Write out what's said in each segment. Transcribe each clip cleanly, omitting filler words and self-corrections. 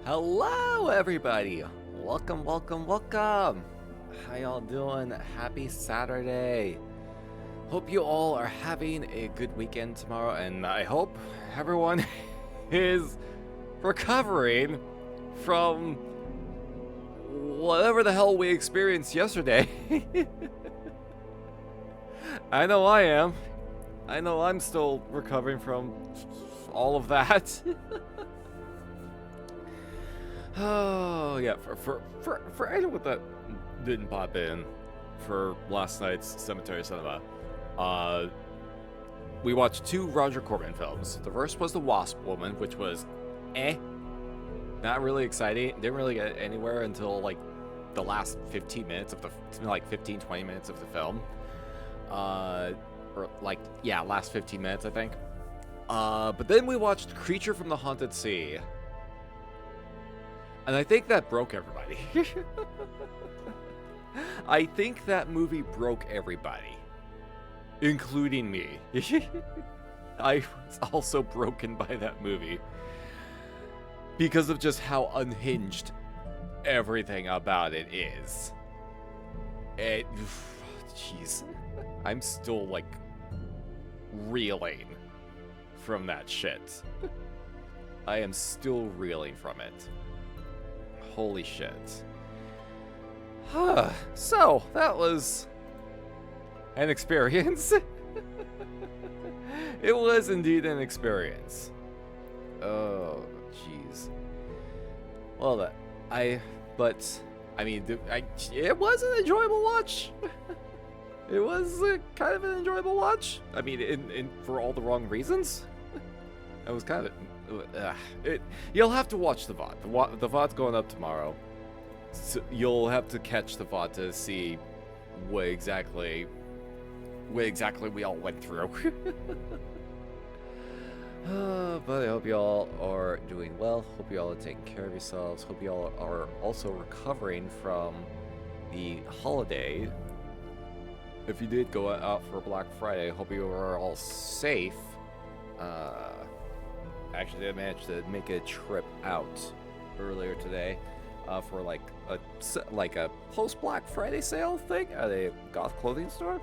Hello, everybody. Welcome, welcome, welcome. How y'all doing? Happy Saturday. Hope you all are having a good weekend tomorrow, and I hope everyone is recovering from whatever the hell we experienced yesterday. I know I am. I know I'm still recovering from all of that. Oh yeah, for anyone that didn't pop in for last night's Cemetery Cinema, we watched two Roger Corman films. The first was The Wasp Woman, which was not really exciting. Didn't really get anywhere until like the last 15 minutes of the 15-20 minutes of the film. Or like, yeah, last 15 minutes I think. But then we watched Creature from the Haunted Sea. And I think that broke everybody. I think that movie broke everybody. Including me. I was also broken by that movie. Because of just how unhinged everything about it is. Jeez. I'm still, like, reeling from that shit. I am still reeling from it. Holy shit. So, that was an experience. It was indeed an experience. Oh, jeez. Well, it was an enjoyable watch. It was kind of an enjoyable watch. I mean, for all the wrong reasons. It was kind of... you'll have to watch the VOD. The VOD's going up tomorrow. So you'll have to catch the VOD to see what exactly we all went through. But I hope y'all are doing well. Hope y'all are taking care of yourselves. Hope y'all are also recovering from the holiday. If you did go out for Black Friday, hope you are all safe. Actually, I managed to make a trip out earlier today for like a post-Black Friday sale thing at a goth clothing store.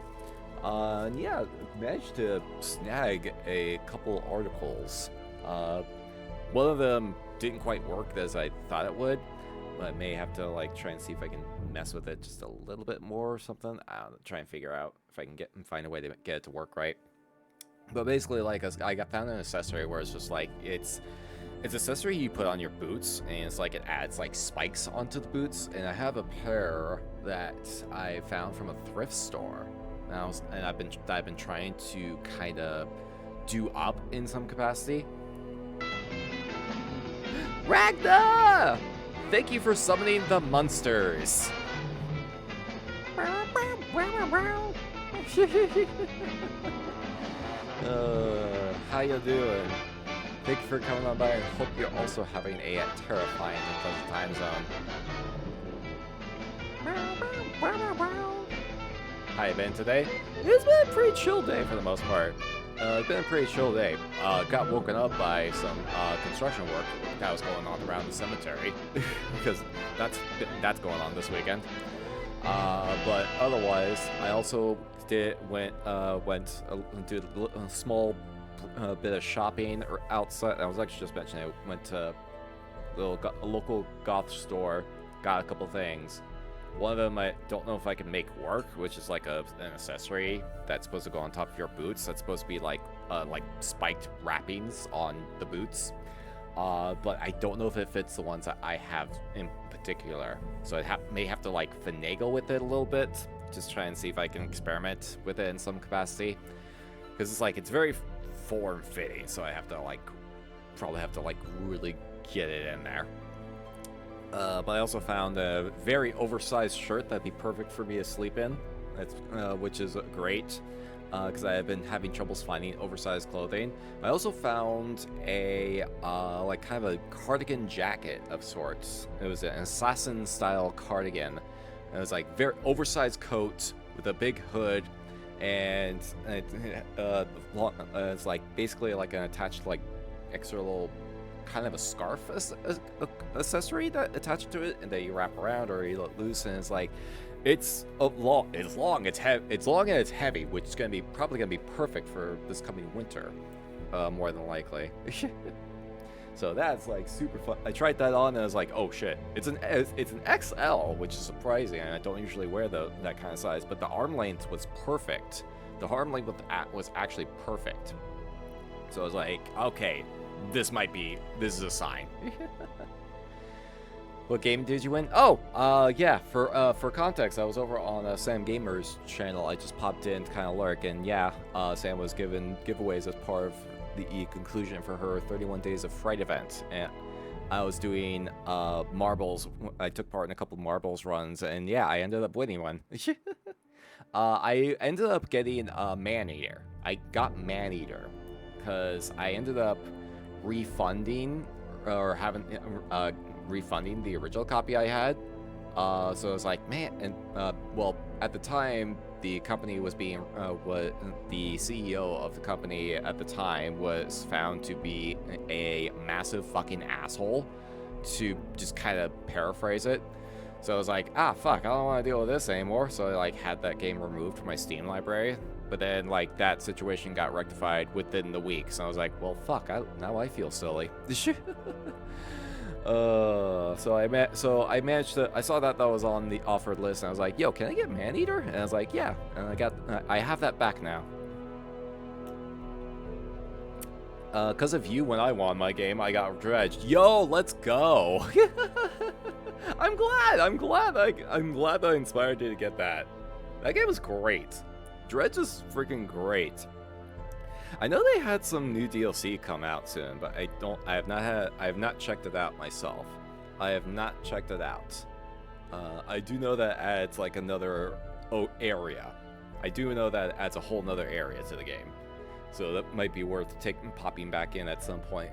And yeah, managed to snag a couple articles. One of them didn't quite work as I thought it would, but I may have to like try and see if I can mess with it just a little bit more or something. I don't know, try and figure out if I can find a way to get it to work right. But basically, like, I found an accessory where it's just like it's accessory you put on your boots, and it's like it adds like spikes onto the boots. And I have a pair that I found from a thrift store, and I've been trying to kind of do up in some capacity. Ragna! Thank you for summoning the monsters. How you doing? Thank you for coming on by, and hope you're also having a terrifying and pleasant time zone. How you been today? It's been a pretty chill day for the most part. It's been a pretty chill day. Got woken up by some construction work that was going on around the cemetery because that's going on this weekend. But otherwise, I also went did a small bit of shopping or outside. I was actually just mentioning I went to a local goth store, got a couple things. One of them I don't know if I can make work, which is like an accessory that's supposed to go on top of your boots. That's supposed to be like spiked wrappings on the boots. But I don't know if it fits the ones that I have in particular. So I may have to like finagle with it a little bit. Just try and see if I can experiment with it in some capacity. Because it's very form-fitting, so I have to probably have to really get it in there. But I also found a very oversized shirt that'd be perfect for me to sleep in. Which is great. Because I have been having troubles finding oversized clothing. I also found a kind of a cardigan jacket of sorts. It was an assassin-style cardigan. It was like very oversized coat with a big hood, and it's like basically like an attached like extra little kind of a scarf accessory that attached to it, and that you wrap around or you let loose, and it's like, it's long, it's long, it's long and it's heavy, which is probably gonna be perfect for this coming winter, more than likely. So that's like super fun. I tried that on and I was like, oh shit, it's an XL, which is surprising. I don't usually wear that kind of size, but the arm length was perfect. The arm length was actually perfect. So I was like, okay, this is a sign. What game did you win? Oh, yeah, for context, I was over on Sam Gamer's channel. I just popped in to kind of lurk, and yeah, Sam was giving giveaways as part of the conclusion for her 31 Days of Fright event, and I was doing marbles. I took part in a couple marbles runs, and yeah, I ended up winning one. I ended up getting Maneater. I got Maneater because I ended up refunding or having refunding the original copy I had. So I was like, man, and well, at the time, the company was being what the CEO of the company at the time was found to be a massive fucking asshole, to just kind of paraphrase it. So I was like, ah, fuck, I don't want to deal with this anymore. So I like had that game removed from my Steam library. But then like that situation got rectified within the week. So I was like, well, fuck, now I feel silly. So I managed to. I saw that was on the offered list, and I was like, "Yo, can I get Maneater?" And I was like, "Yeah." And I have that back now. Because of you, when I won my game, I got dredged. Yo, let's go. I'm glad that I inspired you to get that. That game was great. Dredge is freaking great. I know they had some new DLC come out soon, but I have not checked it out myself. I have not checked it out. I do know that adds like another area. I do know that adds a whole nother area to the game. So that might be worth popping back in at some point.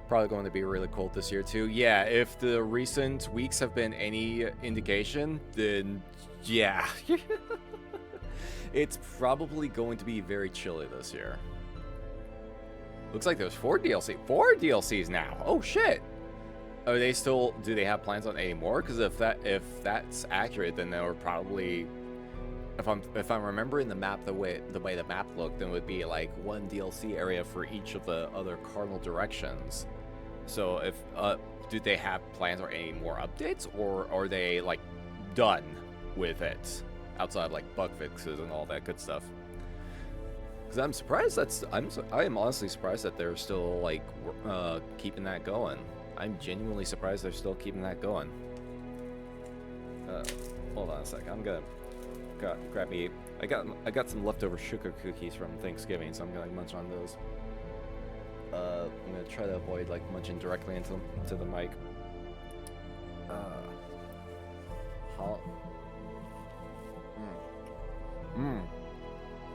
Probably going to be really cold this year too. Yeah, if the recent weeks have been any indication, then yeah. It's probably going to be very chilly this year. Looks like there's 4 DLCs now. Oh shit. Are they still? Do they have plans on any more? Because if that's accurate, then they were probably. If I'm remembering the map the way the map looked, then it would be like 1 DLC area for each of the other cardinal directions. So if do they have plans or any more updates, or are they like done with it? Outside of like bug fixes and all that good stuff. Because I'm surprised I am honestly surprised that they're still like keeping that going. I'm genuinely surprised they're still keeping that going. Hold on a sec. I'm gonna grab me. I got some leftover sugar cookies from Thanksgiving, so I'm gonna munch on those. I'm gonna try to avoid like munching directly into the mic.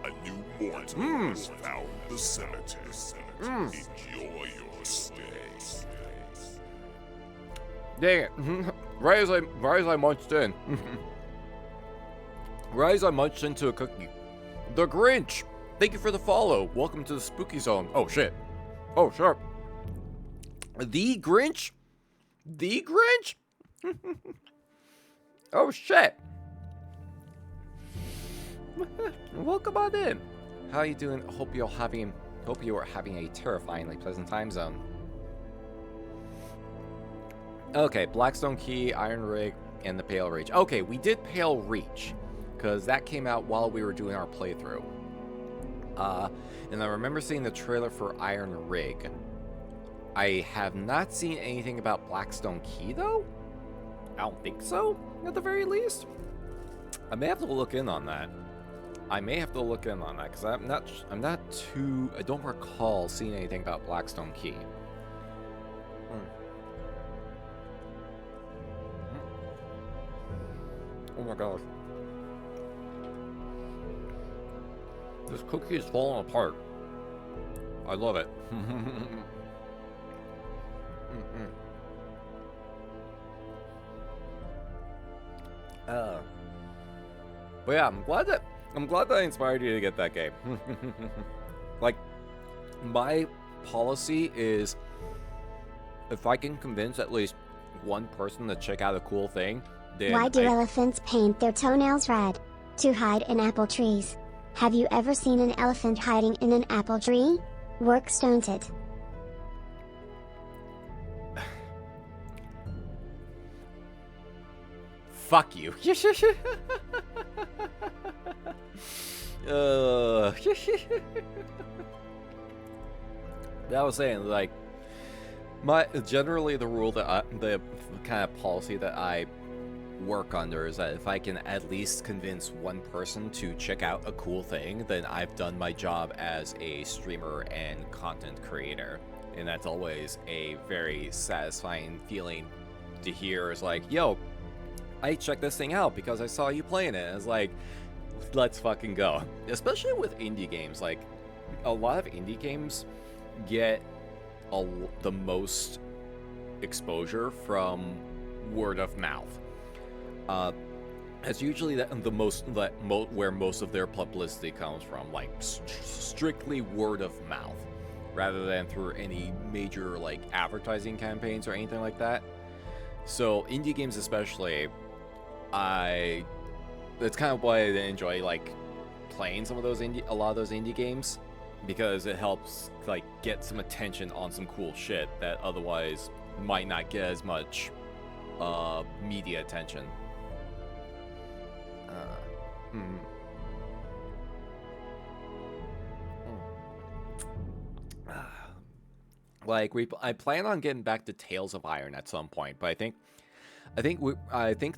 A new mortal has found the cemetery. Enjoy your stay. Dang it. Right as I munched in. Right as I munched into a cookie. The Grinch! Thank you for the follow. Welcome to the spooky zone. Oh shit. Oh sure. The Grinch? The Grinch? Oh shit. Welcome on in. How are you doing? Hope you are having a terrifyingly pleasant time zone. Okay, Blackstone Key, Iron Rig, and the Pale Reach. Okay, we did Pale Reach, because that came out while we were doing our playthrough. And I remember seeing the trailer for Iron Rig. I have not seen anything about Blackstone Key, though? I don't think so, at the very least. I may have to look in on that. Because I don't recall seeing anything about Blackstone Key. Oh my gosh. This cookie is falling apart. I love it. But yeah, I'm glad that I inspired you to get that game. Like, policy is if I can convince at least one person to check out a cool thing, then Why do elephants paint their toenails red? To hide in apple trees. Have you ever seen an elephant hiding in an apple tree? Works, don't it? Fuck you. That was saying, like, generally the rule that the kind of policy that I work under is that if I can at least convince one person to check out a cool thing, then I've done my job as a streamer and content creator. And that's always a very satisfying feeling to hear. Is like, yo, I checked this thing out because I saw you playing it. It's like, let's fucking go. Especially with indie games. Like, a lot of indie games get the most exposure from word of mouth. It's usually where most of their publicity comes from, like strictly word of mouth, rather than through any major like advertising campaigns or anything like that. So indie games especially, that's kind of why I enjoy like playing a lot of those indie games, because it helps like get some attention on some cool shit that otherwise might not get as much media attention. Like I plan on getting back to Tales of Iron at some point, but I think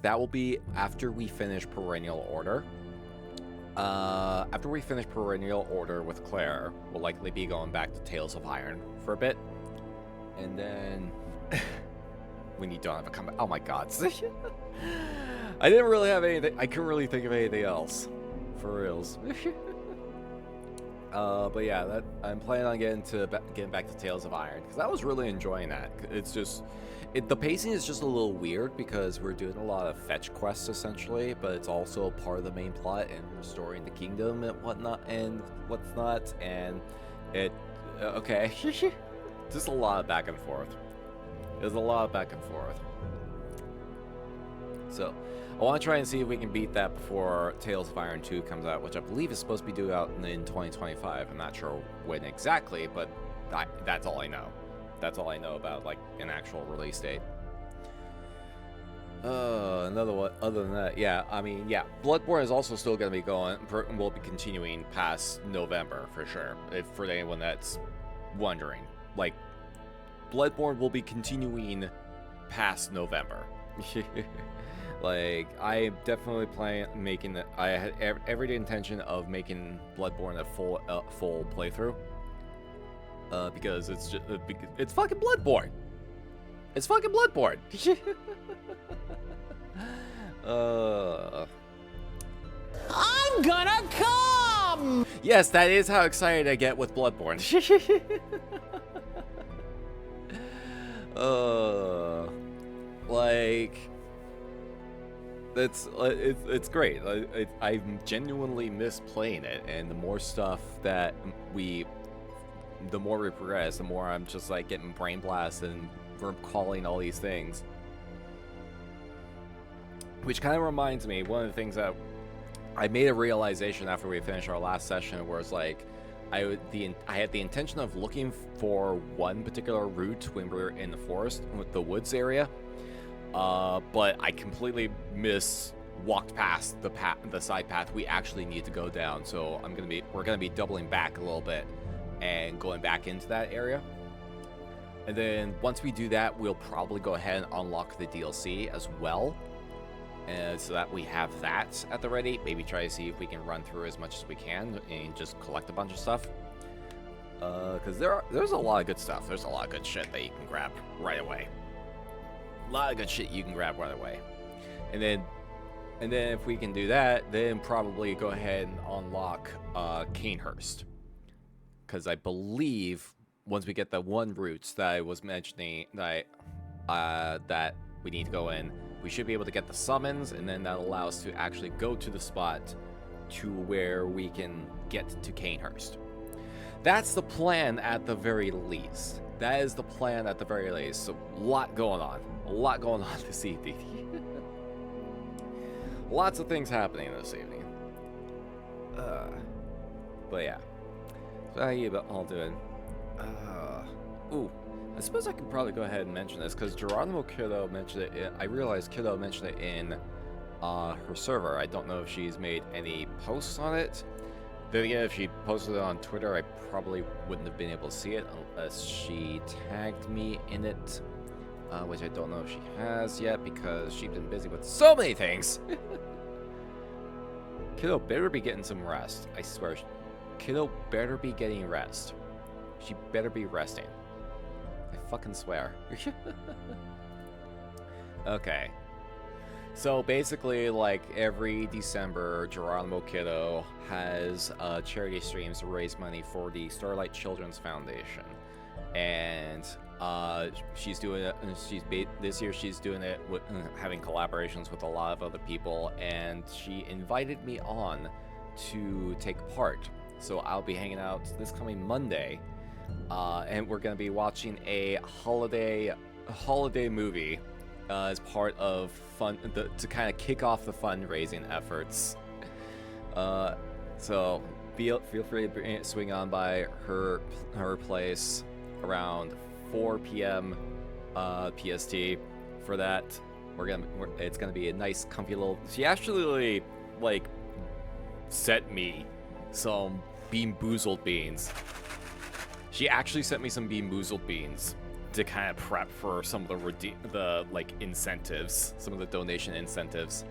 that will be after we finish Perennial Order. After we finish Perennial Order with Claire, we'll likely be going back to Tales of Iron for a bit, and then when you don't have a comeback. Oh my god. I didn't really have anything. I couldn't really think of anything else. For reals. But yeah, I'm planning on getting back to Tales of Iron, because I was really enjoying that. It's just, the pacing is just a little weird because we're doing a lot of fetch quests essentially, but it's also part of the main plot and restoring the kingdom and whatnot, and what's not, and okay. Just a lot of back and forth. There's a lot of back and forth. So, I want to try and see if we can beat that before Tales of Iron 2 comes out, which I believe is supposed to be due out in 2025. I'm not sure when exactly, but that's all I know. That's all I know about, like, an actual release date. Another one, other than that, yeah, I mean, yeah, Bloodborne is also still going to be going, will be continuing past November, for sure, for anyone that's wondering. Like, Bloodborne will be continuing past November. Like, I definitely I had every intention of making Bloodborne a full playthrough. Because it's fucking Bloodborne. It's fucking Bloodborne. I'm gonna come! Yes, that is how excited I get with Bloodborne. Like, it's great. I genuinely miss playing it, and the more stuff that the more we progress, the more I'm just like getting brain blast and recalling all these things. Which kind of reminds me, one of the things that I made a realization after we finished our last session, where it's like I had the intention of looking for one particular route when we were in the forest, with the woods area, but I completely walked past the side path we actually need to go down. So we're gonna be doubling back a little bit and going back into that area. And then once we do that, we'll probably go ahead and unlock the DLC as well. And so that we have that at the ready. Maybe try to see if we can run through as much as we can and just collect a bunch of stuff. Because there's a lot of good stuff. There's a lot of good shit that you can grab right away. A lot of good shit you can grab right away. And then if we can do that, then probably go ahead and unlock Cainhurst. Because I believe once we get the one routes that I was mentioning that we need to go in, we should be able to get the summons, and then that'll allow us to actually go to the spot to where we can get to Cainhurst. That's the plan at the very least. That is the plan at the very least. So, a lot going on. A lot going on this evening. Lots of things happening this evening. But yeah. So how you all doing? Ooh. I suppose I could probably go ahead and mention this, because Geronimo Kiddo mentioned it. I realized Kiddo mentioned it in her server. I don't know if she's made any posts on it. Then again, if she posted it on Twitter, I probably wouldn't have been able to see it unless she tagged me in it, which I don't know if she has yet because she's been busy with so many things. Kiddo better be getting some rest. I swear, Kiddo better be getting rest. She better be resting. I fucking swear. Okay. So basically, like every December, Geronimo Kiddo has charity streams to raise money for the Starlight Children's Foundation, and she's doing it. This year she's doing it with having collaborations with a lot of other people, and she invited me on to take part. So I'll be hanging out this coming Monday, and we're gonna be watching a holiday movie. As part of to kind of kick off the fundraising efforts. So feel free to swing on by her place around 4 p.m. PST for that. It's gonna be a nice, comfy little. She actually like sent me some Bean Boozled beans. She actually sent me some Bean Boozled beans to kind of prep for some of the like incentives, some of the donation incentives.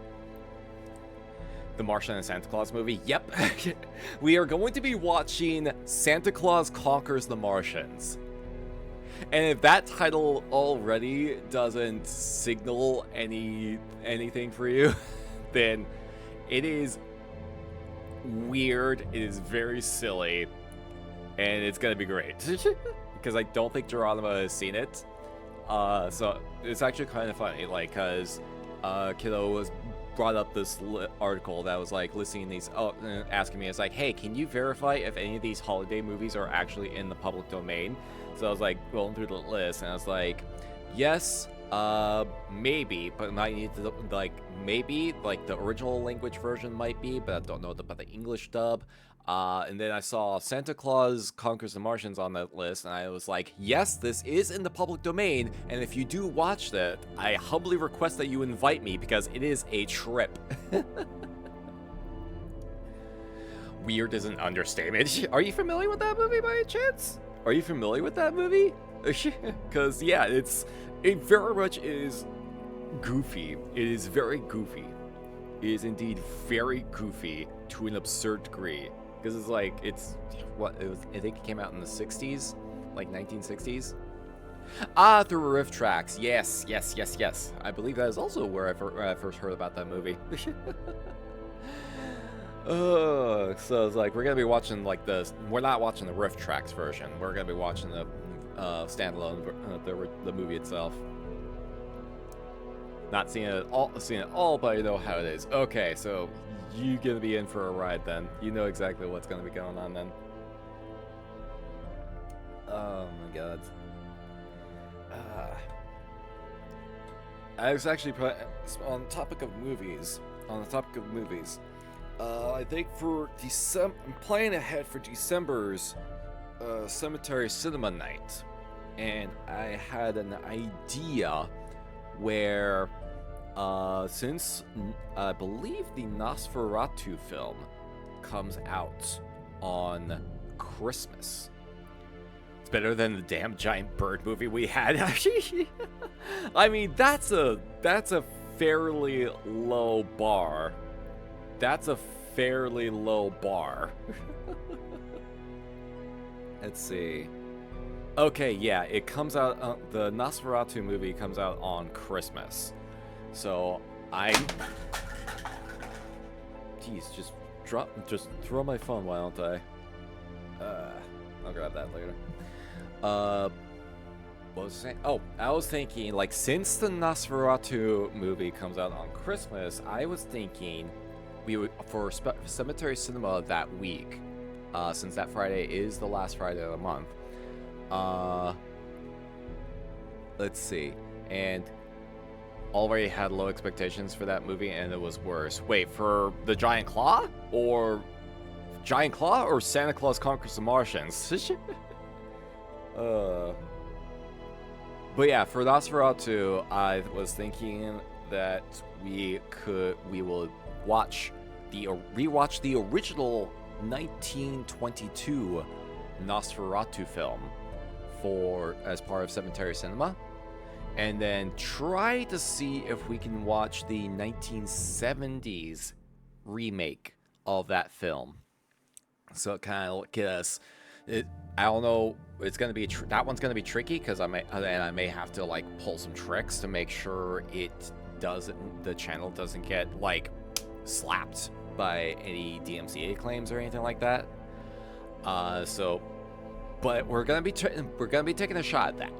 The Martian and Santa Claus movie. Yep. We are going to be watching Santa Claus Conquers the Martians. And if that title already doesn't signal anything for you, then it is weird, it is very silly, and it's gonna be great. Because I don't think Geronimo has seen it. So it's actually kind of funny, like, because Kiddo was brought up this article that was like listing these, asking me, it's like, hey, can you verify if any of these holiday movies are actually in the public domain? So I was like going through the list, and I was like, yes, maybe, but I need to, like, maybe, like, the original language version might be, but I don't know about the English dub. And then I saw Santa Claus Conquers the Martians on that list, and I was like, yes, this is in the public domain, and if you do watch that, I humbly request that you invite me, because it is a trip. Weird is an understatement. Are you familiar with that movie by any chance? Are you familiar with that movie? Because, yeah, it very much is goofy. It is very goofy. It is indeed very goofy to an absurd degree. Because it's like, I think it came out in the 60s, like 1960s. Through riff tracks. Yes. I believe that is also where I first heard about that movie. So it's like, we're going to be watching, like, we're not watching the riff tracks version. We're going to be watching the standalone, the movie itself. Not seeing it all, but I know how it is. Okay, so you're gonna be in for a ride then. You know exactly what's gonna be going on then. Oh my god. I was actually on the topic of movies. I think for December, I'm planning ahead for December's Cemetery Cinema Night, and I had an idea where. Since I believe the Nosferatu film comes out on Christmas, it's better than the damn giant bird movie we had. I mean, that's a fairly low bar. Let's see. Okay, yeah, it comes out. The Nosferatu movie comes out on Christmas. So jeez, just throw my phone, why don't I? I'll grab that later. What was I saying? Oh, I was thinking, like, since the Nosferatu movie comes out on Christmas, I was thinking we would, for Cemetery Cinema that week, since that Friday is the last Friday of the month. Let's see. And already had low expectations for that movie, and it was worse. Wait, for the Giant Claw? Or Santa Claus Conquers the Martians? But yeah, for Nosferatu, I was thinking that we will rewatch the original 1922 Nosferatu film as part of Cemetery Cinema, and then try to see if we can watch the 1970s remake of that film. So kind of get us. I don't know. It's gonna be that one's gonna be tricky because I may have to like pull some tricks to make sure the channel doesn't get like slapped by any DMCA claims or anything like that. But we're gonna be taking a shot at that.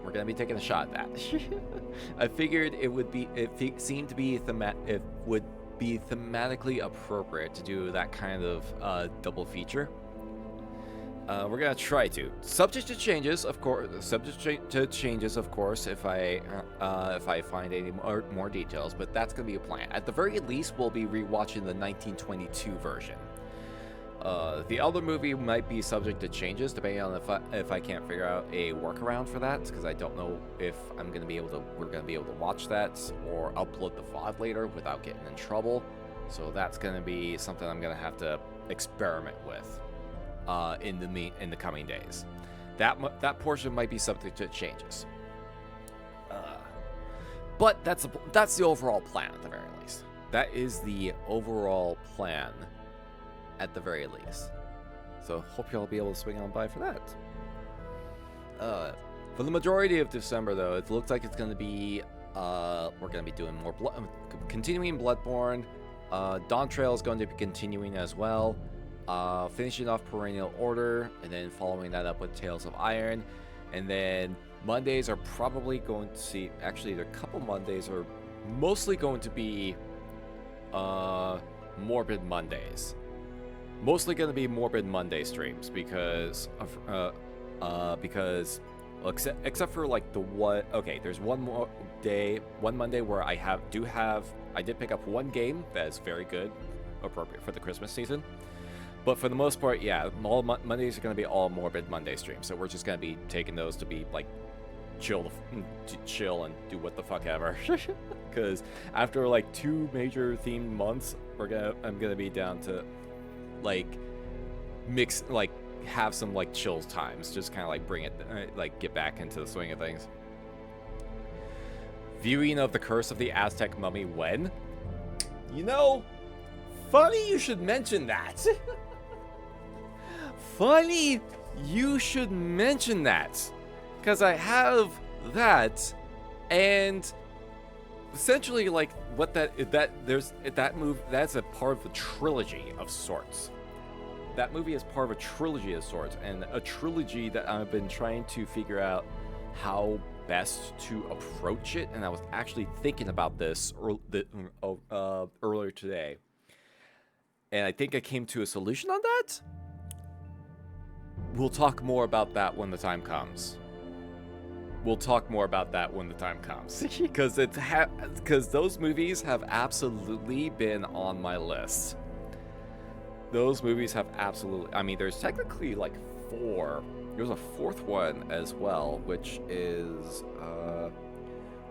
I figured it would be thematically appropriate to do that kind of double feature. We're gonna try to, subject to changes, of course. If I find any more details, but that's gonna be a plan. At the very least, we'll be rewatching the 1922 version. The other movie might be subject to changes depending on if I can't figure out a workaround for that, because I don't know if we're gonna be able to watch that or upload the VOD later without getting in trouble. So that's gonna be something I'm gonna have to experiment with in the coming days. That portion might be subject to changes. But that's the overall plan at the very least. That is the overall plan at the very least. So hope y'all be able to swing on by for that. For the majority of December though, it looks like it's going to be we're going to be doing more continuing Bloodborne. Dawn Trail is going to be continuing as well. Finishing off Perennial Order, and then following that up with Tales of Iron. And then Mondays are probably going to see, actually a couple Mondays are mostly going to be Morbid Mondays. Mostly going to be Morbid Monday streams because except for like there's one Monday where I did pick up one game that is very good, appropriate for the Christmas season. But for the most part, yeah, all Mondays are going to be all Morbid Monday streams. So we're just going to be taking those to be like chill and do what the fuck ever. Because after like 2 major themed months, I'm gonna be down to like have some like chill times, just kind of like bring it, like get back into the swing of things. Viewing of The Curse of the Aztec Mummy when? Funny you should mention that. Funny you should mention that. Because I have that, and essentially like that's a part of a trilogy of sorts. That movie is part of a trilogy of sorts, and a trilogy that I've been trying to figure out how best to approach it, and I was actually thinking about this earlier today. And I think I came to a solution on that. We'll talk more about that when the time comes. Because those movies have absolutely been on my list. I mean, there's technically like 4. There's a 4th one as well, which is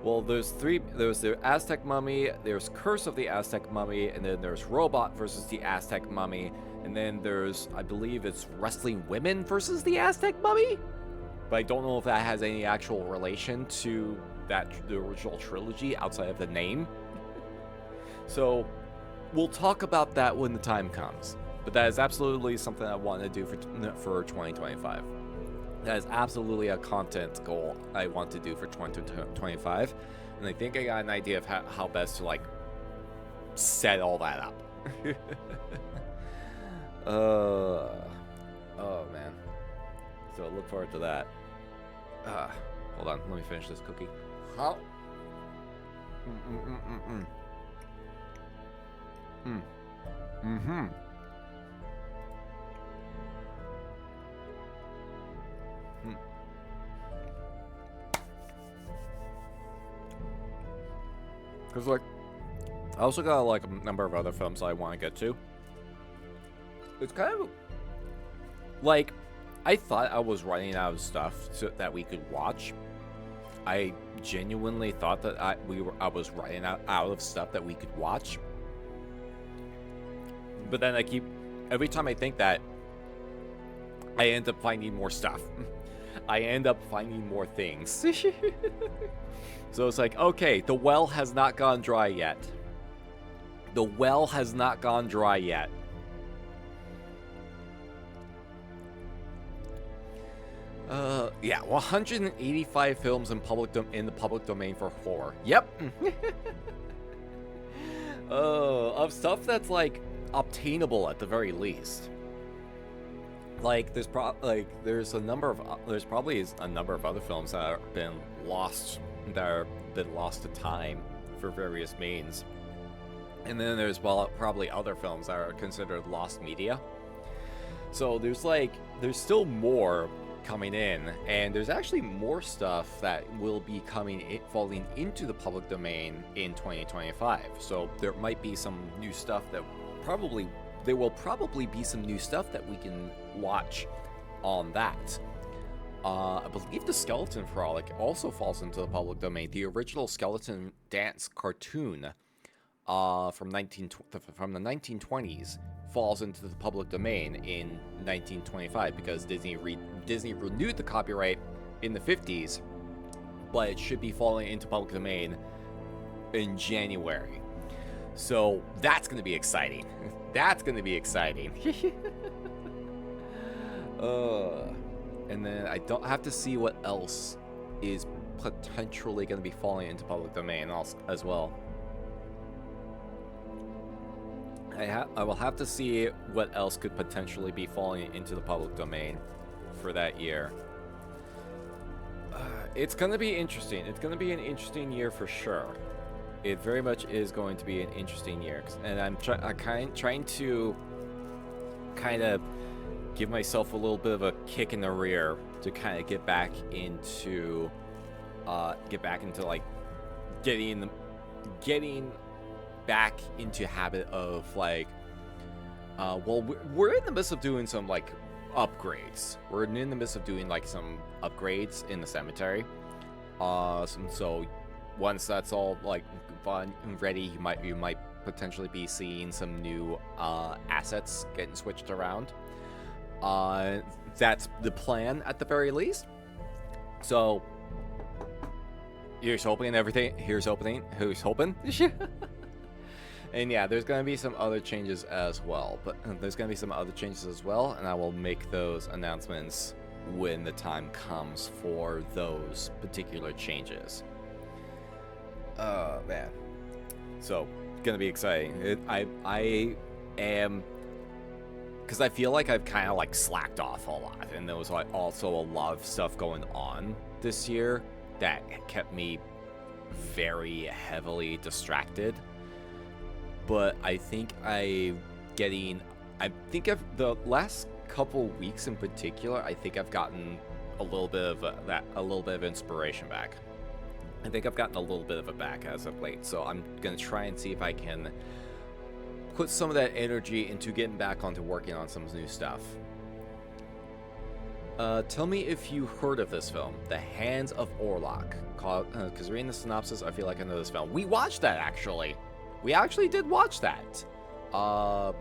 there's 3. There's the Aztec Mummy, there's Curse of the Aztec Mummy, and then there's Robot versus the Aztec Mummy, and then there's, I believe it's Wrestling Women versus the Aztec Mummy? But I don't know if that has any actual relation to the original trilogy outside of the name. So we'll talk about that when the time comes. But that is absolutely something I want to do for 2025. That is absolutely a content goal I want to do for 2025. And I think I got an idea of how best to like set all that up. Oh man. So look forward to that. Hold on, let me finish this cookie. How? Because, like, I also got, like, a number of other films I want to get to. It's kind of, like, I thought I was running out of stuff that we could watch. I genuinely thought that I was running out of stuff that we could watch. But then every time I think that, I end up finding more stuff. I end up finding more things. So it's like, okay, the well has not gone dry yet. The well has not gone dry yet. Yeah, 185 films in the public domain for horror. Yep. Of stuff that's like obtainable at the very least. Like there's probably a number of other films that have been lost to time for various means. And then there's probably other films that are considered lost media. So there's still more coming in, and there's actually more stuff that will be falling into the public domain in 2025. So there might be some new stuff there will probably be some new stuff that we can watch on that. I believe the Skeleton Frolic also falls into the public domain. The original Skeleton Dance cartoon from the 1920s falls into the public domain in 1925 because Disney renewed the copyright in the 50s, but it should be falling into public domain in January. So that's going to be exciting. That's going to be exciting. And then I don't have to see what else is potentially going to be falling into public domain as well. I will have to see what else could potentially be falling into the public domain for that year. It's going to be interesting. It's going to be an interesting year for sure. It very much is going to be an interesting year. And I'm trying to kind of give myself a little bit of a kick in the rear to kind of get back into like getting back into habit of like we're in the midst of doing some like upgrades. We're in the midst of doing like some upgrades in the cemetery. So once that's all like fun and ready, you might potentially be seeing some new assets getting switched around. That's the plan at the very least. So here's hoping everything. Here's hoping. Who's hoping? And yeah, there's going to be some other changes as well. And I will make those announcements when the time comes for those particular changes. Man. So, it's going to be exciting. I am... Because I feel like I've kind of like slacked off a lot. And there was like also a lot of stuff going on this year that kept me very heavily distracted. But I think the last couple weeks in particular, I think I've gotten a little bit of inspiration back. I think I've gotten a little bit of it back as of late. So I'm going to try and see if I can put some of that energy into getting back onto working on some new stuff. Tell me if you heard of this film, The Hands of Orlok. Because reading the synopsis, I feel like I know this film. We watched that, actually. We actually did watch that. I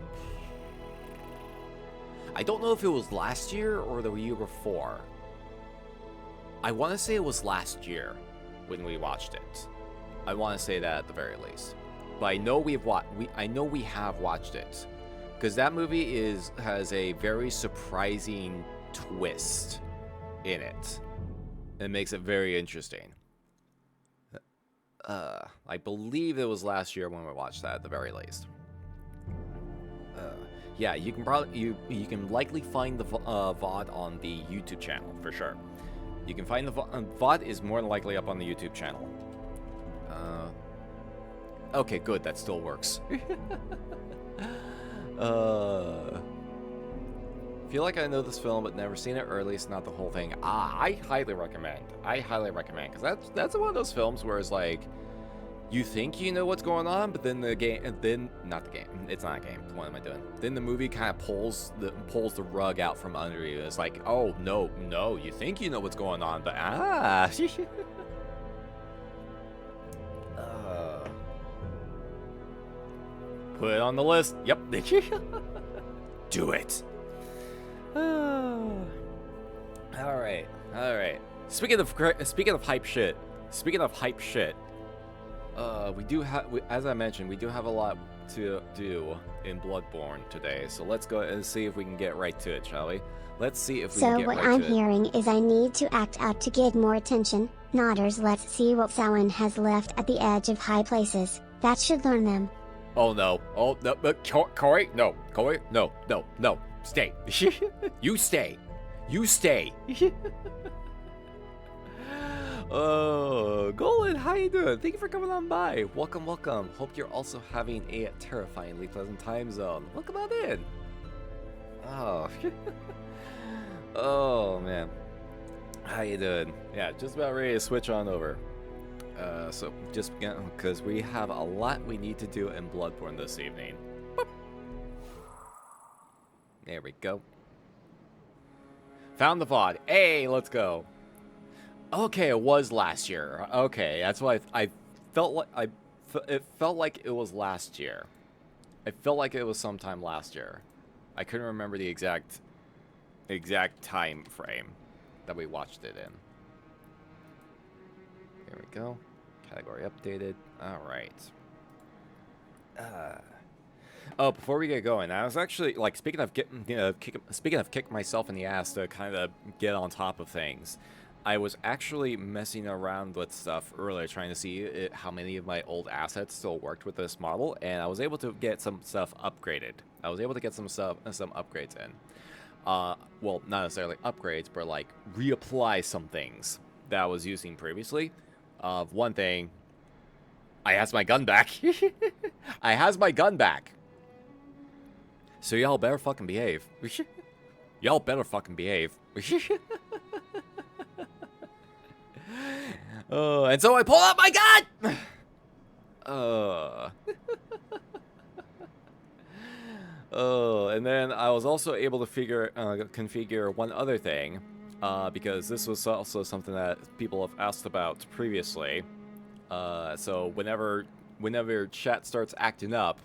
don't know if it was last year or the year before. I want to say it was last year when we watched it. I want to say that at the very least. But I know we have watched it, because that movie has a very surprising twist in it. It makes it very interesting. I believe it was last year when we watched that at the very least. Yeah, you can likely find the VOD on the YouTube channel for sure. You can find the VOD is more than likely up on the YouTube channel. Okay, good. That still works. Feel like I know this film, but never seen it, or at least not the whole thing. I highly recommend. Because that's one of those films where it's like, you think you know what's going on, but then the game, not the game, it's not a game. What am I doing? Then the movie kind of pulls the rug out from under you. It's like, oh no, you think you know what's going on, but put it on the list. Yep. Do it. All right. Speaking of hype shit. We do have, as I mentioned, we do have a lot to do in Bloodborne today. So let's go and see if we can get right to it, shall we? Let's see if we can So get what right to I'm it. hearing is I need to act out to get more attention. Nodders, let's see what Samhain has left at the edge of high places. That should learn them. Oh no. Oh no. Corey? No. Corey? No. Stay. You stay. Oh, Golan, how you doing? Thank you for coming on by. Welcome. Hope you're also having a terrifyingly pleasant time zone. Welcome on in. Oh. Oh, man. How you doing? Yeah, just about ready to switch on over. So just because we have a lot we need to do in Bloodborne this evening. Boop. There we go. Found the VOD. Hey, let's go. Okay, it was last year. Okay, that's why I felt like it felt like it was last year. I felt like it was sometime last year. I couldn't remember the exact time frame that we watched it in. Here we go. Category updated. All right. Oh, before we get going, I was actually like speaking of kick myself in the ass to kind of get on top of things. I was actually messing around with stuff earlier, trying to see how many of my old assets still worked with this model, and I was able to get some stuff upgraded. I was able to get some upgrades in. Well, not necessarily upgrades, but like reapply some things that I was using previously. One thing, I has my gun back. I has my gun back. So y'all better fucking behave. Y'all better fucking behave. And so I pull out my gun! And then I was also able to configure one other thing, because this was also something that people have asked about previously. So whenever chat starts acting up,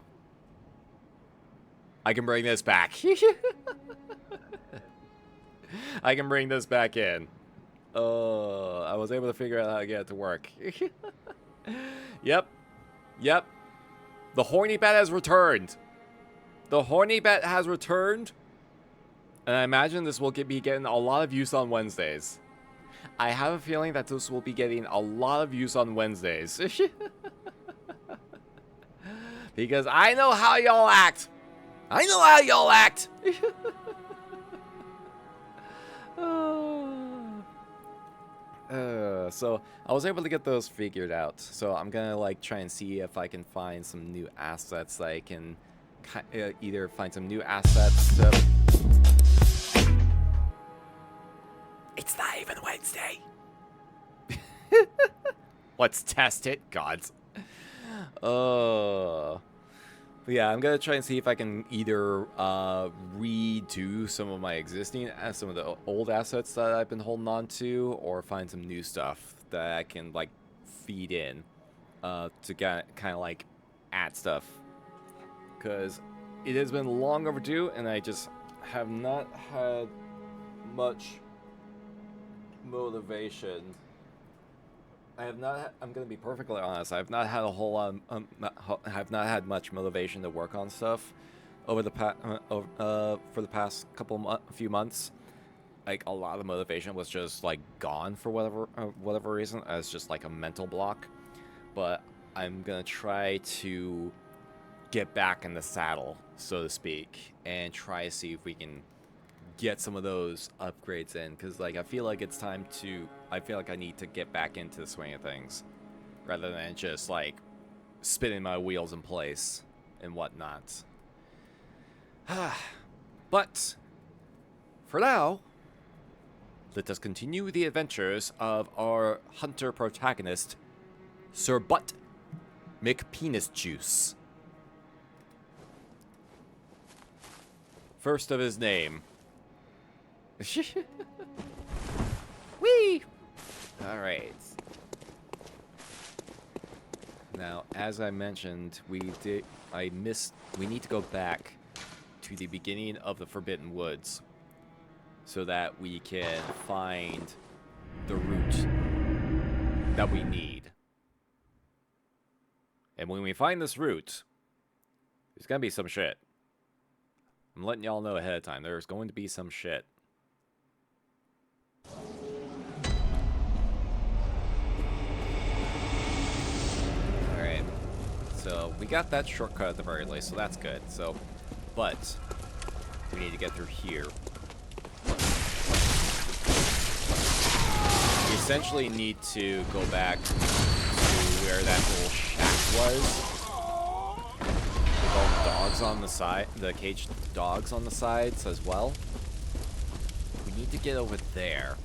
I can bring this back. I can bring this back in. I was able to figure out how to get it to work. Yep. The horny bat has returned. And I imagine this will be getting a lot of use on Wednesdays. I have a feeling that this will be getting a lot of use on Wednesdays. Because I know how y'all act. So I was able to get those figured out. So I'm gonna like try and see if I can find some new assets that I can either find some new assets to... It's not even Wednesday. Let's test it, gods. But yeah, I'm gonna try and see if I can either redo some of my existing, some of the old assets that I've been holding on to, or find some new stuff that I can like feed in to kind of like add stuff. Because it has been long overdue, and I just have not had much motivation. I'm gonna be perfectly honest. I've not had a whole lot. I've not had much motivation to work on stuff over the for the past few months. Like a lot of motivation was just like gone for whatever reason, as just like a mental block. But I'm gonna try to get back in the saddle, so to speak, and try to see if we can get some of those upgrades in, because like I feel like it's time to, I feel like I need to get back into the swing of things rather than just like spinning my wheels in place and whatnot. But for now, let us continue the adventures of our hunter protagonist, Sir Butt. McPenis Juice. First of his name. Whee! Alright. Now, as I mentioned, we need to go back to the beginning of the Forbidden Woods so that we can find the root that we need. And when we find this root, there's gonna be some shit. I'm letting y'all know ahead of time. There's going to be some shit. Alright. So, we got that shortcut at the very least, so that's good. So, but we need to get through here. We essentially need to go back to where that little shack was. With all the dogs on the side, the caged dogs on the sides as well. We need to get over there.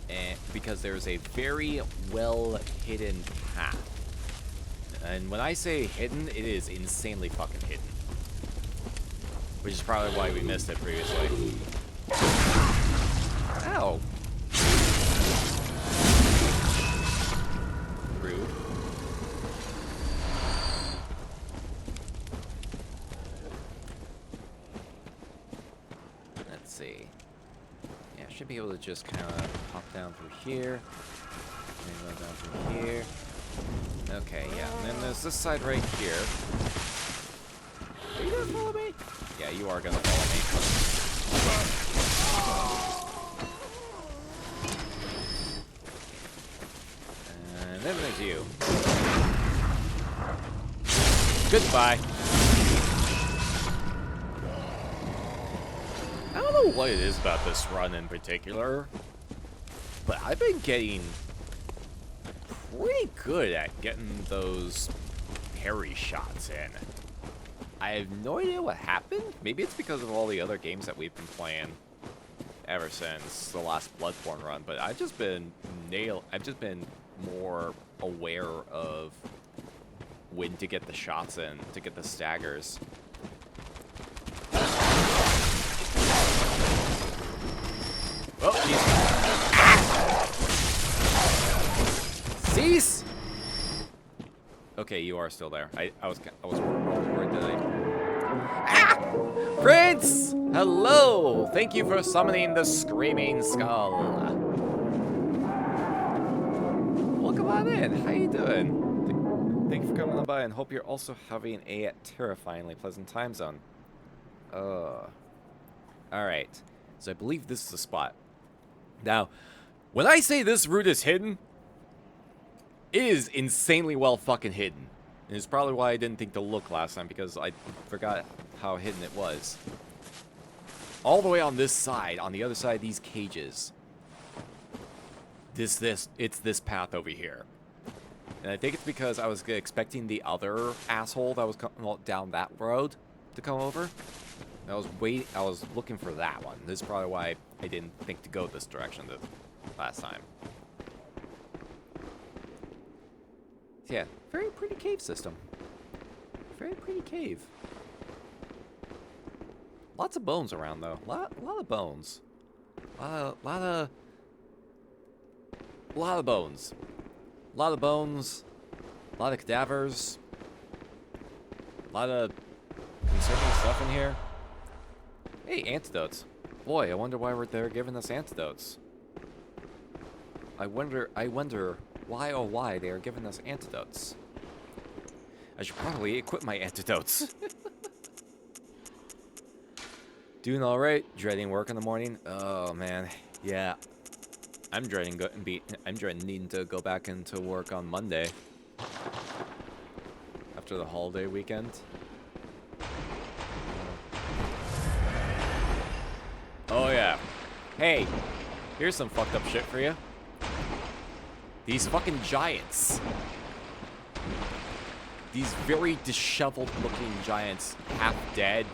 And because there's a very well hidden path. And when I say hidden, it is insanely fucking hidden. Which is probably why we missed it previously. Ow. Rude. Let's see. Yeah, I should be able to just kind of pop down through here. And go down through here. Okay, yeah. And then there's this side right here. Are you gonna follow me? Yeah, you are gonna follow me. And then there's you. Goodbye. I don't know what it is about this run in particular, but I've been getting pretty good at getting those parry shots in. I have no idea what happened. Maybe it's because of all the other games that we've been playing ever since the last Bloodborne run, but I've just been more aware of when to get the shots in, to get the staggers. Oh, jeez. Cease! Okay, you are still there. I was worried that Ah! Prince! Hello! Thank you for summoning the Screaming Skull. Welcome on in. How you doing? Thank you for coming on by and hope you're also having a terrifyingly pleasant time zone. Alright. So I believe this is the spot. Now, when I say this route is hidden, it is insanely well fucking hidden. And it's probably why I didn't think to look last time, because I forgot how hidden it was. All the way on this side, on the other side of these cages. It's this path over here. And I think it's because I was expecting the other asshole that was coming down that road to come over. And I was looking for that one. This is probably why I didn't think to go this direction last time. Yeah, very pretty cave system. Very pretty cave. Lots of bones around though. Lot of bones. Lot of bones. A lot of bones. A lot of cadavers. A lot of concerning stuff in here. Hey, antidotes. Boy, I wonder why they're giving us antidotes. I wonder why they are giving us antidotes. I should probably equip my antidotes. Doing alright, dreading work in the morning. Oh man, yeah. I'm dreading needing to go back into work on Monday. After the holiday weekend. Oh yeah. Hey, here's some fucked up shit for you. These fucking giants. These very disheveled looking giants, half dead,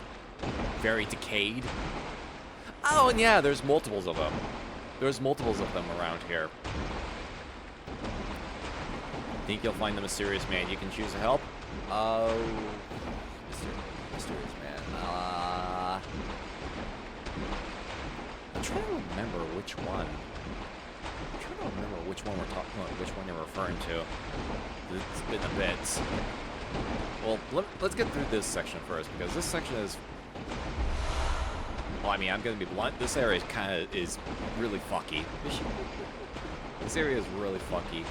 very decayed. Oh, and yeah, there's multiples of them. There's multiples of them around here. Think you'll find the mysterious man you can choose to help? Oh, mysterious man. I'm trying to remember which one. Which one you're referring to. It's been a bit. Well, let's get through this section first, because this section is... Well, I mean, I'm gonna be blunt. This area is really fucky. This area is really fucky.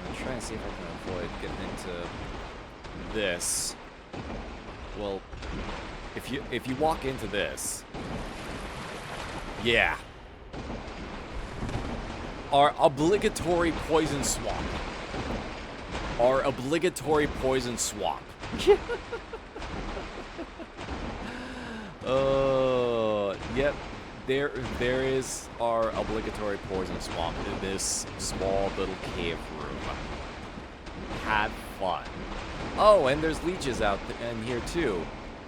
I'm gonna try and see if I can avoid getting into this. Well, if you walk into this, yeah, our obligatory poison swamp. Our obligatory poison swamp. Yep. There is our obligatory poison swamp in this small little cave room. Have fun. Oh, and there's leeches out in here too.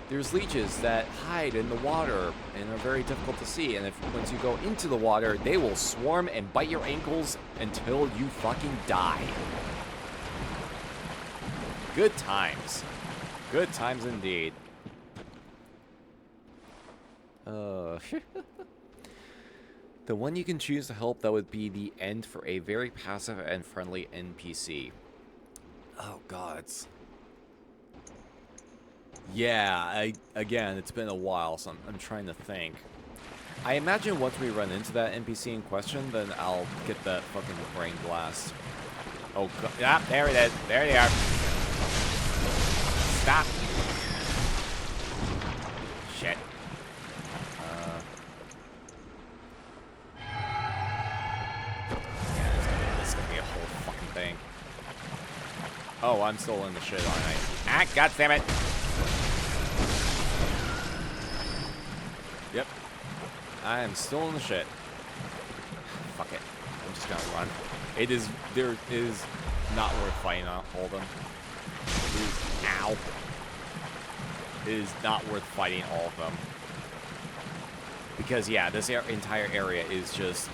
There's leeches that hide in the water and are very difficult to see. And once you go into the water, they will swarm and bite your ankles until you fucking die. Good times. Good times indeed. The one you can choose to help, that would be the end for a very passive and friendly NPC. Oh, gods. Yeah, again, it's been a while, so I'm trying to think. I imagine once we run into that NPC in question, then I'll get that fucking brain blast. Oh, God. Yeah, there it is. There they are. Stop. Shit. Oh, I'm still in the shit, aren't I? Ah, God damn it! Yep. I am still in the shit. Fuck it. I'm just gonna run. There is not worth fighting all of them. Ow. It is not worth fighting all of them. Because, yeah, this entire area is just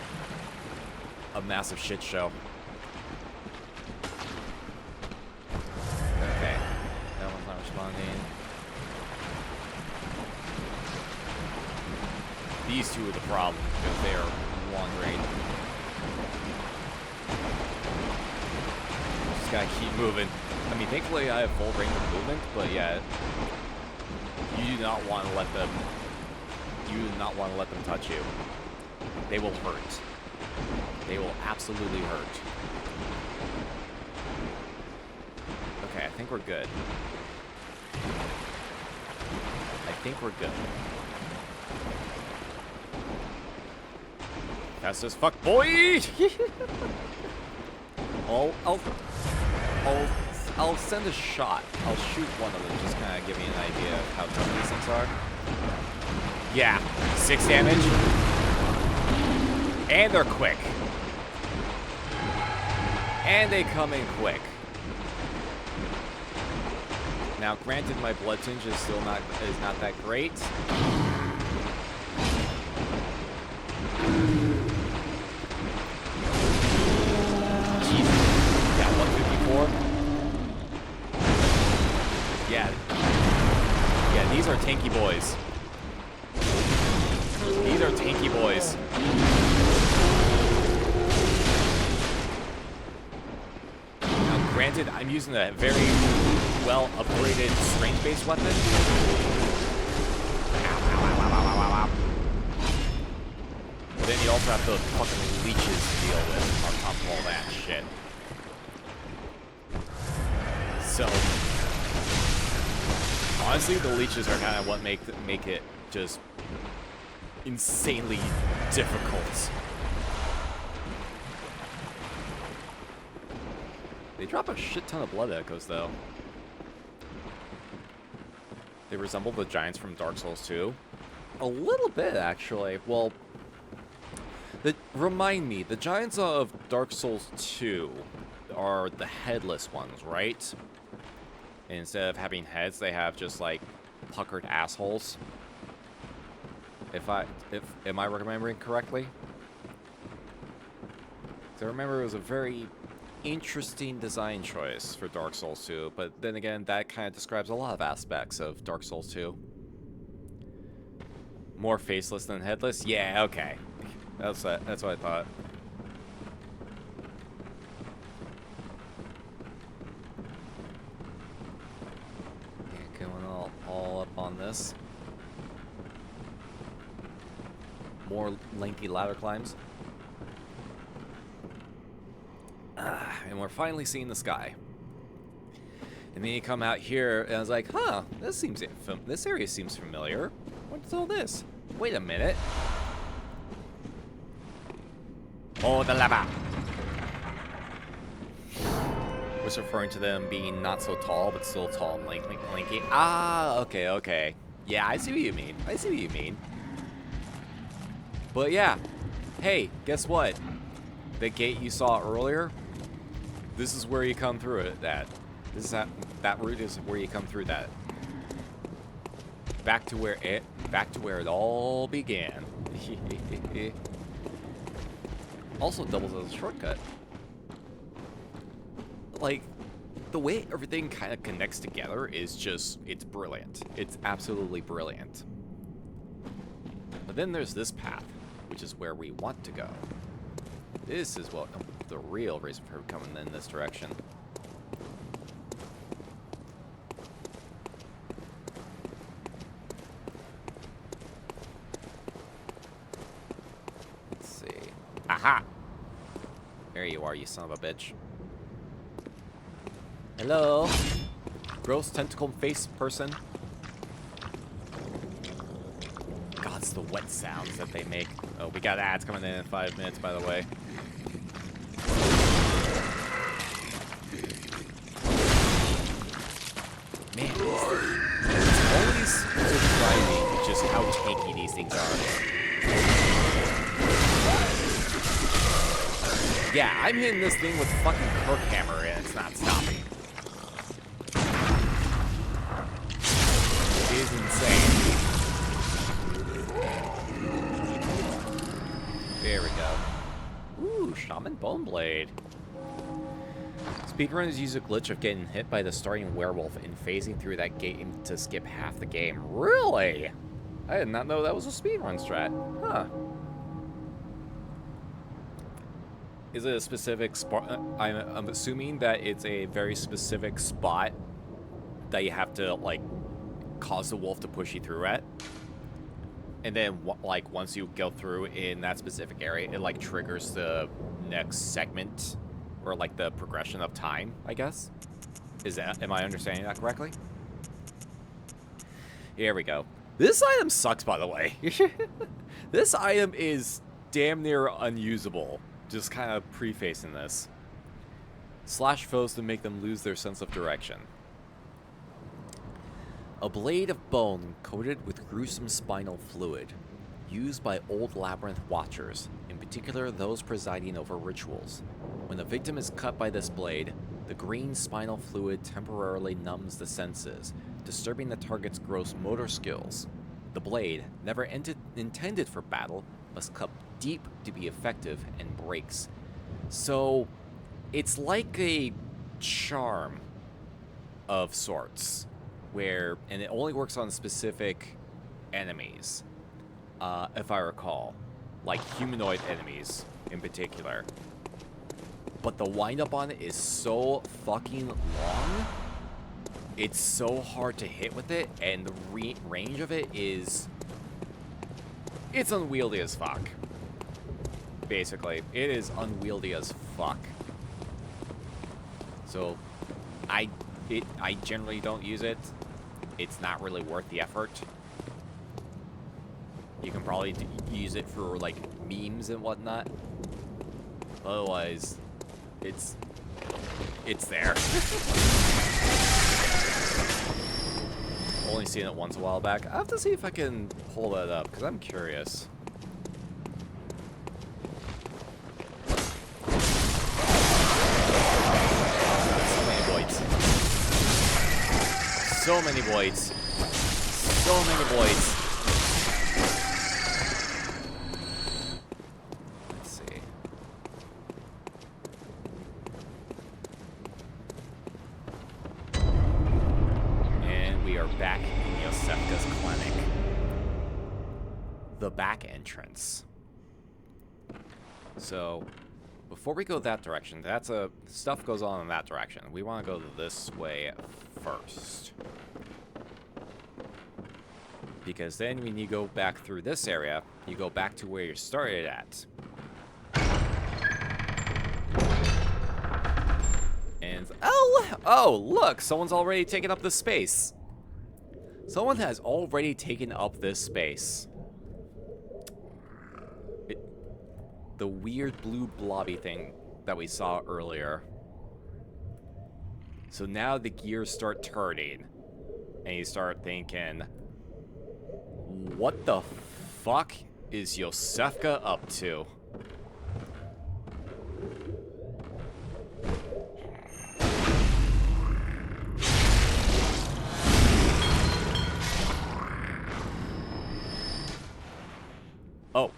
a massive shit show. These two are the problem, because they are wandering. Just gotta keep moving. I mean, thankfully I have full range of movement, but yeah, you do not want to let them. You do not want to let them touch you. They will hurt. They will absolutely hurt. Okay, I think we're good. I think we're good. Fast as fuck, boy! I'll send a shot. I'll shoot one of them, just kind of give me an idea of how tough these things are. Yeah, 6 damage. And they're quick. And they come in quick. Now, granted, my blood tinge is still not that great. Yeah, these are tanky boys. These are tanky boys. Now, granted, I'm using a very well upgraded strength-based weapon. Ow. But then you also have the fucking leeches to deal with on top of all that shit. So, honestly, the leeches are kind of what make it just insanely difficult. They drop a shit ton of blood echoes, though. They resemble the giants from Dark Souls 2. A little bit, actually. Well, remind me, the giants of Dark Souls 2 are the headless ones, right? Instead of having heads, they have just like puckered assholes. Am I remembering correctly? So I remember it was a very interesting design choice for Dark Souls 2, but then again, that kind of describes a lot of aspects of Dark Souls 2. More faceless than headless? Yeah, okay. That's what I thought. Yeah, going all up on this. More lengthy ladder climbs. And we're finally seeing the sky. And then you come out here, and I was like, huh, this area seems familiar. What's all this? Wait a minute. Oh, the lava. Was referring to them being not so tall, but still tall and lanky. Ah, okay. Yeah, I see what you mean. But yeah, hey, guess what? The gate you saw earlier, this is where you come through it. That route is where you come through that. Back to where it all began. Also doubles as a shortcut. Like, the way everything kind of connects together is just, it's brilliant. It's absolutely brilliant. But then there's this path, which is where we want to go. This is what the real reason for coming in this direction. Let's see. Aha! There you are, you son of a bitch. Hello? Gross tentacle face person. God, it's the wet sounds that they make. Oh, we got ads coming in 5 minutes, by the way. Man, it's always surprising just how tanky these things are. Yeah, I'm hitting this thing with fucking Kirk hammer and it's not stopping. It is insane. There we go. Ooh, Shaman Boneblade. Speedrunners use a glitch of getting hit by the starting werewolf and phasing through that gate to skip half the game. Really? I did not know that was a speedrun strat. Huh. Is it a specific spot? I'm assuming that it's a very specific spot that you have to, like, cause the wolf to push you through at. And then, like, once you go through in that specific area, it, like, triggers the next segment. Or, like, the progression of time, I guess. Am I understanding that correctly? Here we go. This item sucks, by the way. This item is damn near unusable. Just kind of prefacing this. Slash foes to make them lose their sense of direction. A blade of bone coated with gruesome spinal fluid, used by old labyrinth watchers, in particular those presiding over rituals. When the victim is cut by this blade, the green spinal fluid temporarily numbs the senses, disturbing the target's gross motor skills. The blade, never intended for battle, must cut deep to be effective and breaks. So, it's like a charm of sorts, and it only works on specific enemies, if I recall, like humanoid enemies in particular. But the wind-up on it is so fucking long, it's so hard to hit with it, and the range of it is... it's unwieldy as fuck. Basically, it is unwieldy as fuck. So, I generally don't use it. It's not really worth the effort. You can probably use it for, like, memes and whatnot. Otherwise, it's there. Only seen it once a while back. I have to see if I can pull that up, because I'm curious. So many voids. So many voids. So many voids. Let's see. back in Iosefka's clinic. The back entrance. So, before we go that direction, stuff goes on in that direction. We want to go this way first. Because then when you go back through this area, you go back to where you started at. And, oh, look, someone's already taken up this space. Someone has already taken up this space. The weird blue blobby thing that we saw earlier. So now the gears start turning. And you start thinking, what the fuck is Iosefka up to? Oh.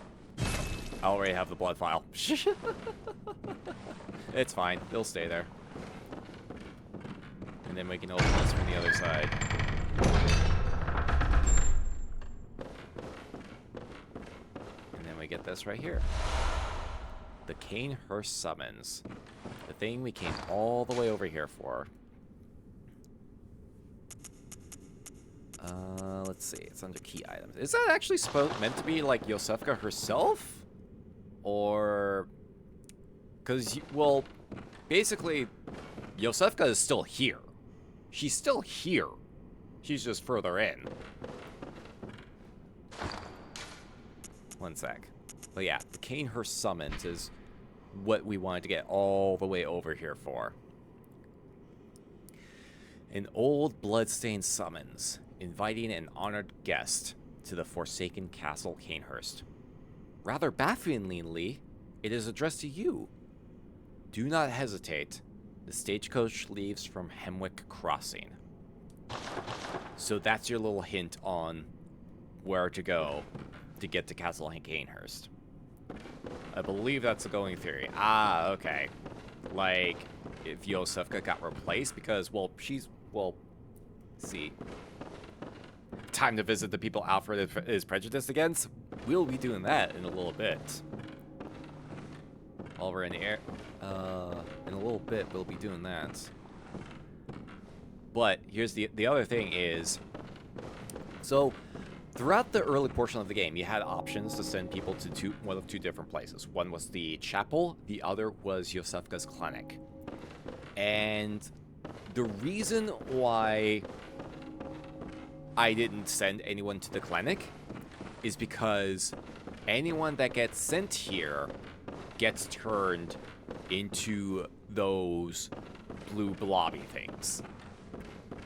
I already have the blood file. It's fine. They'll stay there. And then we can open this from the other side. And then we get this right here. The Cainhurst summons. The thing we came all the way over here for. Let's see. It's under key items. Is that actually meant to be like Iosefka herself? Or... Because, well, basically, Iosefka is still here. She's still here. She's just further in. One sec. But yeah, the Cainhurst summons is what we wanted to get all the way over here for. An old bloodstained summons, inviting an honored guest to the forsaken castle Cainhurst. Rather bafflingly, it is addressed to you. Do not hesitate. The stagecoach leaves from Hemwick Crossing. So that's your little hint on where to go to get to Castle Cainhurst. I believe that's the going theory. Ah, okay. Like, if Iosefka got replaced because, well, let's see. Time to visit the people Alfred is prejudiced against? We'll be doing that in a little bit. While we're in the air, in a little bit, we'll be doing that. But here's the other thing is, so throughout the early portion of the game, you had options to send people to one of two different places. One was the chapel, the other was Iosefka's clinic. And the reason why I didn't send anyone to the clinic is because anyone that gets sent here gets turned into those blue blobby things.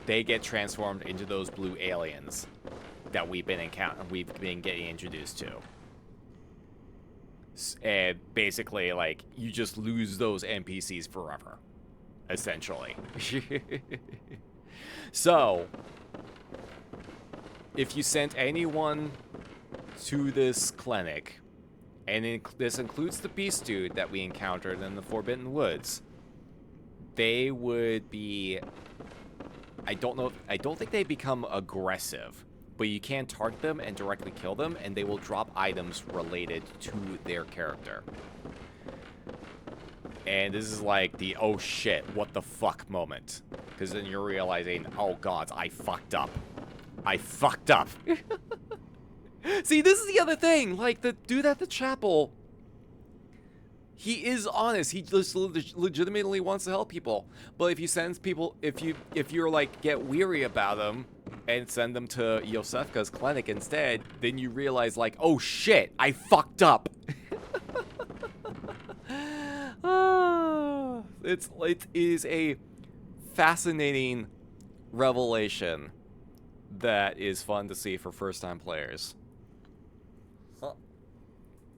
They get transformed into those blue aliens that we've been getting introduced to. And basically, like, you just lose those NPCs forever, essentially. So, if you sent anyone to this clinic, and this includes the beast dude that we encountered in the Forbidden Woods, they would be... I don't think they become aggressive, but you can target them and directly kill them, and they will drop items related to their character. And this is like the, oh shit, what the fuck moment. Because then you're realizing, oh god, I fucked up. I fucked up. See, this is the other thing. Like, the dude at the chapel, he is honest. He just legitimately wants to help people. But if you send people, if you're like, get weary about them and send them to Iosefka's clinic instead, then you realize, like, oh shit, I fucked up. It is a fascinating revelation that is fun to see for first-time players.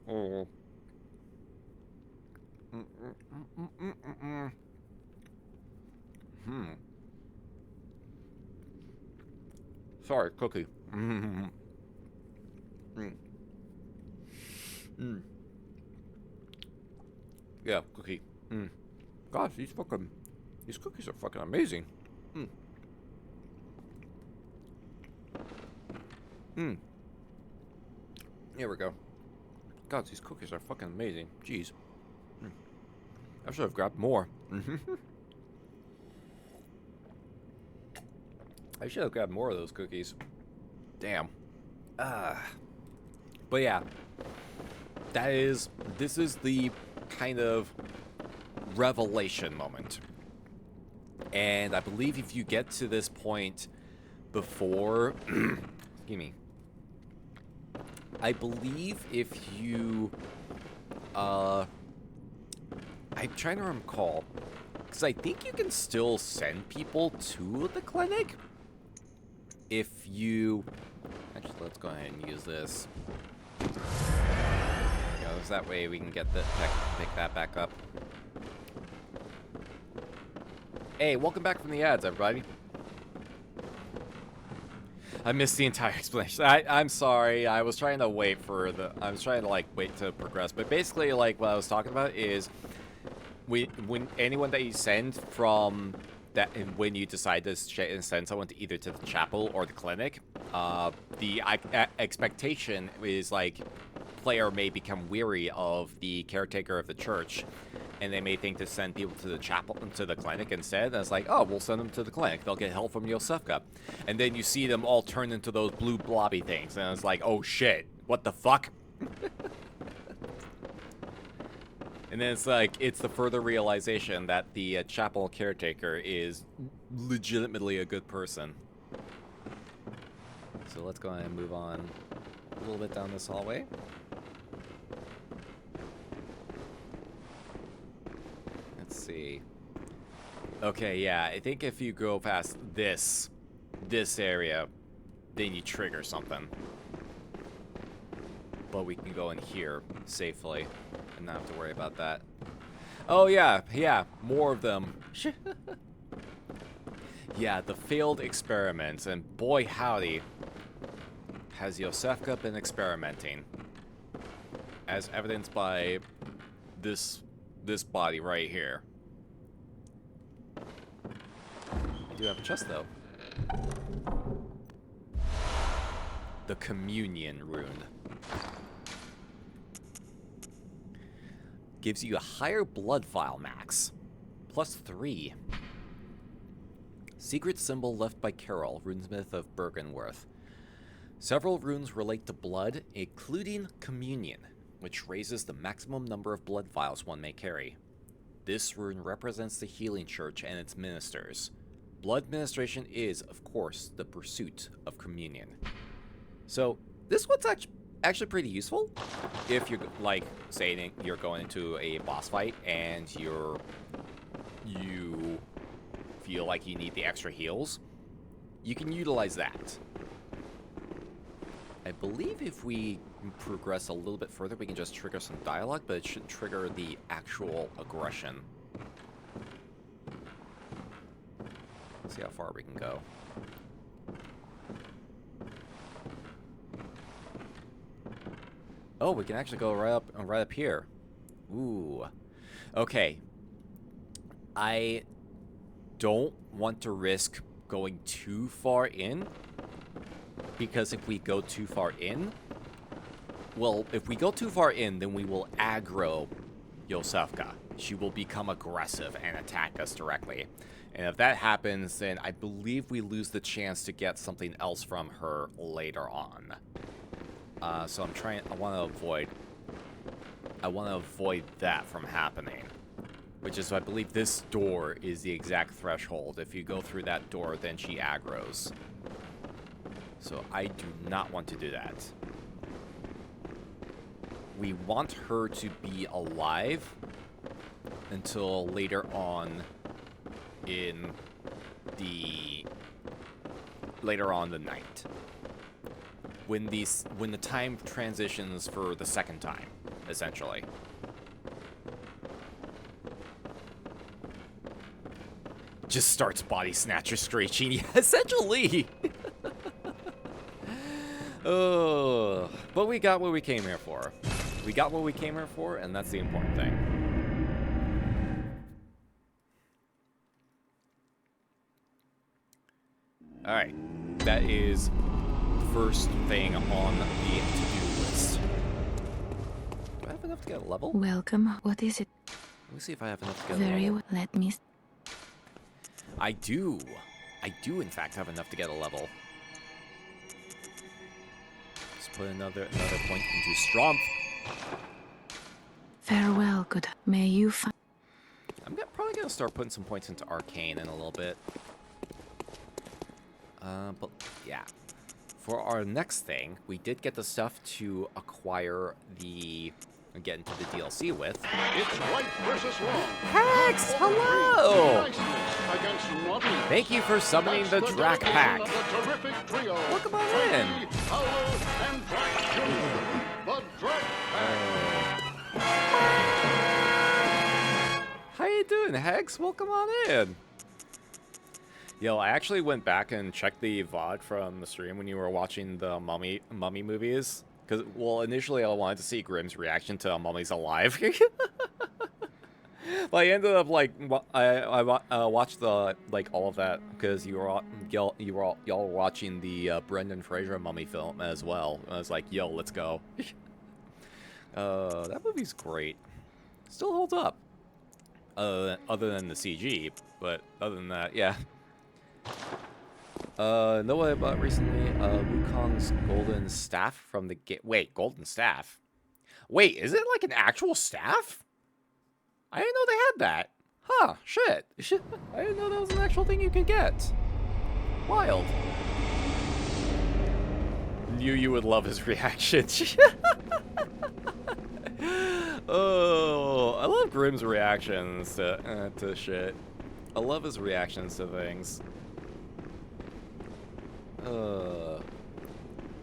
Oh. Sorry, cookie. Yeah, cookie. God, these cookies are fucking amazing. Here we go. God, these cookies are fucking amazing. Jeez. I should have grabbed more. I should have grabbed more of those cookies. Damn. But yeah. This is the kind of revelation moment. And I believe if you get to this point before... excuse me. I believe if you... I'm trying to recall. Because I think you can still send people to the clinic. If you... Actually, let's go ahead and use this. So that way we can get the pick that back up. Hey, welcome back from the ads, everybody. I missed the entire explanation. I'm sorry. I was trying to wait for the... I was trying to, like, wait to progress. But basically, like, what I was talking about is... When anyone that you send from... that, when you decide to send someone to either to the chapel or the clinic, the expectation is, like... player may become weary of the caretaker of the church, and they may think to send people to the chapel, to the clinic instead. And it's like, oh, we'll send them to the clinic. They'll get help from Iosefka. And then you see them all turn into those blue blobby things, and it's like, oh shit, what the fuck? And then it's like, it's the further realization that the chapel caretaker is legitimately a good person. So let's go ahead and move on a little bit down this hallway. Let's see. Okay, yeah, I think if you go past this area, then you trigger something. But we can go in here safely and not have to worry about that. Oh yeah, more of them. Yeah, the failed experiments, and boy howdy, has Iosefka been experimenting. As evidenced by this body right here. I do have a chest though. The Communion Rune. Gives you a higher blood vial max. +3. Secret symbol left by Carol, runesmith of Bergenworth. Several runes relate to blood, including Communion, which raises the maximum number of blood vials one may carry. This rune represents the healing church and its ministers. Blood ministration is, of course, the pursuit of communion. So, this one's actually pretty useful. If you're, like, saying you're going into a boss fight and you feel like you need the extra heals, you can utilize that. I believe if we progress a little bit further, we can just trigger some dialogue, but it shouldn't trigger the actual aggression. Let's see how far we can go. Oh, we can actually go right up here. Ooh. Okay. I don't want to risk going too far in, because if we go too far in, well, if we go too far in, then we will aggro Iosefka. She will become aggressive and attack us directly. And if that happens, then I believe we lose the chance to get something else from her later on. So I want to avoid that from happening. Which is, I believe this door is the exact threshold. If you go through that door, then she aggroes. So I do not want to do that. We want her to be alive until later on in the night. When the time transitions for the second time, essentially. Just starts body snatcher screeching. Yeah, essentially. Oh, but we got what we came here for. We got what we came here for, and that's the important thing. Alright. That is first thing on the to-do list. Do I have enough to get a level? Welcome. What is it? Let me see if I have enough to get a Very level. well. Let me. I do. I do, in fact, have enough to get a level. Let's put another point into Stromp. Farewell, good. May you find. Probably gonna start putting some points into Arcane in a little bit. But yeah. For our next thing, we did get the stuff to acquire get into the DLC with. It's right versus wrong. Hex, hello! Against Robbie. Thank you for summoning the Drac Pack. Welcome on in. And Drac Jr. The Drac How you doing, Hex? Welcome on in. Yo, I actually went back and checked the VOD from the stream when you were watching the Mummy movies. Because, well, initially I wanted to see Grimm's reaction to Mummy's Alive. But I ended up, like, I watched the, like, all of that because y'all were watching the Brendan Fraser Mummy film as well. And I was like, yo, let's go. That movie's great. Still holds up. Other than the CG, but other than that, yeah. Know what I bought recently? Wukong's golden staff from the game. Wait, golden staff? Wait, is it like an actual staff? I didn't know they had that. Huh, shit. I didn't know that was an actual thing you could get. Wild. Knew you would love his reaction. Oh, I love Grimm's reactions to shit. I love his reactions to things.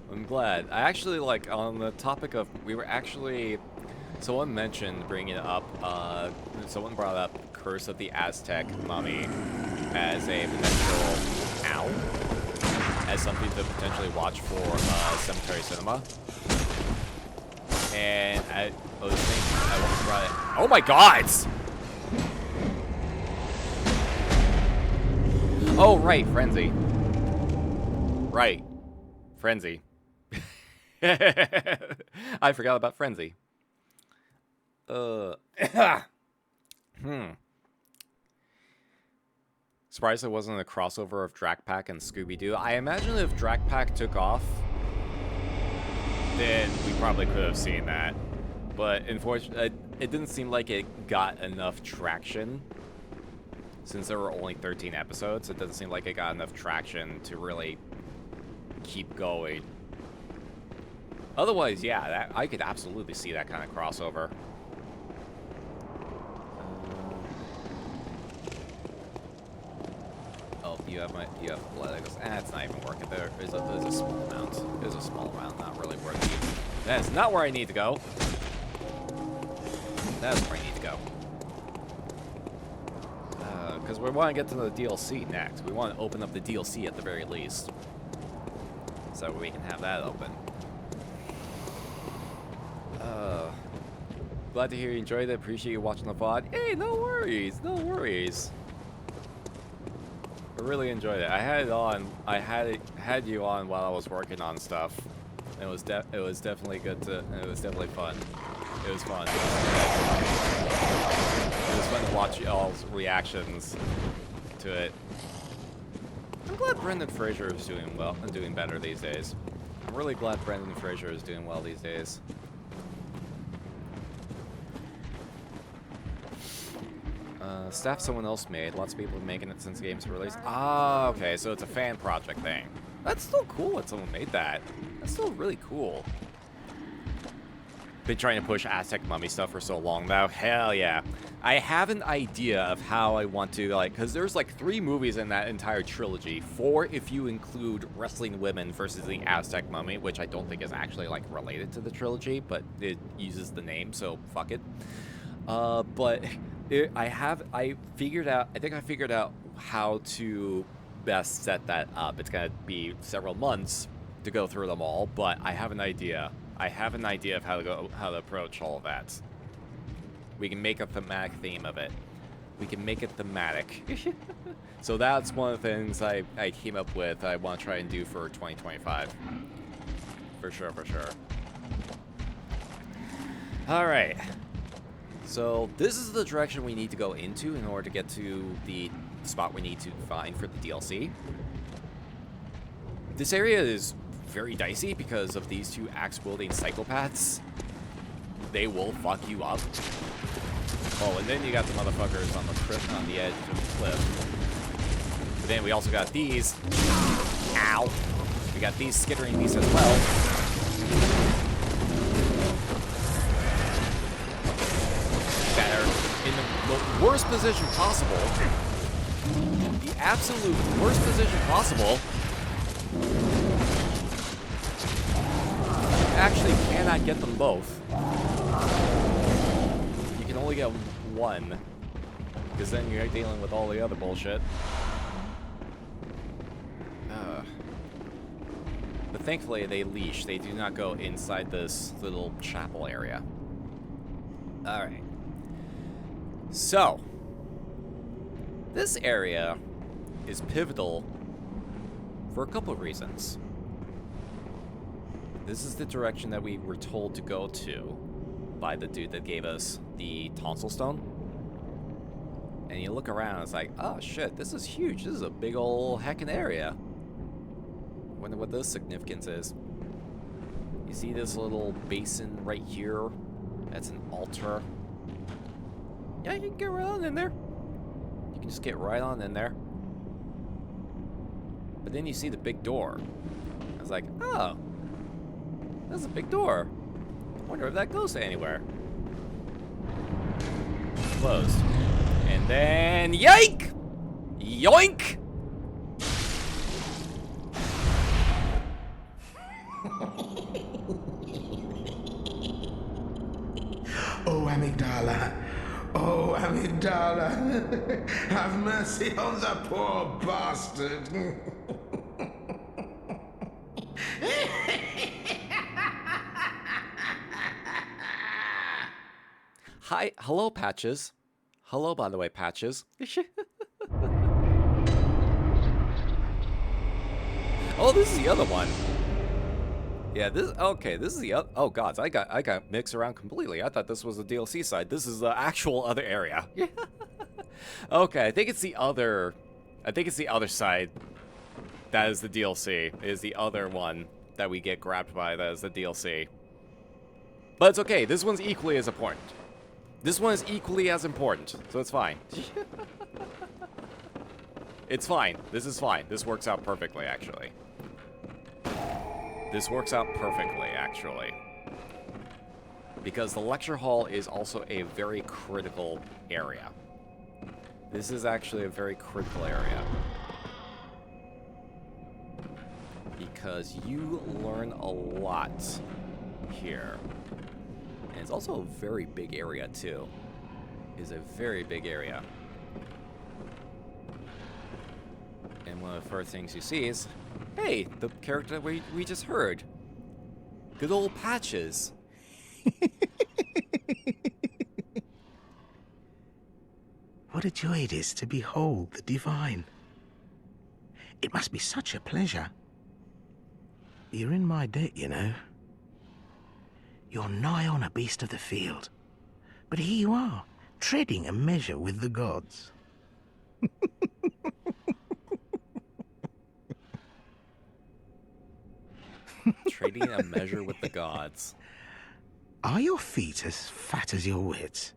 I'm glad. I actually, like, on the topic of, someone mentioned bringing it up, someone brought up Curse of the Aztec Mummy as a potential as something to potentially watch for Cemetery Cinema. And I was thinking, I want to try it. Oh my god! Oh, right, Frenzy. Right. Frenzy. I forgot about Frenzy. Surprised it wasn't a crossover of Drac Pack and Scooby-Doo. I imagine if Drac Pack took off, then we probably could have seen that. But unfortunately, it didn't seem like it got enough traction. Since there were only 13 episodes, it doesn't seem like it got enough traction to really keep going. Otherwise, yeah, I could absolutely see that kind of crossover. Oh, you have blood. Goes, it's not even working. There's a small amount. There's a small amount, not really worth it. That's not where I need to go. That's where I need to go. Because we want to get to the DLC next. We want to open up the DLC at the very least. So we can have that open. Glad to hear you enjoyed it. Appreciate you watching the VOD. Hey, no worries. No worries. I really enjoyed it. I had it on. I had you on while I was working on stuff. It was definitely good to. It was definitely fun. It was fun. It was fun to watch y'all's reactions to it. I'm glad Brendan Fraser is doing well and doing better these days. I'm really glad Brendan Fraser is doing well these days. Staff someone else made. Lots of people have been making it since the game's released. Ah, okay, so it's a fan project thing. That's still cool that someone made that. That's still really cool. Been trying to push Aztec Mummy stuff for so long now. Hell yeah. I have an idea of how I want to, like, because there's like 3 movies in that entire trilogy. 4 if you include Wrestling Women versus the Aztec Mummy, which I don't think is actually like related to the trilogy, but it uses the name, so fuck it. But I figured out how to best set that up. It's gonna be several months to go through them all, but I have an idea. I have an idea of how to approach all of that. We can make a thematic theme of it. We can make it thematic. So that's one of the things I came up with I want to try and do for 2025. For sure, for sure. Alright. So, this is the direction we need to go into in order to get to the spot we need to find for the DLC. This area is very dicey because of these two axe-wielding psychopaths. They will fuck you up. Oh, and then you got the motherfuckers on the edge of the cliff. But then we also got these. Ow. We got these skittering beasts as well. That are in the worst position possible. The absolute worst position possible. You actually cannot get them both. You can only get one. Because then you're dealing with all the other bullshit. But thankfully they leash. They do not go inside this little chapel area. Alright. So, this area is pivotal for a couple of reasons. This is the direction that we were told to go to by the dude that gave us the tonsil stone. And you look around, it's like, oh shit, this is huge. This is a big ol' heckin' area. Wonder what this significance is. You see this little basin right here? That's an altar. Yeah, you can get right on in there. You can just get right on in there. But then you see the big door. I was like, oh, that's a big door. I wonder if that goes to anywhere. Closed. And then, yike! Yoink! Oh, amygdala. Oh, amygdala. Have mercy on the poor bastard. Hi, hello, Patches. Hello, by the way, Patches. Oh, this is the other one. Yeah, this is the other. Oh gods, I got mixed around completely. I thought this was the DLC side. This is the actual other area. Okay, I think it's the other side. That is the DLC. Is the other one that we get grabbed by. That is the DLC. But it's okay. This one's equally as important. This one is equally as important, so it's fine. It's fine. This is fine. This works out perfectly, actually. This works out perfectly, actually. Because the lecture hall is also a very critical area. This is actually a very critical area. Because you learn a lot here. And it's also a very big area, too. It's a very big area. And one of the first things you see is, hey, the character we just heard. Good old Patches. What a joy it is to behold the divine. It must be such a pleasure. You're in my debt, you know. You're nigh on a beast of the field. But here you are, treading a measure with the gods. Trading a measure with the gods. Are your feet as fat as your wits?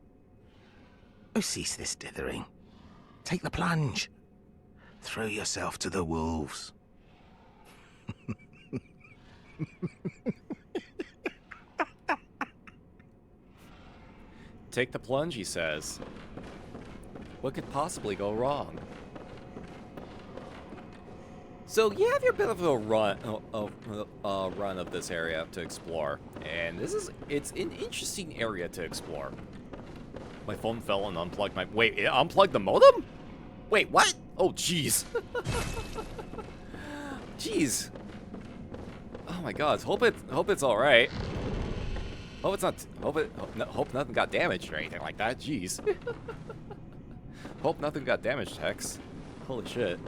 Oh, cease this dithering. Take the plunge. Throw yourself to the wolves. Take the plunge, he says. What could possibly go wrong? So you have your bit of a run of this area to explore, and it's an interesting area to explore. My phone fell and unplugged my. Wait, it unplugged the modem? Wait, what? Oh, jeez. Jeez. Oh my God. Hope it's all right. Hope it's not. Hope nothing got damaged or anything like that. Jeez. Hope nothing got damaged, Hex. Holy shit.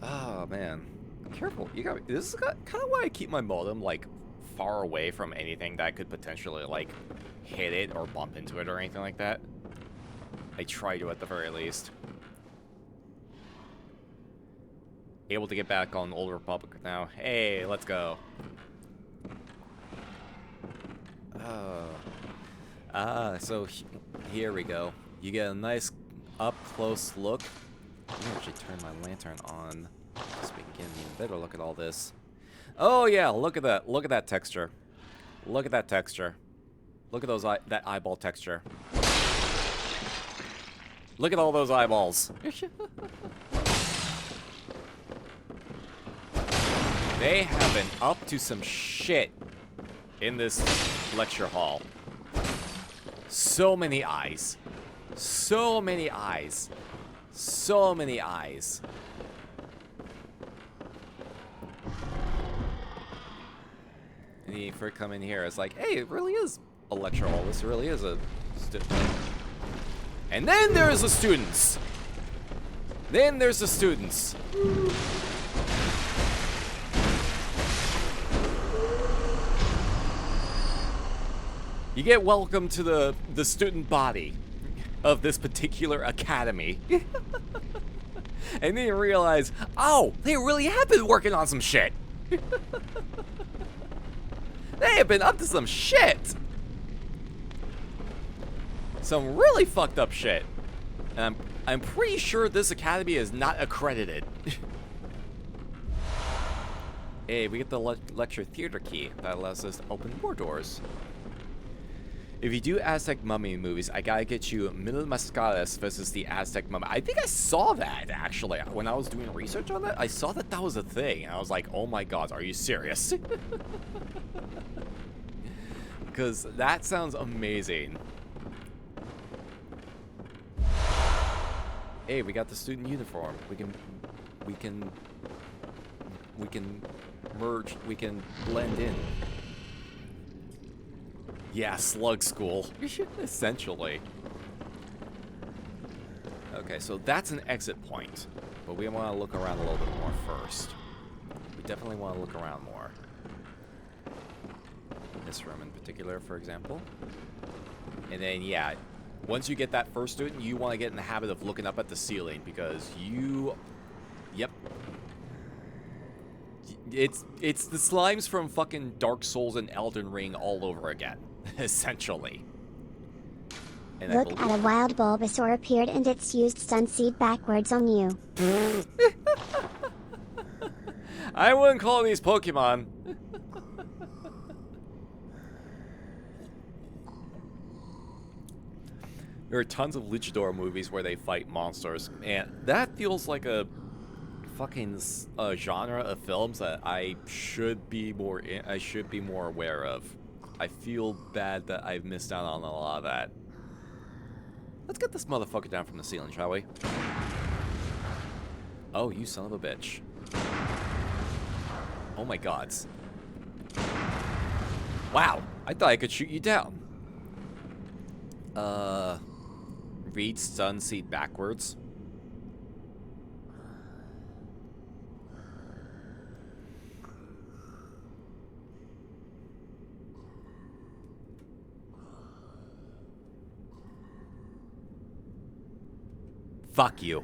Oh man. Careful. You got. This is kind of why I keep my modem like far away from anything that could potentially like hit it or bump into it or anything like that. I try to at the very least. Able to get back on Old Republic now. Hey, let's go. So here we go. You get a nice up-close look. I'm gonna actually turn my lantern on so we can get a better look at all this. Oh yeah, look at that. Look at that texture. Look at that texture. Look at those that eyeball texture. Look at all those eyeballs. They have been up to some shit in this lecture hall. So many eyes. So many eyes. So many eyes. And he for come in here, it's like, hey, it really is a lecture hall. This really is a and then there's the students. Then there's the students. You get welcome to the student body of this particular academy. And then you realize, oh, they really have been working on some shit. They have been up to some shit. Some really fucked up shit. And I'm pretty sure this academy is not accredited. Hey, we get the lecture theater key that allows us to open more doors. If you do Aztec mummy movies, I gotta get you Mil Mascaras versus the Aztec mummy. I think I saw that, actually. When I was doing research on that, I saw that that was a thing. And I was like, oh my god, are you serious? Because that sounds amazing. Hey, we got the student uniform. We can merge, we can blend in. Yeah, slug school. Essentially. Okay, so that's an exit point. But we want to look around a little bit more first. We definitely want to look around more. This room in particular, for example. And then, yeah, once you get that first student, you want to get in the habit of looking up at the ceiling because you... Yep. It's the slimes from fucking Dark Souls and Elden Ring all over again. Essentially. And Look at a wild Bulbasaur appeared and it's used stun seed backwards on you. I wouldn't call these Pokemon. There are tons of luchador movies where they fight monsters, and that feels like a fucking genre of films that I should be more aware of. I feel bad that I've missed out on a lot of that. Let's get this motherfucker down from the ceiling, shall we? Oh, you son of a bitch. Oh my gods. Wow, I thought I could shoot you down. Read stun seed backwards. Fuck you.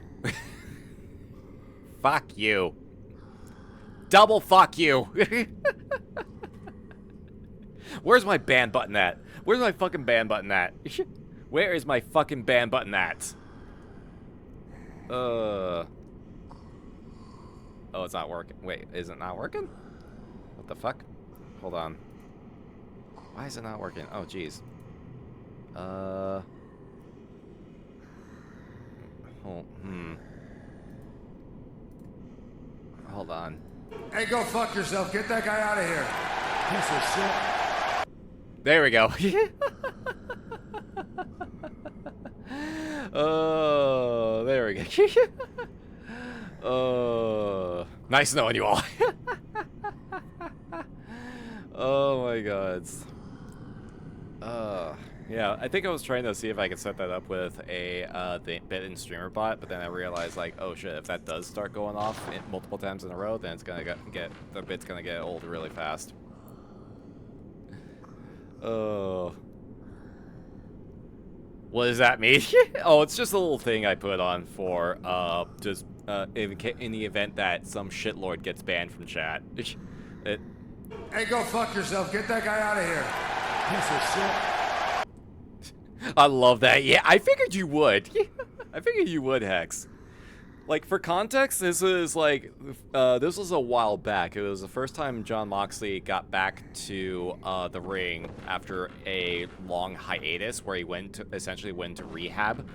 Fuck you. Double fuck you. Where's my ban button at? Where's my fucking ban button at? Where is my fucking ban button at? Oh, it's not working. Wait, is it not working? What the fuck? Hold on. Why is it not working? Oh, jeez. Hold on. Hey, go fuck yourself. Get that guy out of here. Piece of shit. There we go. Oh, there we go. Oh, nice knowing you all. Oh my god. Yeah, I think I was trying to see if I could set that up with a the bit-in streamer bot, but then I realized like, oh shit, if that does start going off multiple times in a row, then it's gonna get the bit's gonna get old really fast. Oh. What does that mean? Oh, it's just a little thing I put on for just in the event that some shitlord gets banned from chat. Hey, go fuck yourself. Get that guy out of here. Piece of shit. I love that. Yeah, I figured you would. I figured you would, Hex. Like, for context, this is like, this was a while back. It was the first time Jon Moxley got back to the ring after a long hiatus where he essentially went to rehab.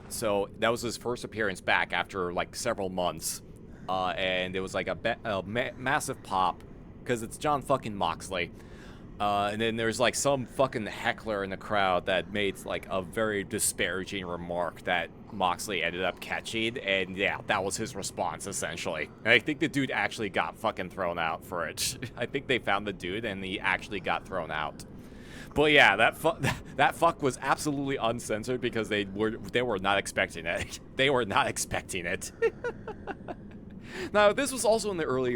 So that was his first appearance back after like several months. And it was like a massive pop because it's Jon fucking Moxley. And then there's like some fucking heckler in the crowd that made like a very disparaging remark that Moxley ended up catching, and yeah, that was his response essentially. And I think the dude actually got fucking thrown out for it. I think they found the dude and he actually got thrown out. But yeah, that fuck was absolutely uncensored because they were not expecting it. They were not expecting it. Now, this was also in the early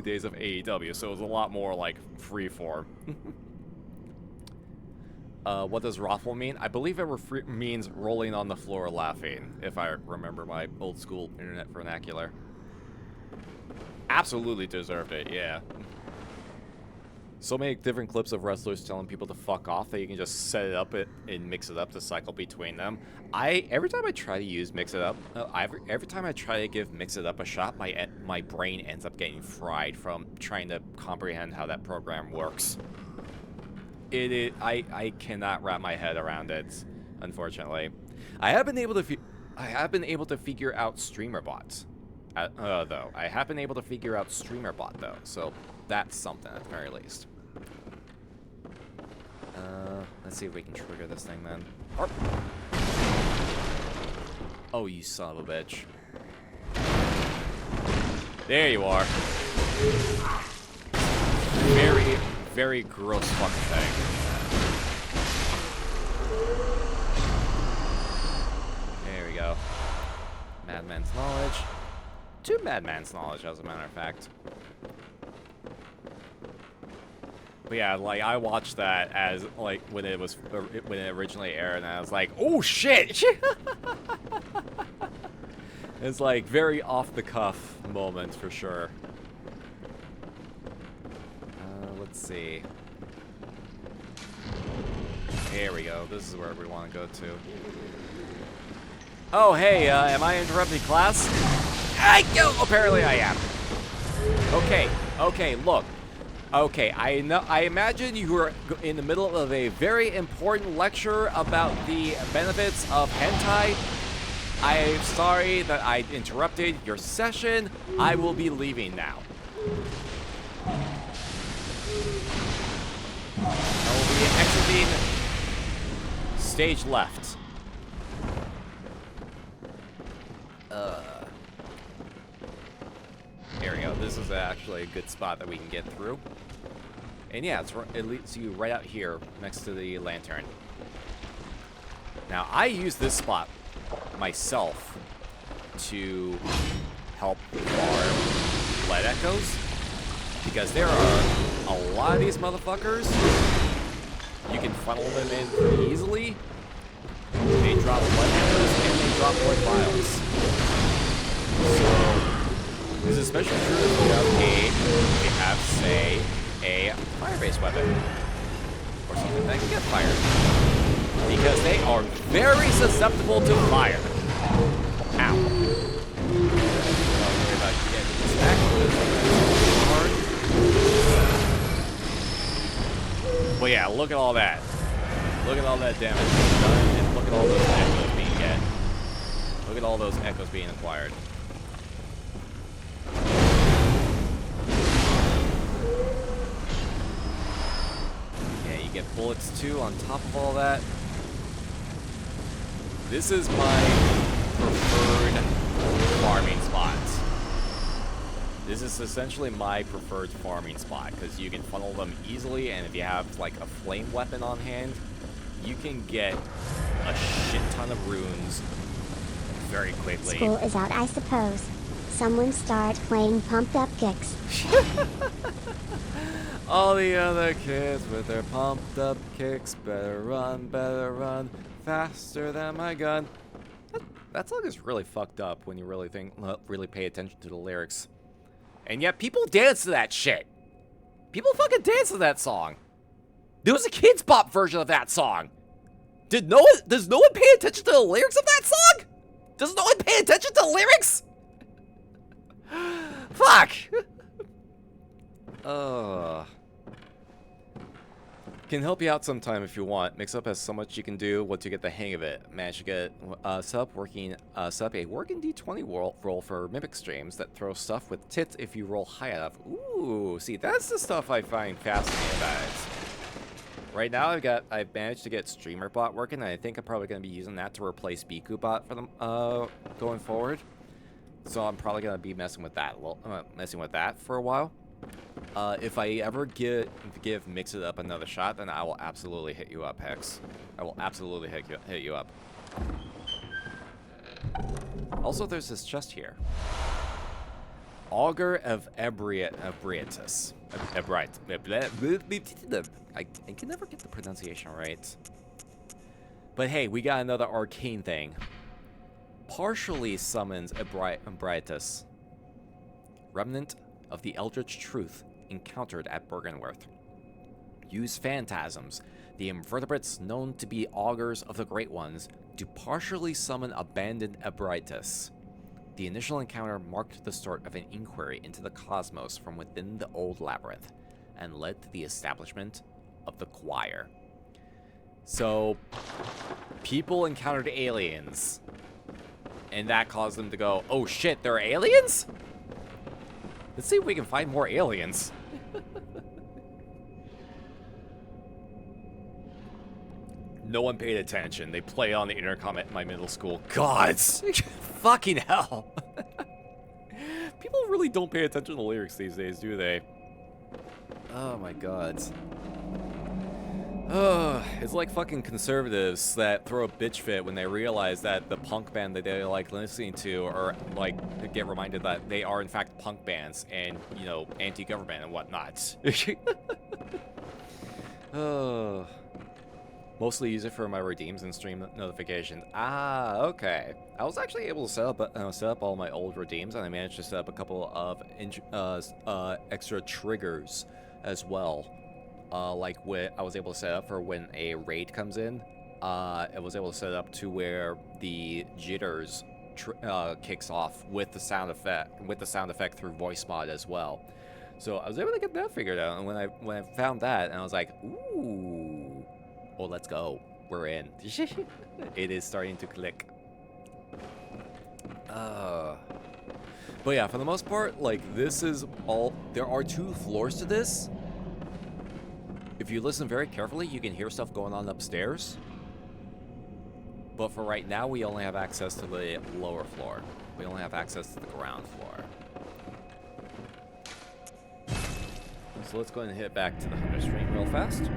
days of AEW, so it was a lot more, like, freeform. What does Rothwell mean? I believe it means rolling on the floor laughing, if I remember my old school internet vernacular. Absolutely deserved it, yeah. So many different clips of wrestlers telling people to fuck off that you can just set it up and mix it up to cycle between them. Every time I try to use Mix It Up, every time I try to give Mix It Up a shot, my brain ends up getting fried from trying to comprehend how that program works. I cannot wrap my head around it, unfortunately. I have been able to figure out streamer bots, though. I have been able to figure out streamer bot though, so that's something at the very least. Let's see if we can trigger this thing then. Oh, you son of a bitch. There you are. Very, very gross fucking thing. There we go. Madman's knowledge. 2 Madman's knowledge, as a matter of fact. But yeah, like, I watched that as, like, when it originally aired, and I was like, oh shit! It's like very off-the-cuff moment for sure. Let's see. Here we go. This is where we want to go to. Oh, hey, am I interrupting class? Apparently I am. Okay, look. Okay, I imagine you were in the middle of a very important lecture about the benefits of hentai. I'm sorry that I interrupted your session. I will be leaving now. I will be exiting stage left. Here we go. This is actually a good spot that we can get through. And yeah, it leads you right out here next to the lantern. Now, I use this spot myself to help farm lead echoes, because there are a lot of these motherfuckers. You can funnel them in pretty easily. They drop lead echoes and they drop wood vials. So this is especially true if you have, say, a fire-based weapon or something that can get fired, because they are very susceptible to fire. Ow. Don't worry about getting this back. But yeah, look at all that. Look at all that damage being done, and look at all those echoes being get. Look at all those echoes being acquired. Get bullets too on top of all that. This is my preferred farming spot. This is essentially my preferred farming spot, because you can funnel them easily, and if you have, like, a flame weapon on hand, you can get a shit ton of runes very quickly. School is out, I suppose. Someone start playing pumped up kicks. All the other kids with their pumped up kicks, better run faster than my gun. That song is really fucked up when you really pay attention to the lyrics. And yet people dance to that shit. People fucking dance to that song. There was a kids pop version of that song. Does no one pay attention to the lyrics of that song? Does no one pay attention to the lyrics? Fuck. Can help you out sometime if you want. Mix-up has so much you can do once you get the hang of it. Manage to get set up a working D20 roll for mimic streams that throw stuff with tits if you roll high enough. Ooh, see, that's the stuff I find fascinating about it. Right now, I've managed to get Streamer Bot working, and I think I'm probably going to be using that to replace Biku Bot for them going forward. So I'm probably going to be messing with that for a while. If I ever give Mix It Up another shot, then I will absolutely hit you up, Hex. I will absolutely hit you up. Also, there's this chest here. Augur of Ebrietus. I can never get the pronunciation right. But hey, we got another arcane thing. Partially summons Ebrietus. Remnant of the Eldritch Truth encountered at Bergenworth. Use phantasms, the invertebrates known to be augurs of the Great Ones, to partially summon abandoned Ebrietus. The initial encounter marked the start of an inquiry into the cosmos from within the old labyrinth, and led to the establishment of the Choir. So, people encountered aliens, and that caused them to go, oh shit, there are aliens? Let's see if we can find more aliens. No one paid attention. They play on the intercom at my middle school. Gods! Fucking hell. People really don't pay attention to the lyrics these days, do they? Oh my god. It's like fucking conservatives that throw a bitch fit when they realize that the punk band that they like listening to, or like get reminded that they are in fact punk bands and, you know, anti-government and whatnot. Mostly use it for my redeems and stream notifications. Ah, okay. I was actually able to set up all my old redeems, and I managed to set up a couple of extra triggers as well. Like when I was able to set up for when a raid comes in, I was able to set it up to where the jitters kicks off with the sound effect through voice mod as well. So I was able to get that figured out, and when I found that, and I was like, ooh, well, let's go, we're in. It is starting to click. But yeah, for the most part, like, this is all. There are 2 floors to this. If you listen very carefully, you can hear stuff going on upstairs. But for right now, we only have access to the lower floor. We only have access to the ground floor. So let's go ahead and hit back to the Hunter stream real fast.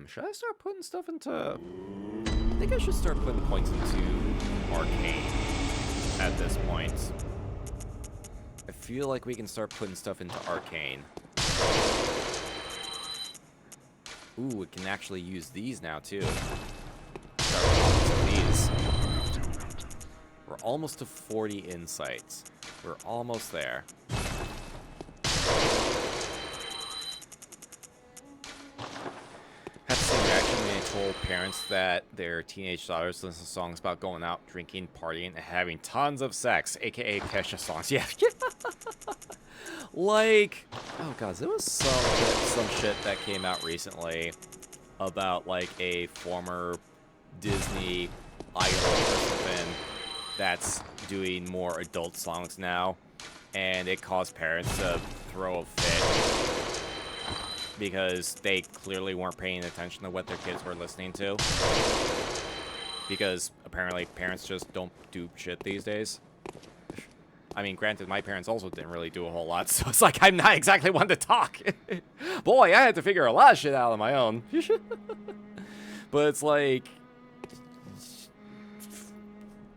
Should I start putting stuff into... I think I should start putting points into Arcane at this point. I feel like we can start putting stuff into Arcane. Ooh, we can actually use these now, too. Start with these. We're almost to 40 insights. We're almost there. Had the same reaction when they told parents that their teenage daughters listen to songs about going out, drinking, partying, and having tons of sex, aka Kesha songs. Yeah. Like, oh god, there was some shit that came out recently about like a former Disney idol or something that's doing more adult songs now, and it caused parents to throw a fit because they clearly weren't paying attention to what their kids were listening to. because apparently parents just don't do shit these days. I mean, granted, my parents also didn't really do a whole lot, so it's like I'm not exactly one to talk. Boy, I had to figure a lot of shit out on my own. But it's like,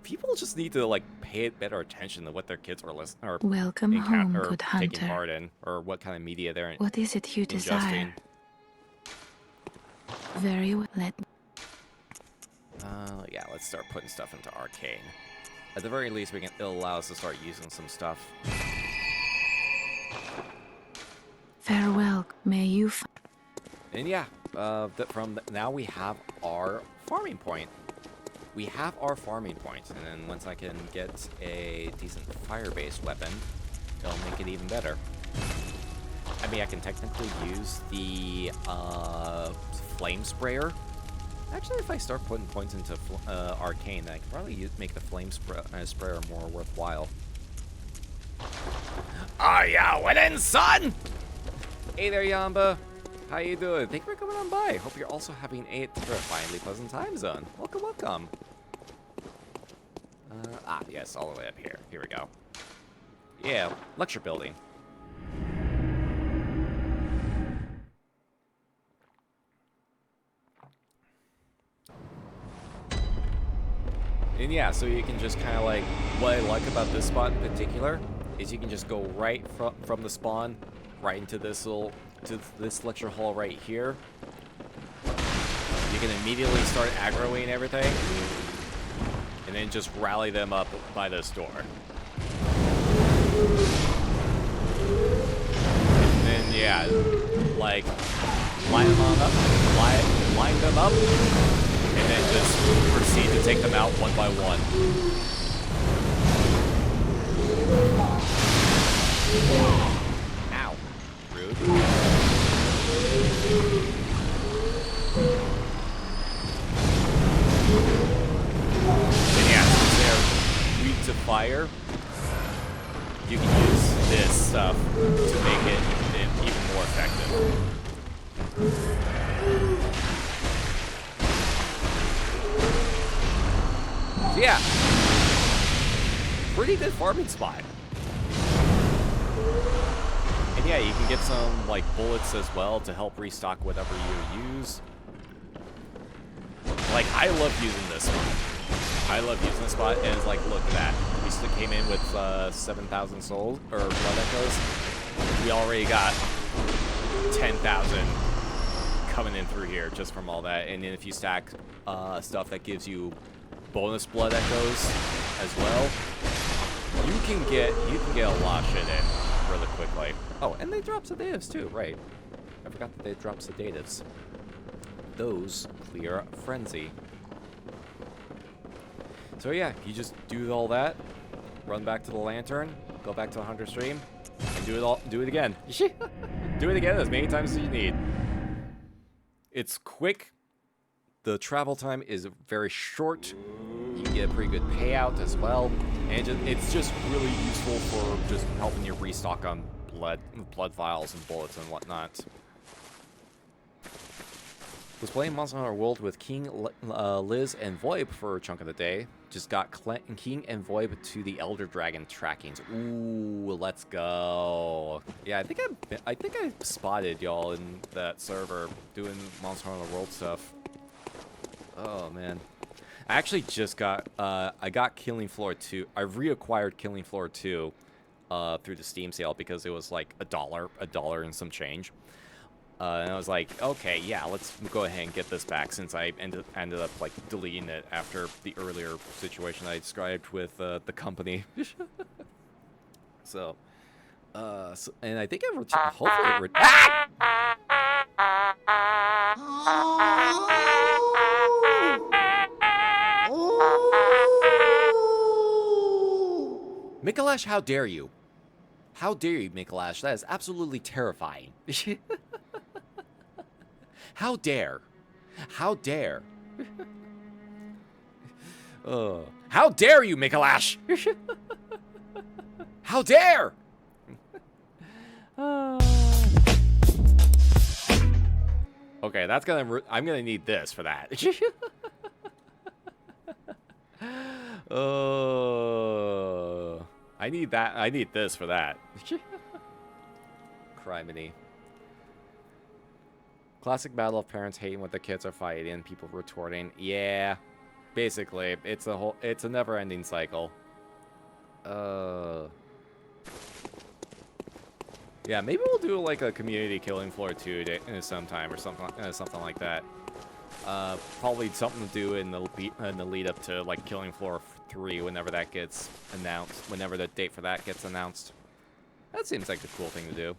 people just need to like pay better attention to what their kids are listening or Welcome home, good taking hunter. part in, or what kind of media they're in. What is it you desire? Very well. Yeah, let's start putting stuff into Arcane. At the very least, it'll allow us to start using some stuff. Farewell. May you And yeah, now we have our farming point. We have our farming point, and then once I can get a decent fire-based weapon, it'll make it even better. I mean, I can technically use the flame sprayer. Actually, if I start putting points into Arcane, then I can probably make the flame sprayer more worthwhile. Are ya winning, son? Hey there, Yamba. How you doing? Thank you for coming on by. Hope you're also having a terrifyingly pleasant time zone. Welcome, welcome. Yes, all the way up here. Here we go. Yeah, lecture building. And yeah, so you can just kind of like, what I like about this spot in particular is you can just go right from the spawn right into this this lecture hall right here. You can immediately start aggroing everything, and then just rally them up by this door. And then yeah, like line them up, and then just proceed to take them out one by one. Ow. Rude. And yeah, since they're weak to fire, you can use this stuff to make it even more effective. So yeah, pretty good farming spot. And yeah, you can get some like bullets as well to help restock whatever you use. Like, I love using this spot. I love using this spot, and it's like, look at that. We still came in with 7,000 souls, or blood echoes. We already got 10,000 coming in through here just from all that. And then if you stack stuff that gives you bonus blood echoes as well, you can get a lot of shit in really quickly. Oh, and they drop sedatives too, right? I forgot that they drop sedatives. Those clear frenzy. So yeah, you just do all that, run back to the lantern, go back to the hunter stream, and do it again. Do it again as many times as you need. It's quick. The travel time is very short. You can get a pretty good payout as well, and it's just really useful for just helping you restock on blood vials and bullets and whatnot. Was playing Monster Hunter World with King, Liz, and Voib for a chunk of the day. Just got King and Voib to the Elder Dragon trackings. Ooh, let's go. Yeah, I think I spotted y'all in that server doing Monster Hunter World stuff. Oh man, I actually just got I got Killing Floor 2. I reacquired Killing Floor 2 through the Steam sale because it was like $1 and some change. And I was like, okay, yeah, let's go ahead and get this back, since I ended up like deleting it after the earlier situation I described with the company. So, and I think hopefully Mikalash, how dare you? How dare you, Mikalash? That is absolutely terrifying. How dare? How dare? How dare you, Mikalash? How dare? Okay, that's I'm gonna need this for that. I need that. I need this for that. Criminy. Classic battle of parents hating what the kids are fighting and people retorting. Yeah, basically, it's a never-ending cycle. Yeah, maybe we'll do like a community killing floor 2 sometime or something like that. Probably something to do in the lead up to like killing floor 3 whenever that gets announced. Whenever the date for that gets announced. That seems like a cool thing to do.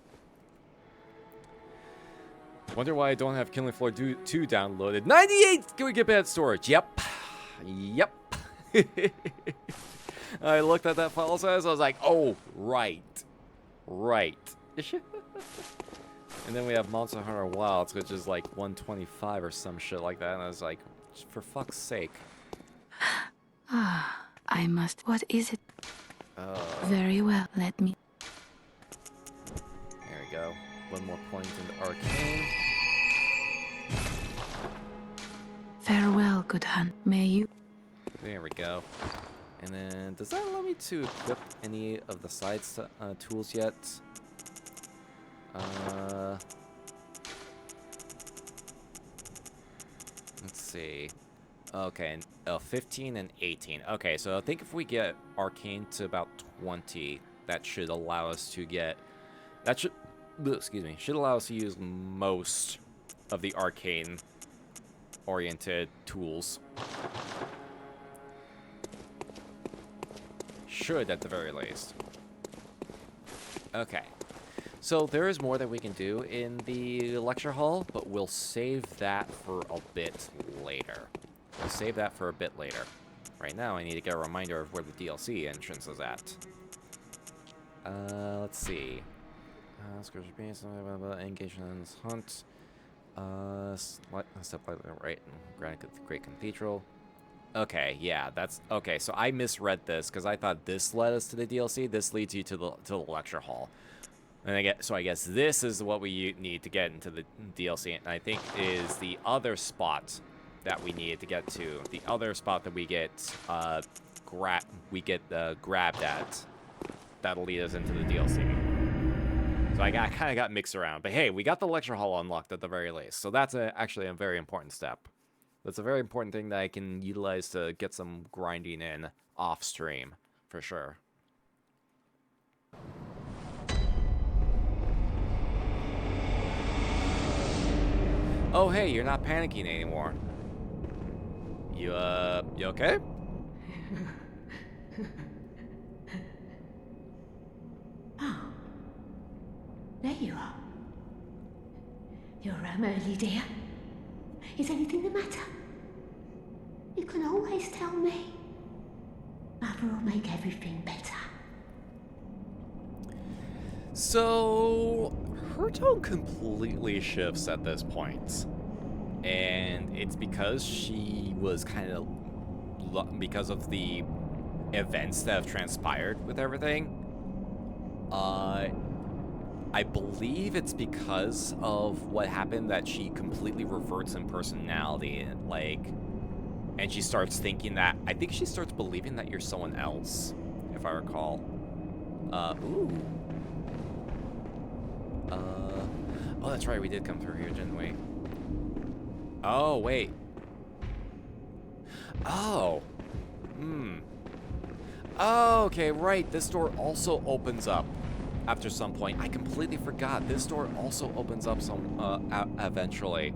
Wonder why I don't have Killing Floor 2 downloaded. 98 GB storage. Yep. Yep. I looked at that file size. I was like, oh, right. Right. And then we have Monster Hunter Wilds, which is like 125 or some shit like that. And I was like, for fuck's sake. Ah, I must. What is it? Very well, let me. There we go. One more point in the arcane. Farewell, good hunt. May you. There we go. And then, does that allow me to equip any of the side tools yet? Let's see. Okay, 15 and 18. Okay, so I think if we get arcane to about 20, that should allow us to get. That should. Excuse me. Should allow us to use most of the arcane-oriented tools. Should, at the very least. Okay. So there is more that we can do in the lecture hall, but we'll save that for a bit later. We'll save that for a bit later. Right now, I need to get a reminder of where the DLC entrance is at. Let's see. Engagement in this hunt. Step right. Great Cathedral. Okay, yeah, that's okay. So I misread this because I thought this led us to the DLC. This leads you to the lecture hall, and I guess this is what we need to get into the DLC. And I think is the other spot that we needed to get to. The other spot that we get grabbed at. That'll lead us into the DLC. So I kind of got mixed around. But hey, we got the lecture hall unlocked at the very least. So that's actually a very important step. That's a very important thing that I can utilize to get some grinding in off stream, for sure. Oh hey, you're not panicking anymore. You okay? Oh, there you are. You're early, dear. Is anything the matter? You can always tell me. Mother will make everything better. So, her tone completely shifts at this point. And it's because she was kind of... because of the events that have transpired with everything. I believe it's because of what happened that she completely reverts in personality, and she starts thinking that, I think she starts believing that you're someone else, if I recall. Oh, that's right, we did come through here, didn't we? Oh, wait. Oh. Oh, okay, right, this door also opens up. After some point, I completely forgot. This door also opens up eventually.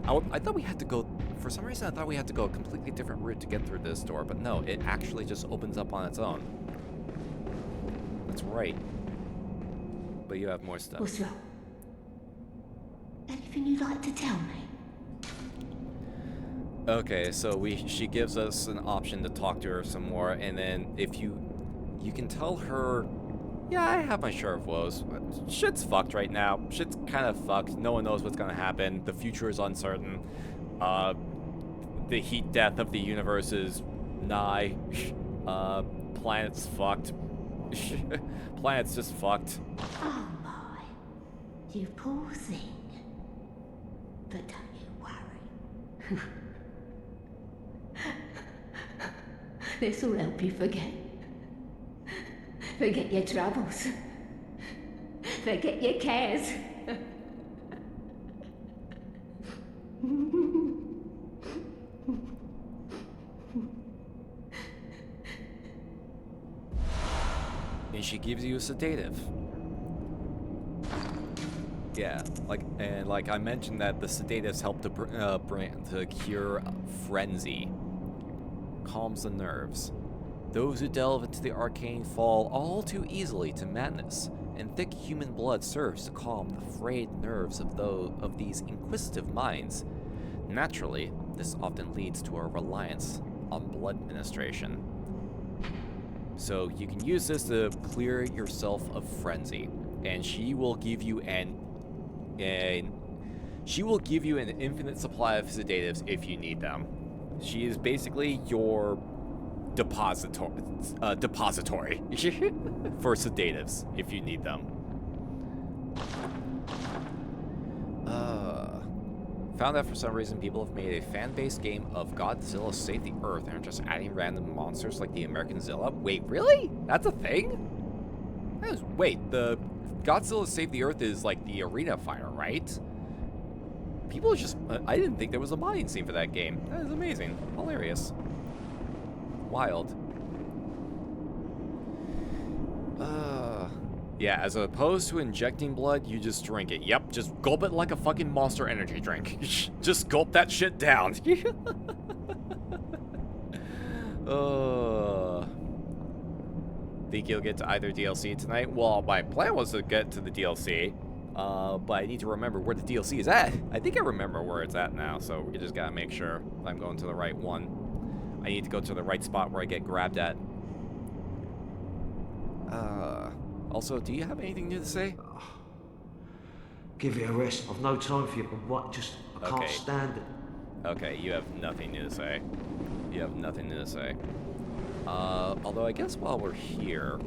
I thought we had to go, for some reason I thought we had to go a completely different route to get through this door, but no, it actually just opens up on its own. That's right. But you have more stuff. What's wrong? Anything you'd like to tell me? Okay, so she gives us an option to talk to her some more, and then if you can tell her, yeah, I have my share of woes. Shit's fucked right now. Shit's kind of fucked. No one knows what's gonna happen. The future is uncertain. The heat death of the universe is nigh. Planet's fucked. Planet's just fucked. Oh my, you poor thing. But don't you worry. This'll help you forget. Forget your troubles. Forget your cares. And she gives you a sedative. Yeah, like I mentioned that the sedatives help to cure frenzy, calms the nerves. Those who delve into the arcane fall all too easily to madness, and thick human blood serves to calm the frayed nerves of these inquisitive minds. Naturally, this often leads to a reliance on blood administration. So you can use this to clear yourself of frenzy, and she will give you an infinite supply of sedatives if you need them. She is basically your depository for sedatives if you need them. Found out for some reason people have made a fan-based game of Godzilla Save the Earth and are just adding random monsters like the American Zilla. Wait, really? That's a thing? Wait, the Godzilla Save the Earth is like the arena fighter, right? People just... I didn't think there was a modding scene for that game. That is amazing. Hilarious. Wild. Yeah, as opposed to injecting blood, you just drink it. Yep, just gulp it like a fucking Monster Energy drink. Just gulp that shit down. Think you'll get to either DLC tonight? Well, my plan was to get to the DLC, but I need to remember where the DLC is at. I think I remember where it's at now, so we just gotta make sure I'm going to the right one. I need to go to the right spot where I get grabbed at. Also, do you have anything new to say? Give it a rest. I've no time for you, but what? I can't stand it. Okay, you have nothing new to say. You have nothing new to say. Although I guess while we're here,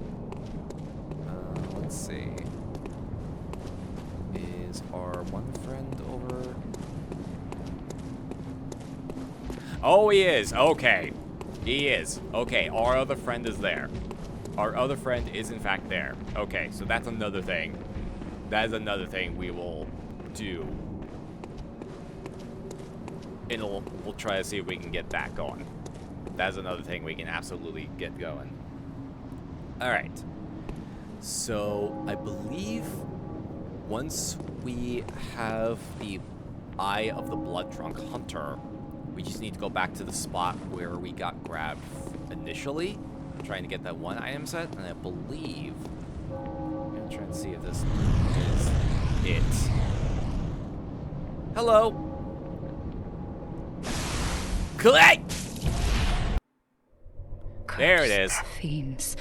let's see. Is our one friend over? Oh, he is. Okay. He is. Okay, our other friend is there. Our other friend is in fact there. Okay, so that's another thing. That is another thing we will do. And we'll try to see if we can get that going. That's another thing we can absolutely get going. Alright. So, I believe once we have the Eye of the Blood-Drunk Hunter, we just need to go back to the spot where we got grabbed initially, trying to get that one item set, and I believe... I'm gonna try and see if this is it. Hello! Click! There it is. Fiends,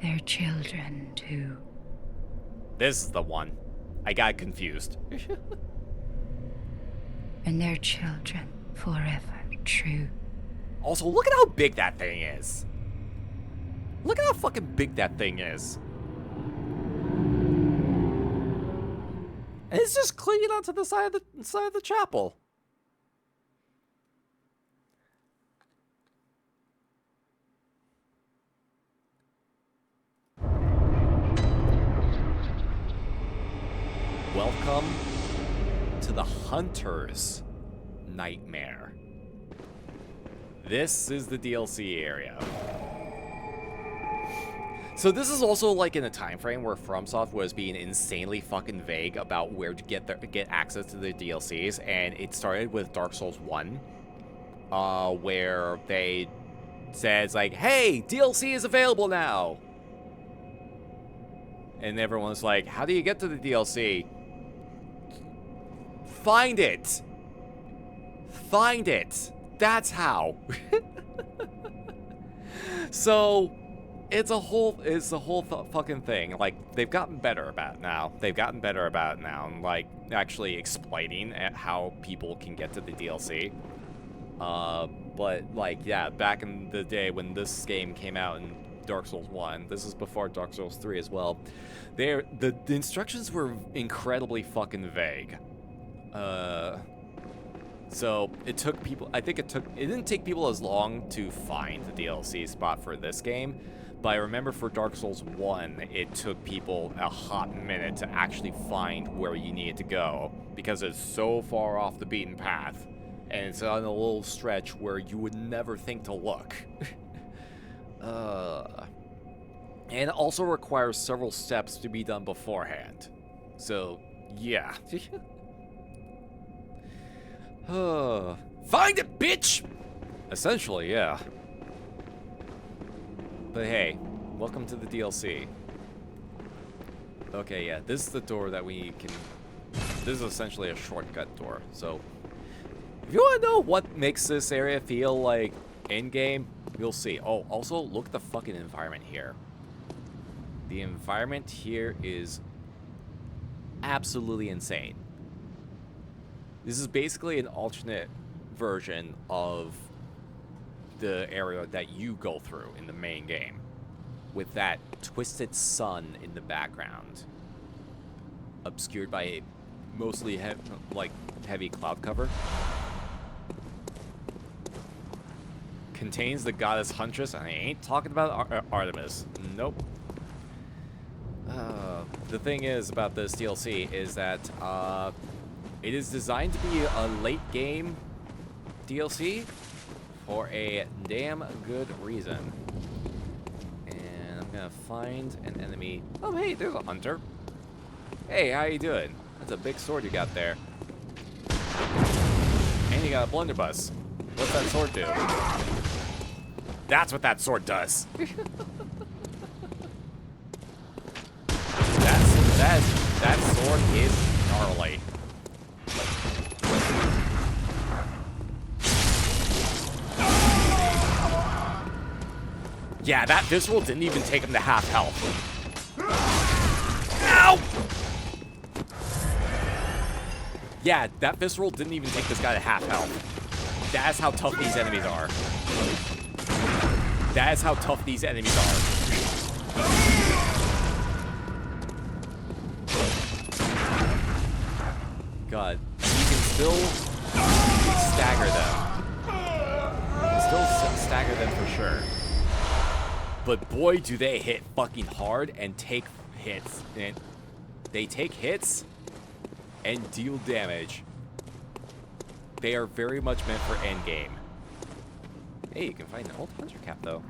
their children too. This is the one. I got confused. And their children forever true. Also, look at how big that thing is. Look at how fucking big that thing is. And it's just clinging onto the side of the chapel. Welcome to the Hunter's Nightmare. This is the DLC area. So this is also like in a time frame where FromSoft was being insanely fucking vague about where to get access to the DLCs, and it started with Dark Souls 1, where they said like, "Hey, DLC is available now," and everyone's like, "How do you get to the DLC?" Find it. Find it. That's how. So. It's a whole fucking thing. Like, they've gotten better about it now. And, like, actually explaining how people can get to the DLC. But, like, yeah, back in the day when this game came out in Dark Souls 1, this is before Dark Souls 3 as well, the instructions were incredibly fucking vague. So it took people, it didn't take people as long to find the DLC spot for this game, but I remember for Dark Souls 1, it took people a hot minute to actually find where you needed to go, because it's so far off the beaten path, and it's on a little stretch where you would never think to look. And it also requires several steps to be done beforehand. So, yeah. Find it, bitch! Essentially, yeah. But hey, welcome to the DLC. Okay, yeah, this is the door that we can... This is essentially a shortcut door, so... If you want to know what makes this area feel like in-game, you'll see. Oh, also, look at the fucking environment here. The environment here is absolutely insane. This is basically an alternate version of the area that you go through in the main game, with that twisted sun in the background, obscured by a mostly heavy cloud cover. Contains the goddess Huntress, and I ain't talking about Artemis. Nope. The thing is about this DLC is that it is designed to be a late game DLC for a damn good reason. And I'm gonna find an enemy. Oh, hey, there's a hunter. Hey, how you doing? That's a big sword you got there. And you got a blunderbuss. What's that sword do? That's what that sword does. That sword is gnarly. Yeah, that visceral didn't even take him to half health. Ow! Yeah, that visceral didn't even take this guy to half health. That's how tough these enemies are. That's how tough these enemies are. God, you can still stagger them. You can still stagger them for sure. But boy, do they hit fucking hard and take hits. And they take hits and deal damage. They are very much meant for endgame. Hey, you can find an old hunter cap though.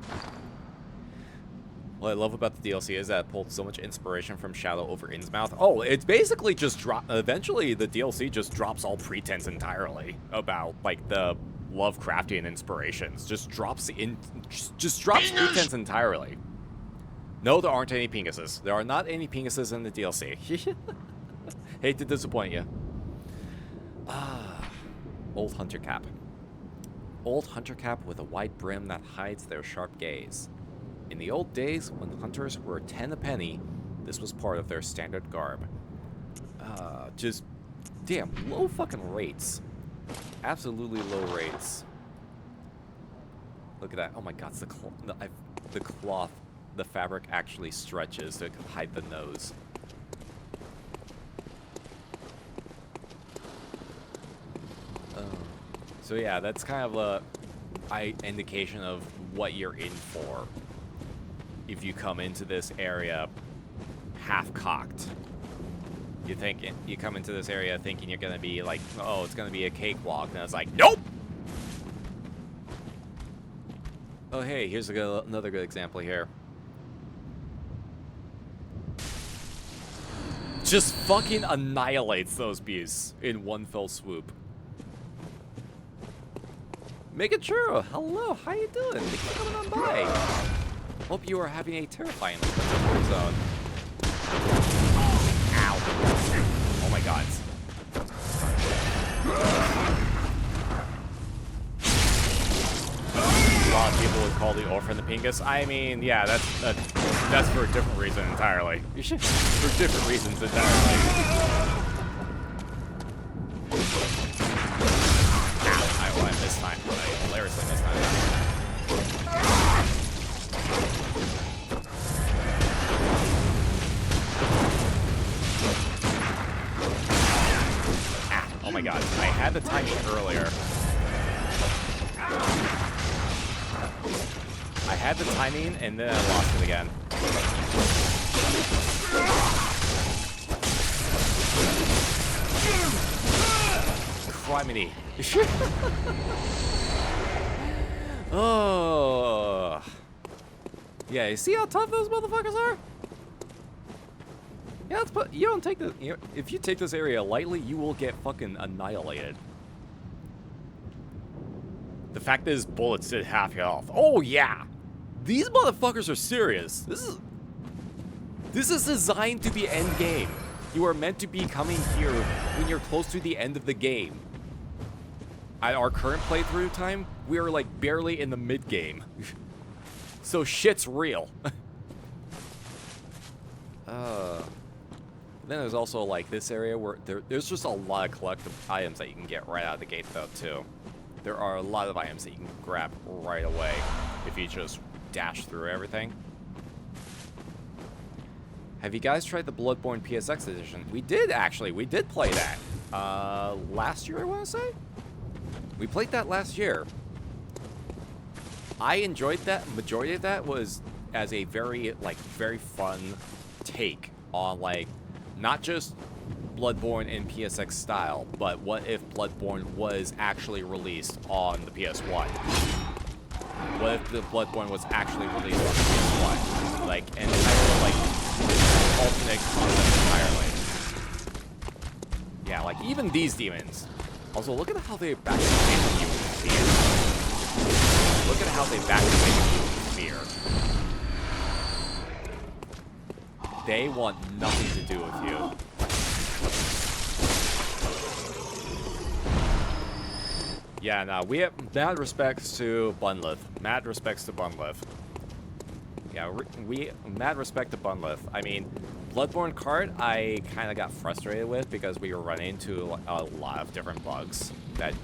What I love about the DLC is that it pulled so much inspiration from Shadow over Innsmouth. Oh, it's basically just eventually the DLC just drops all pretense entirely about like the Lovecraftian inspirations. Just drops pretense entirely. No, there aren't any penises. There are not any penises in the DLC. Hate to disappoint you. Old hunter cap. Old hunter cap with a wide brim that hides their sharp gaze. In the old days, when hunters were 10 a penny, this was part of their standard garb. Just, damn, low fucking rates. Absolutely low rates. Look at that. Oh my god, it's the cloth, the fabric actually stretches to hide the nose. So yeah, that's kind of a indication of what you're in for. If you come into this area half-cocked. You come into this area thinking you're gonna be like, oh, it's gonna be a cakewalk, and it's like, nope! Oh hey, here's another good example here. Just fucking annihilates those beasts in one fell swoop. Make it true. Hello, how you doing? Thanks for coming on by. Hope you are having a terrifying zone. Ow. Oh my god. A lot of people would call the orphan the pingus. I mean, yeah, that's for a different reason entirely. For different reasons entirely. I missed time. I hilariously missed time. Oh my god. I had the timing earlier. I had the timing, and then I lost it again. Criminy. Oh. Yeah, you see how tough those motherfuckers are? Yeah, you don't take this. You know, if you take this area lightly, you will get fucking annihilated. The fact is, bullets did half health. Oh yeah, these motherfuckers are serious. This is designed to be end game. You are meant to be coming here when you're close to the end of the game. At our current playthrough time, we are like barely in the mid game. So shit's real. Then there's also like this area where there's just a lot of collectible items that you can get right out of the gate though too. There are a lot of items that you can grab right away if you just dash through everything. Have you guys tried the Bloodborne PSX edition? We did actually. We did play that last year, I want to say. We played that last year. I enjoyed that. Majority of that was as a very fun take on like not just Bloodborne in PSX style, but what if Bloodborne was actually released on the PS1? What if the Bloodborne was actually released on the PS1? Like an entire like alternate concept entirely. Yeah, like even these demons. Also, look at how they back away from you with fear. Look at how they back away from you with fear. They want nothing to do with you. Yeah, no, we have mad respects to Bunlith. Mad respects to Bunlith. Yeah, we mad respect to Bunlith. I mean, Bloodborne cart, I kind of got frustrated with because we were running into a lot of different bugs. That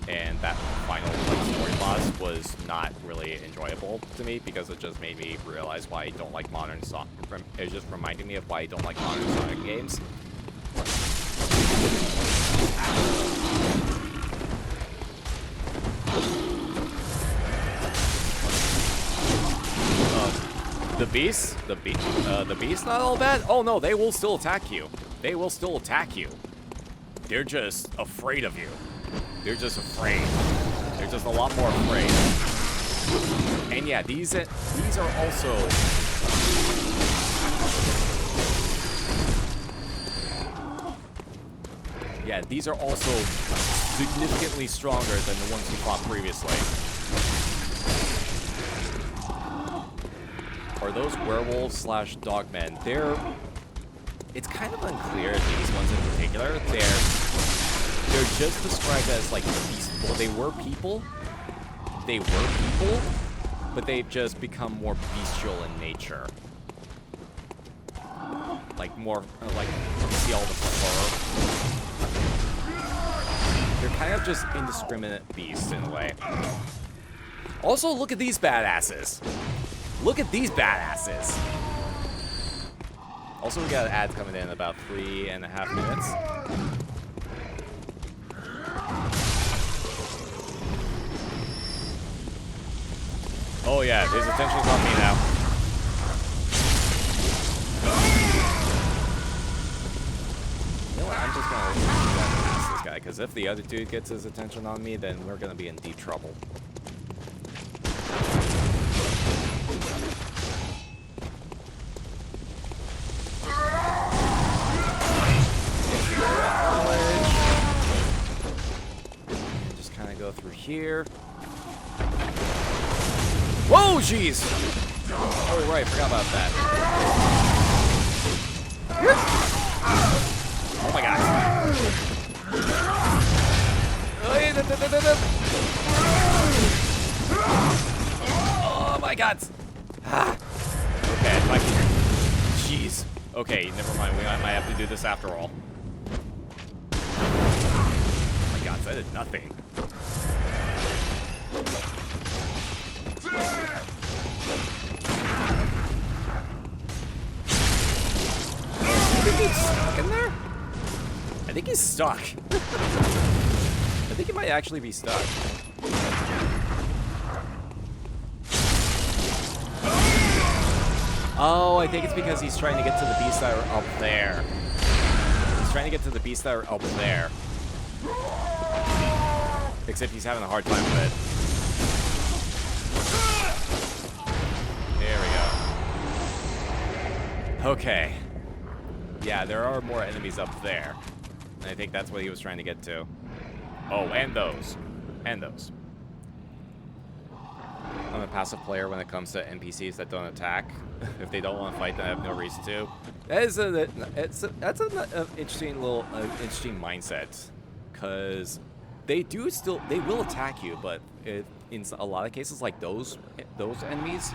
final story boss was not really enjoyable to me because it just made me realize why I don't like modern Sonic. It just reminded me of why I don't like modern Sonic games. The beast not all bad? Oh no, they will still attack you. They will still attack you. They're just afraid of you. They're just afraid. They're just a lot more afraid. And yeah, these are also... Yeah, these are also significantly stronger than the ones we fought previously. Are those werewolves slash dogmen? It's kind of unclear, these ones in particular. They're just described as like beast. Well, they were people, but they've just become more bestial in nature. Like more, like you see all the fur. They're kind of just indiscriminate beasts in a way. Also, look at these badasses. Look at these badasses. Also, we got ads coming in about 3.5 minutes. Oh yeah, his attention's on me now. You know what? I'm just gonna pass this guy, because if the other dude gets his attention on me, then we're gonna be in deep trouble. Just kind of go through here. Whoa, jeez! Oh, right, forgot about that. Oh my god. Oh my god. Okay, if I can... Jeez. Okay, never mind. We might have to do this after all. Oh my god, that did nothing. I think he's stuck in there? I think he's stuck. I I think he might actually be stuck. Oh, I think it's because he's trying to get to the beasts that are up there. He's trying to get to the beasts that are up there. Except he's having a hard time with it. There we go. Okay. Yeah, there are more enemies up there. And I think that's what he was trying to get to. Oh, and those. And those. I'm a passive player when it comes to NPCs that don't attack. If they don't want to fight, then I have no reason to. That's an interesting little interesting mindset, because they will attack you, but in a lot of cases like those enemies,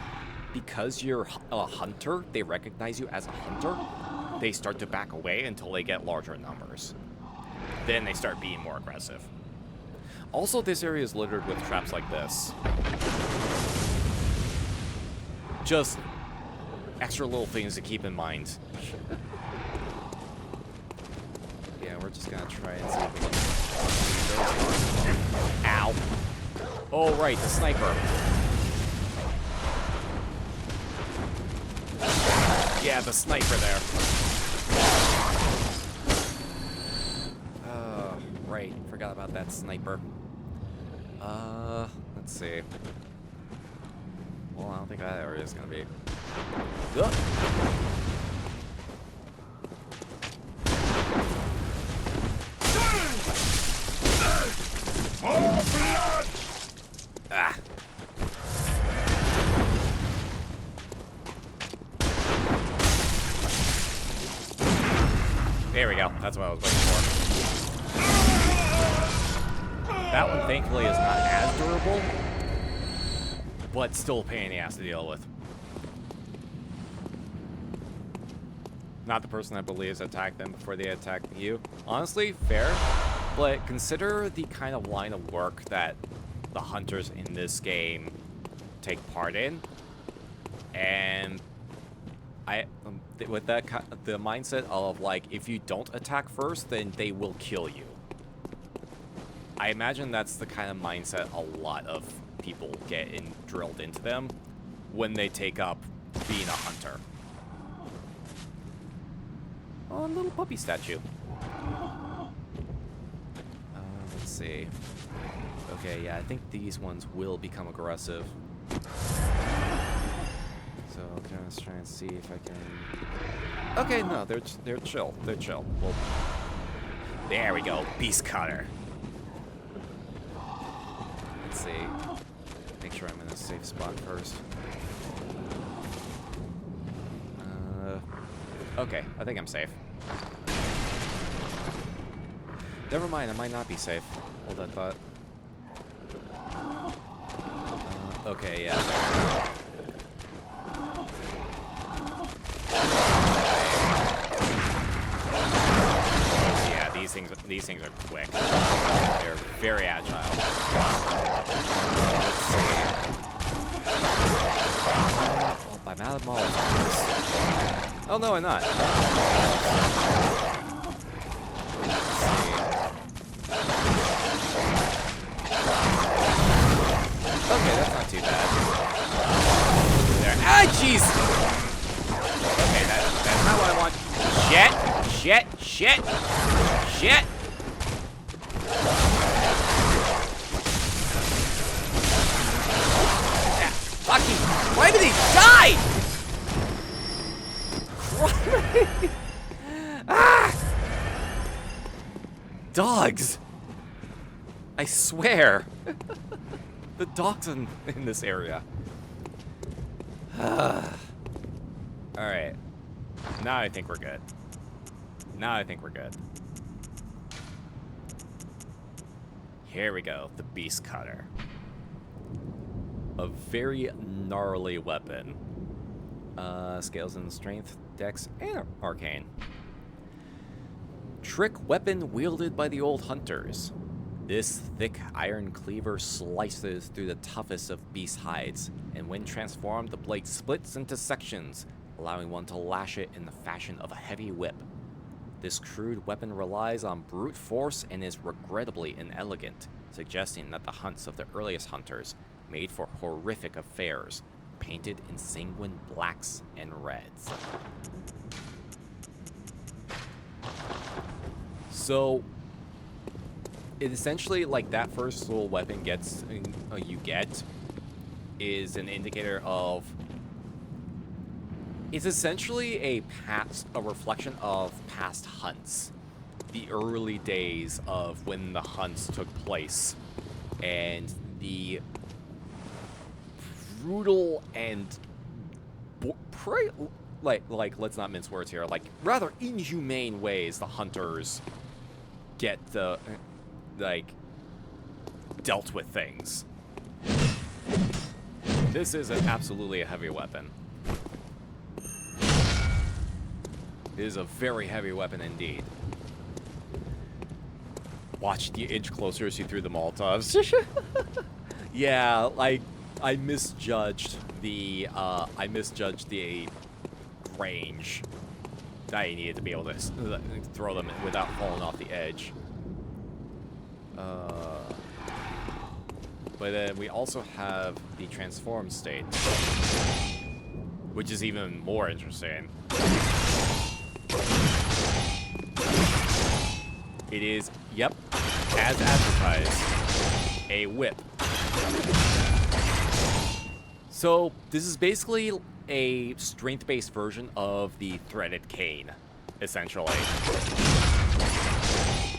because you're a hunter, they recognize you as a hunter. They start to back away until they get larger numbers. Then they start being more aggressive. Also, this area is littered with traps like this. Just extra little things to keep in mind. Yeah, we're just gonna try and see if we can... Ow! Oh, right, the sniper. Yeah, the sniper there. Right, forgot about that sniper. Let's see. Well, I don't think that area is gonna be. Ugh. Ah. There we go. That's what I was waiting for. That one, thankfully, is not as durable, but still a pain in the ass to deal with. Not the person that believes attack them before they attack you. Honestly, fair, but consider the kind of line of work that the hunters in this game take part in, and with that the mindset of like, if you don't attack first, then they will kill you. I imagine that's the kind of mindset a lot of people get drilled into them when they take up being a hunter. Oh, a little puppy statue. Let's see. Okay, yeah, I think these ones will become aggressive. So I'm gonna try and see if I can... Okay, no, they're chill. They're chill. Well, there we go, Beast Cutter. Let's see. Make sure I'm in a safe spot first. Okay, I think I'm safe. Never mind, I might not be safe. Hold that thought. Okay, yeah. Yeah, these things are quick. They're very agile. Let's see. Oh, I'm out of Molotovs. Oh no, I'm not. Okay, that's not too bad. There. Ah, jeez! Okay, that's not what I want. Shit! Shit! Shit! Shit! Yeah, fucking... Why did he die? Ah! Dogs! I swear. The dogs in this area. Alright. Now I think we're good. Now I think we're good. Here we go. The Beast Cutter. A very gnarly weapon. Scales in strength, dex, and arcane. Trick weapon wielded by the old hunters. This thick iron cleaver slices through the toughest of beast hides, and when transformed, the blade splits into sections, allowing one to lash it in the fashion of a heavy whip. This crude weapon relies on brute force and is regrettably inelegant, suggesting that the hunts of the earliest hunters made for horrific affairs, painted in sanguine blacks and reds. So, it essentially, like, that first little weapon you get is an indicator of... It's essentially a reflection of past hunts. The early days of when the hunts took place. And the brutal and... let's not mince words here. Like, rather inhumane ways the hunters get the... dealt with things. This is absolutely a heavy weapon. It is a very heavy weapon indeed. Watch the inch closer as you threw the Molotovs. Yeah, I misjudged the range that you needed to be able to throw them without falling off the edge. But then we also have the transform state, which is even more interesting. It is, yep, as advertised, a whip. So this is basically a strength-based version of the threaded cane, essentially.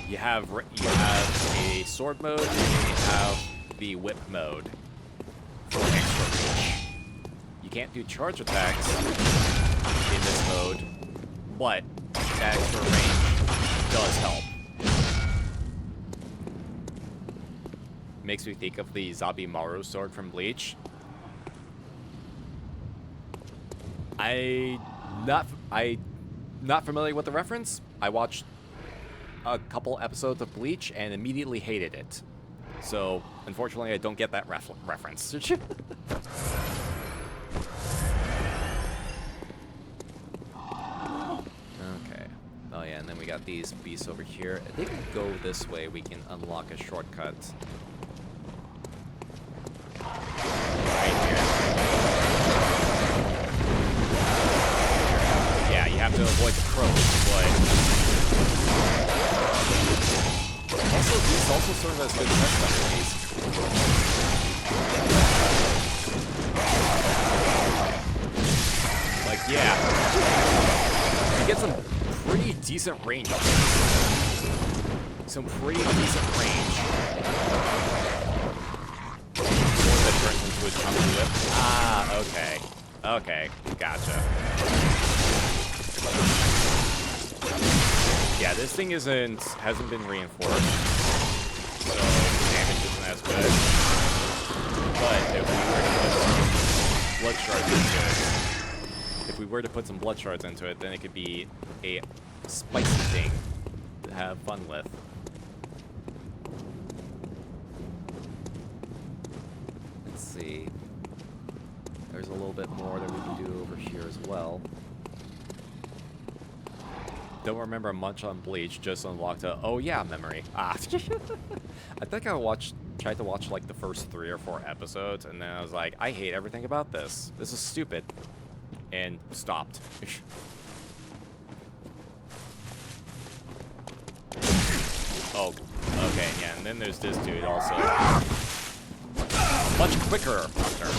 You have a sword mode, and you have the whip mode for extra reach. You can't do charge attacks in this mode, but that extra range does help. Makes me think of the Zabimaru sword from Bleach. I'm not familiar with the reference. I watched a couple episodes of Bleach and immediately hated it. So, unfortunately, I don't get that reference. Okay. Oh yeah, and then we got these beasts over here. If they can go this way, we can unlock a shortcut. Right here. Yeah, you have to avoid the crows, but... Also, these also serve as good test enemies. Like, yeah. You get some pretty decent range up there. Some pretty decent range. That turns into a chunky whip. Ah, okay. Okay, gotcha. Yeah, this thing hasn't been reinforced, so damage isn't as good. But if we were to put some blood shards into it, then it could be a spicy thing to have fun with. Let's see. There's a little bit more that we can do over here as well. Don't remember much on Bleach, just unlocked a oh yeah memory. Ah. I think I tried to watch like the first 3 or 4 episodes, and then I was like, I hate everything about this. This is stupid. And stopped. Oh, okay, yeah, and then there's this dude also. Much quicker hunter.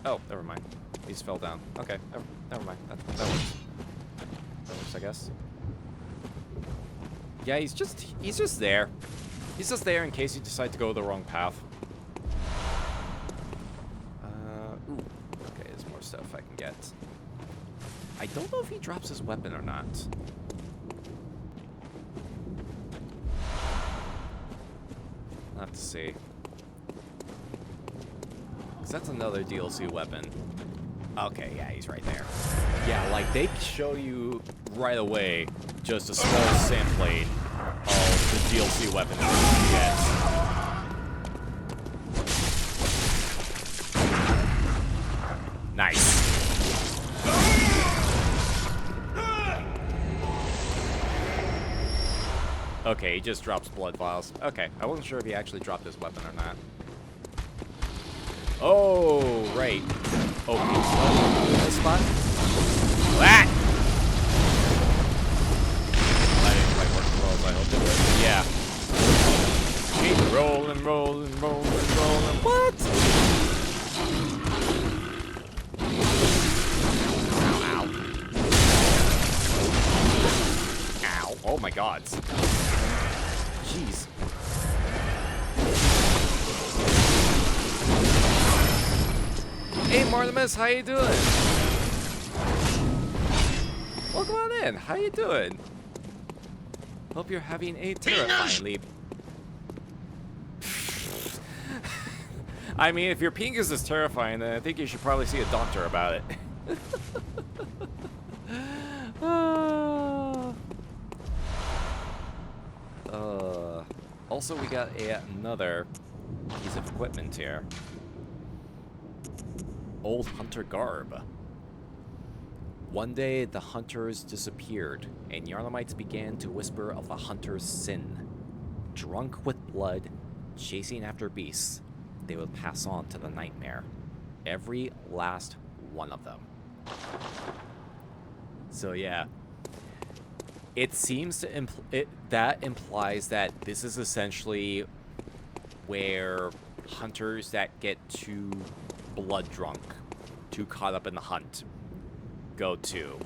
Oh, never mind. He just fell down. Okay, never mind. That works. That works, I guess. Yeah, he's just there. He's just there in case you decide to go the wrong path. Ooh. Okay, there's more stuff I can get. I don't know if he drops his weapon or not. I'll have to see. Because that's another DLC weapon. Okay, yeah, he's right there. Yeah, like, they show you right away just a small sampling of the DLC weapon that you get. Nice. Okay, he just drops blood vials. Okay, I wasn't sure if he actually dropped his weapon or not. Oh, right. Okay, so this spot. That! I didn't quite work as well as I hoped it would. Yeah. Keep rolling, rolling, rolling, rolling. What? Ow, ow. Ow. Oh my god. Jeez. Hey Martimus, how you doing? Welcome on in. How you doing? Hope you're having a terrifying leap. I mean, if your penis is terrifying, then I think you should probably see a doctor about it. Also, we got another piece of equipment here. Old hunter garb. One day, the hunters disappeared, and Yarnamites began to whisper of the hunter's sin. Drunk with blood, chasing after beasts, they would pass on to the nightmare. Every last one of them. So yeah. It seems to that implies that this is essentially where hunters that get too blood drunk, too caught up in the hunt, go to.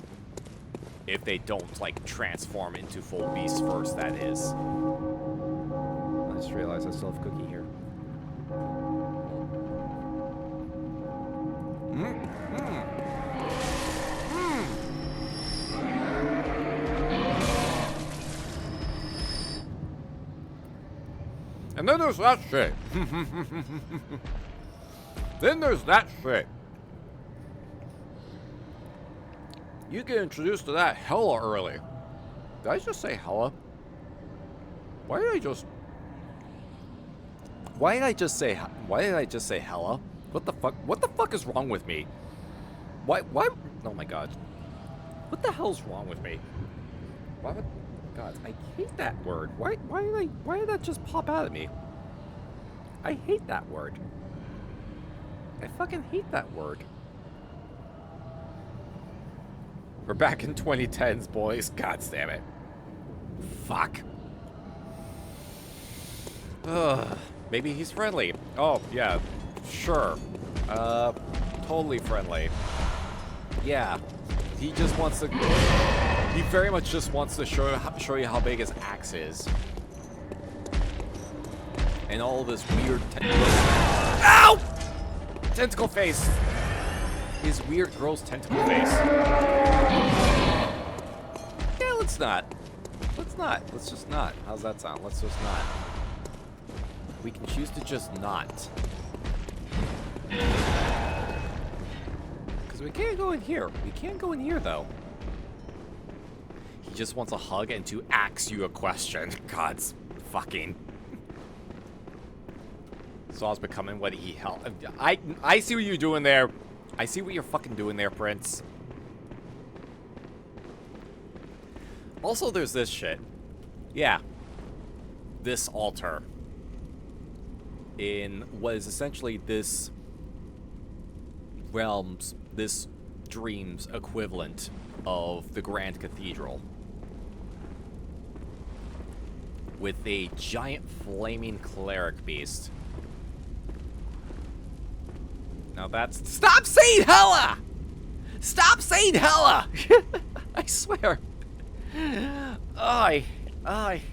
If they don't, like, transform into full beasts first, that is. I just realized I still have Cookie here. And then there's that shit. Then there's that shit. You get introduced to that hella early. Did I just say hella? Why did I just say hella? What the fuck? What the fuck is wrong with me? Why? Oh my god. What the hell's wrong with me? Why would... God, I hate that word. Why did that just pop out at me? I hate that word. I fucking hate that word. We're back in 2010s, boys. God damn it. Fuck. Maybe he's friendly. Oh, yeah. Sure. Totally friendly. Yeah. He just wants to... He very much just wants to show you how big his axe is. And all this weird tentacle... Ow! Tentacle face! His weird, gross tentacle face. Yeah, let's not. Let's not. Let's just not. How's that sound? Let's just not. We can choose to just not. Because we can't go in here. We can't go in here, though. He just wants a hug and to ask you a question. God's fucking... Saul's becoming what he held. I see what you're doing there. I see what you're fucking doing there, Prince. Also, there's this shit. Yeah. This altar. In what is essentially this realm's, this dream's equivalent of the Grand Cathedral. With a giant flaming cleric beast. Now that's... Stop saying hella! Stop saying hella! I swear. Oh, I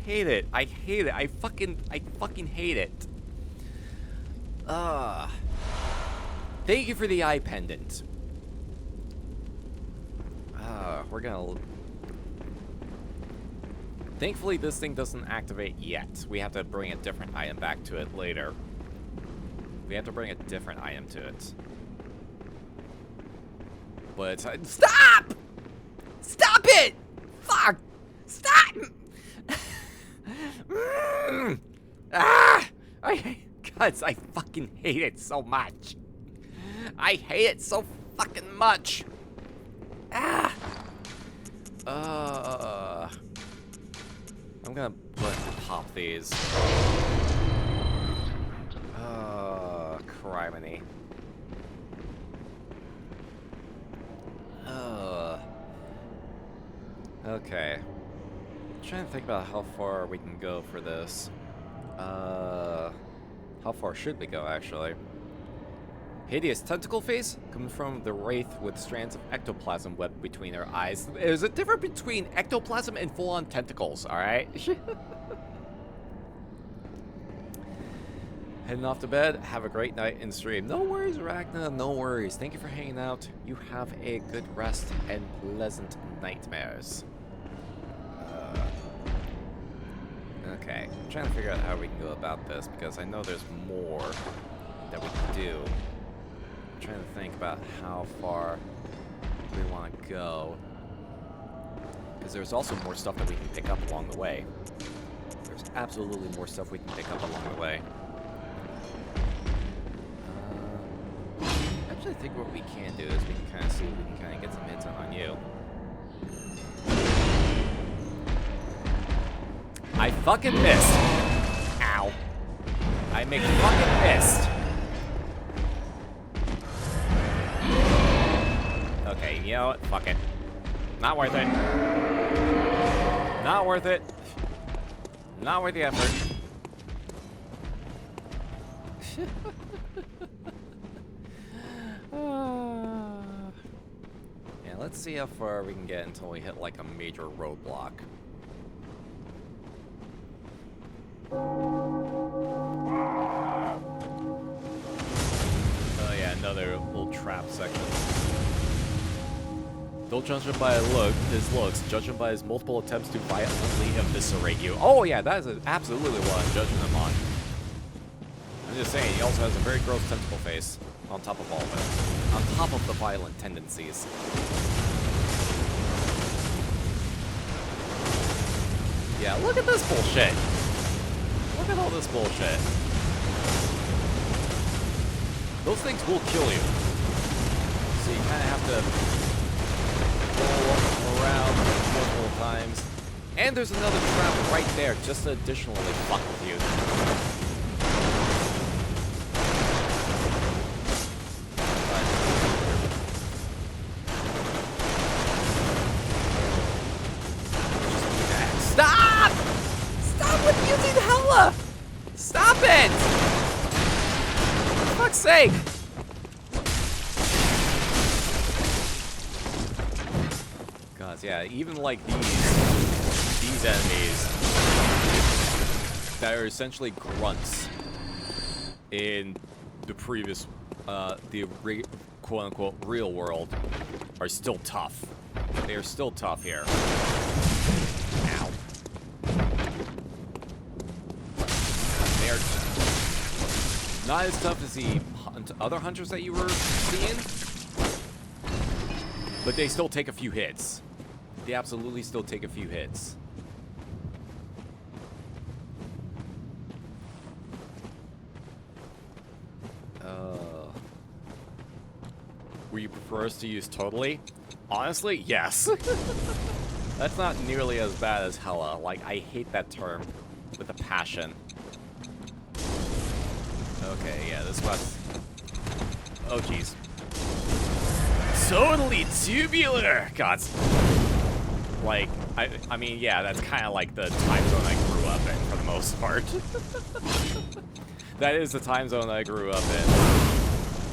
hate it. I hate it. I fucking hate it. Thank you for the eye pendant. We're gonna... Thankfully, this thing doesn't activate yet. We have to bring a different item back to it later. We have to bring a different item to it. But stop! Stop it! Fuck! Stop! I fucking hate it so much. I hate it so fucking much. I'm gonna pop these. Criminy. Okay. I'm trying to think about how far we can go for this. How far should we go, actually? Hideous tentacle face comes from the Wraith with strands of ectoplasm webbed between her eyes. There's a difference between ectoplasm and full-on tentacles, alright? Heading off to bed. Have a great night in stream. No worries, Ragna. No worries. Thank you for hanging out. You have a good rest and pleasant nightmares. Okay. I'm trying to figure out how we can go about this because I know there's more that we can do. I'm trying to think about how far we want to go. Because there's also more stuff that we can pick up along the way. There's absolutely more stuff we can pick up along the way. Actually, I think what we can do is we can kind of see if we can kind of get some hits on you. I fucking missed. Ow. I make fucking missed. Okay, you know what? Fuck it. Not worth it. Not worth it. Not worth the effort. Yeah, let's see how far we can get until we hit like a major roadblock. Oh yeah, another little trap section. Don't judge him by his looks, judge him by his multiple attempts to violently eviscerate you. Oh yeah, that is absolutely what I'm judging him on. I'm just saying, he also has a very gross tentacle face, on top of all of it. On top of the violent tendencies. Yeah, look at this bullshit. Look at all this bullshit. Those things will kill you. So you kind of have to roll around multiple times. And there's another trap right there, just to additionally fuck with you. Stop! Stop with using Hella! Stop it! For fuck's sake! God, yeah, even like these enemies that are essentially grunts in the previous, quote-unquote real world are still tough. They are still tough here. Ow. They are not as tough as the other hunters that you were seeing, but they still take a few hits. They absolutely still take a few hits. Would you prefer us to use totally? Honestly, yes. That's not nearly as bad as Hella. Like, I hate that term with a passion. Okay, yeah, this one's... Oh, jeez. Totally tubular! God. Like, I mean, yeah, that's kind of like the time zone I grew up in, for the most part. That is the time zone I grew up in,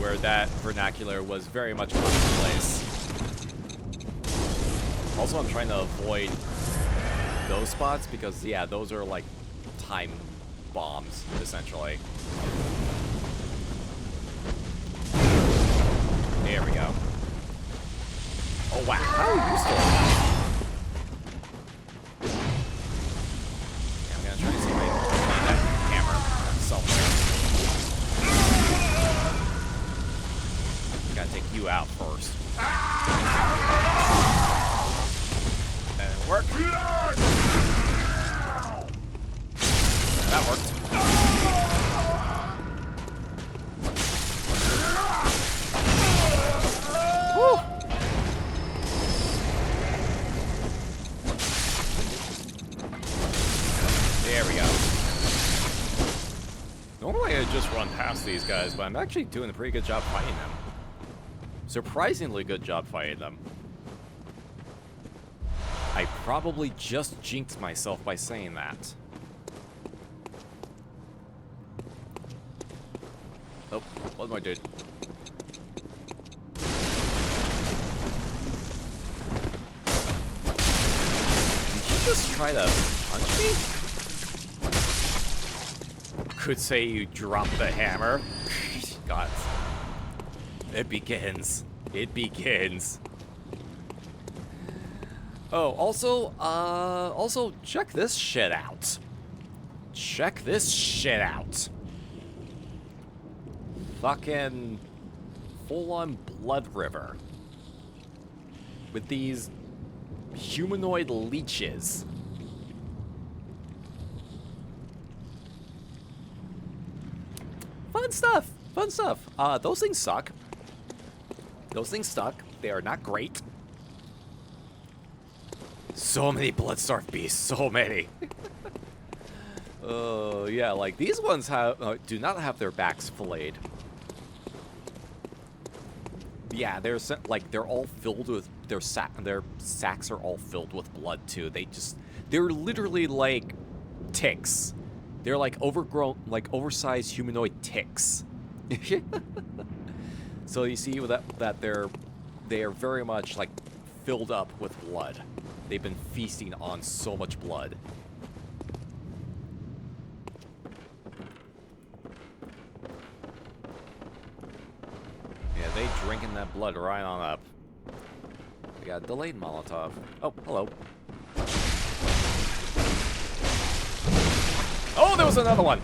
where that vernacular was very much commonplace. Also, I'm trying to avoid those spots because, yeah, those are like time bombs, essentially. There we go. Oh, wow. How are you still alive? Yeah, I'm gonna try to see if I can find that hammer somewhere. Gotta take you out first. And work. That worked. Woo! these guys, but I'm actually doing a pretty good job fighting them. Surprisingly good job fighting them. I probably just jinxed myself by saying that. Oh, what am I doing? Did you just try to punch me? Could say you dropped the hammer. God. It begins. It begins. Oh, also check this shit out. Check this shit out. Fucking full-on blood river. With these humanoid leeches. Fun stuff. Fun stuff. Those things suck. Those things suck. They are not great. So many blood-starved beasts. So many. Oh, yeah, like these ones have do not have their backs filleted. Yeah, they're all filled with their sacks are all filled with blood too. They're literally like ticks. They're like overgrown, like oversized humanoid ticks. So you see that they are very much like filled up with blood. They've been feasting on so much blood. Yeah, they drinking that blood right on up. We got a delayed Molotov. Oh, hello. Oh, there was another one!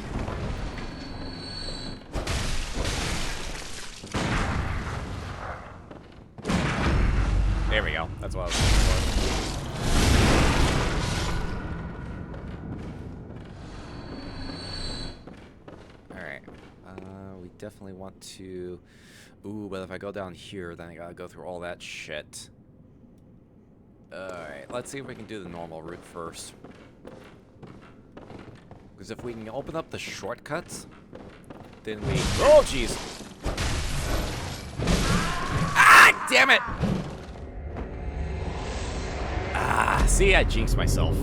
There we go. That's what I was looking for. Alright. We definitely want to... Ooh, but if I go down here, then I gotta go through all that shit. Alright, let's see if we can do the normal route first. Because if we can open up the shortcuts, then we... Oh, jeez! Ah, damn it! Ah, see, I jinxed myself.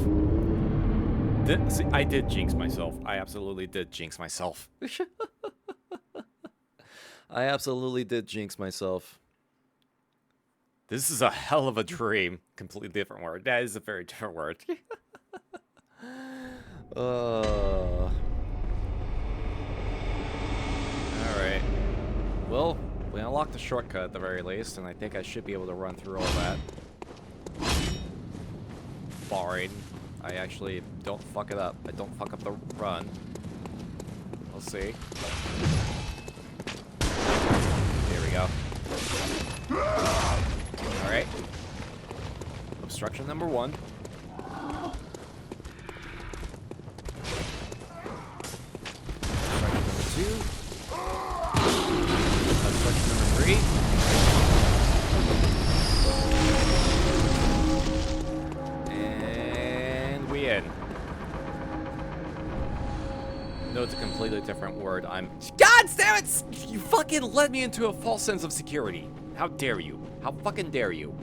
See, I did jinx myself. I absolutely did jinx myself. I absolutely did jinx myself. This is a hell of a dream. Completely different word. That is a very different word. Alright. Well, we unlocked the shortcut at the very least, and I think I should be able to run through all that. Barring I actually don't fuck it up. I don't fuck up the run. We'll see. Here we go. Alright. Obstruction number 1. Obstruction number 2. Obstruction number 3. And we in. No, it's a completely different word. God damn it! You fucking led me into a false sense of security. How dare you? How fucking dare you?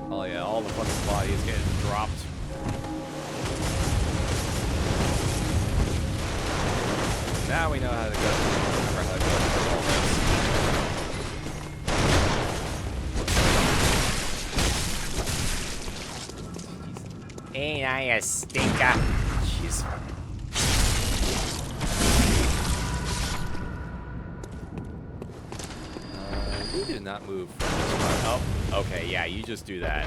Oh yeah, all the fucking bodies getting dropped. Now we know how to go. Remember how to go through all this. Ain't I a stinker? Jeez. You do not move from this part. Oh, okay, yeah, you just do that.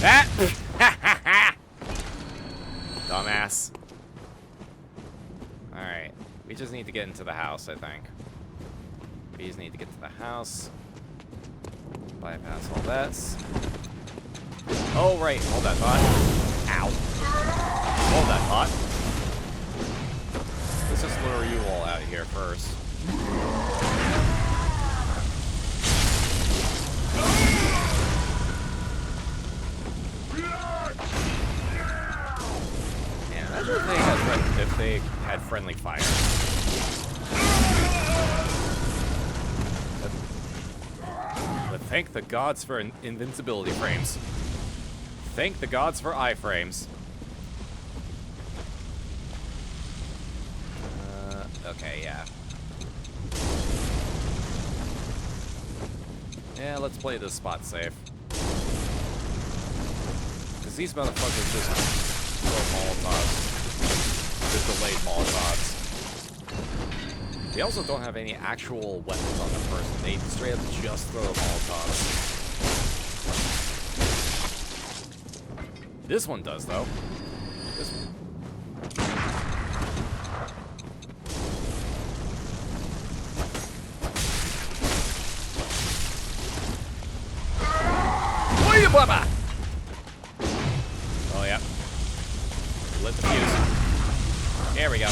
Ah! Dumbass. Alright, we just need to get into the house, I think. We just need to get to the house. Bypass all that. Oh, right. Hold that thought. Ow. Hold that thought. Let's just lure you all out of here first. wonder if they had friendly fire. But thank the gods for invincibility frames. Thank the gods for iframes. Okay, yeah. Yeah, let's play this spot safe. Because these motherfuckers just throw Molotovs. Just delayed Molotovs. They also don't have any actual weapons on the person. They straight up just throw Molotovs. This one does, though. This one. Baba! Oh, yeah. Lit the fuse. There we go.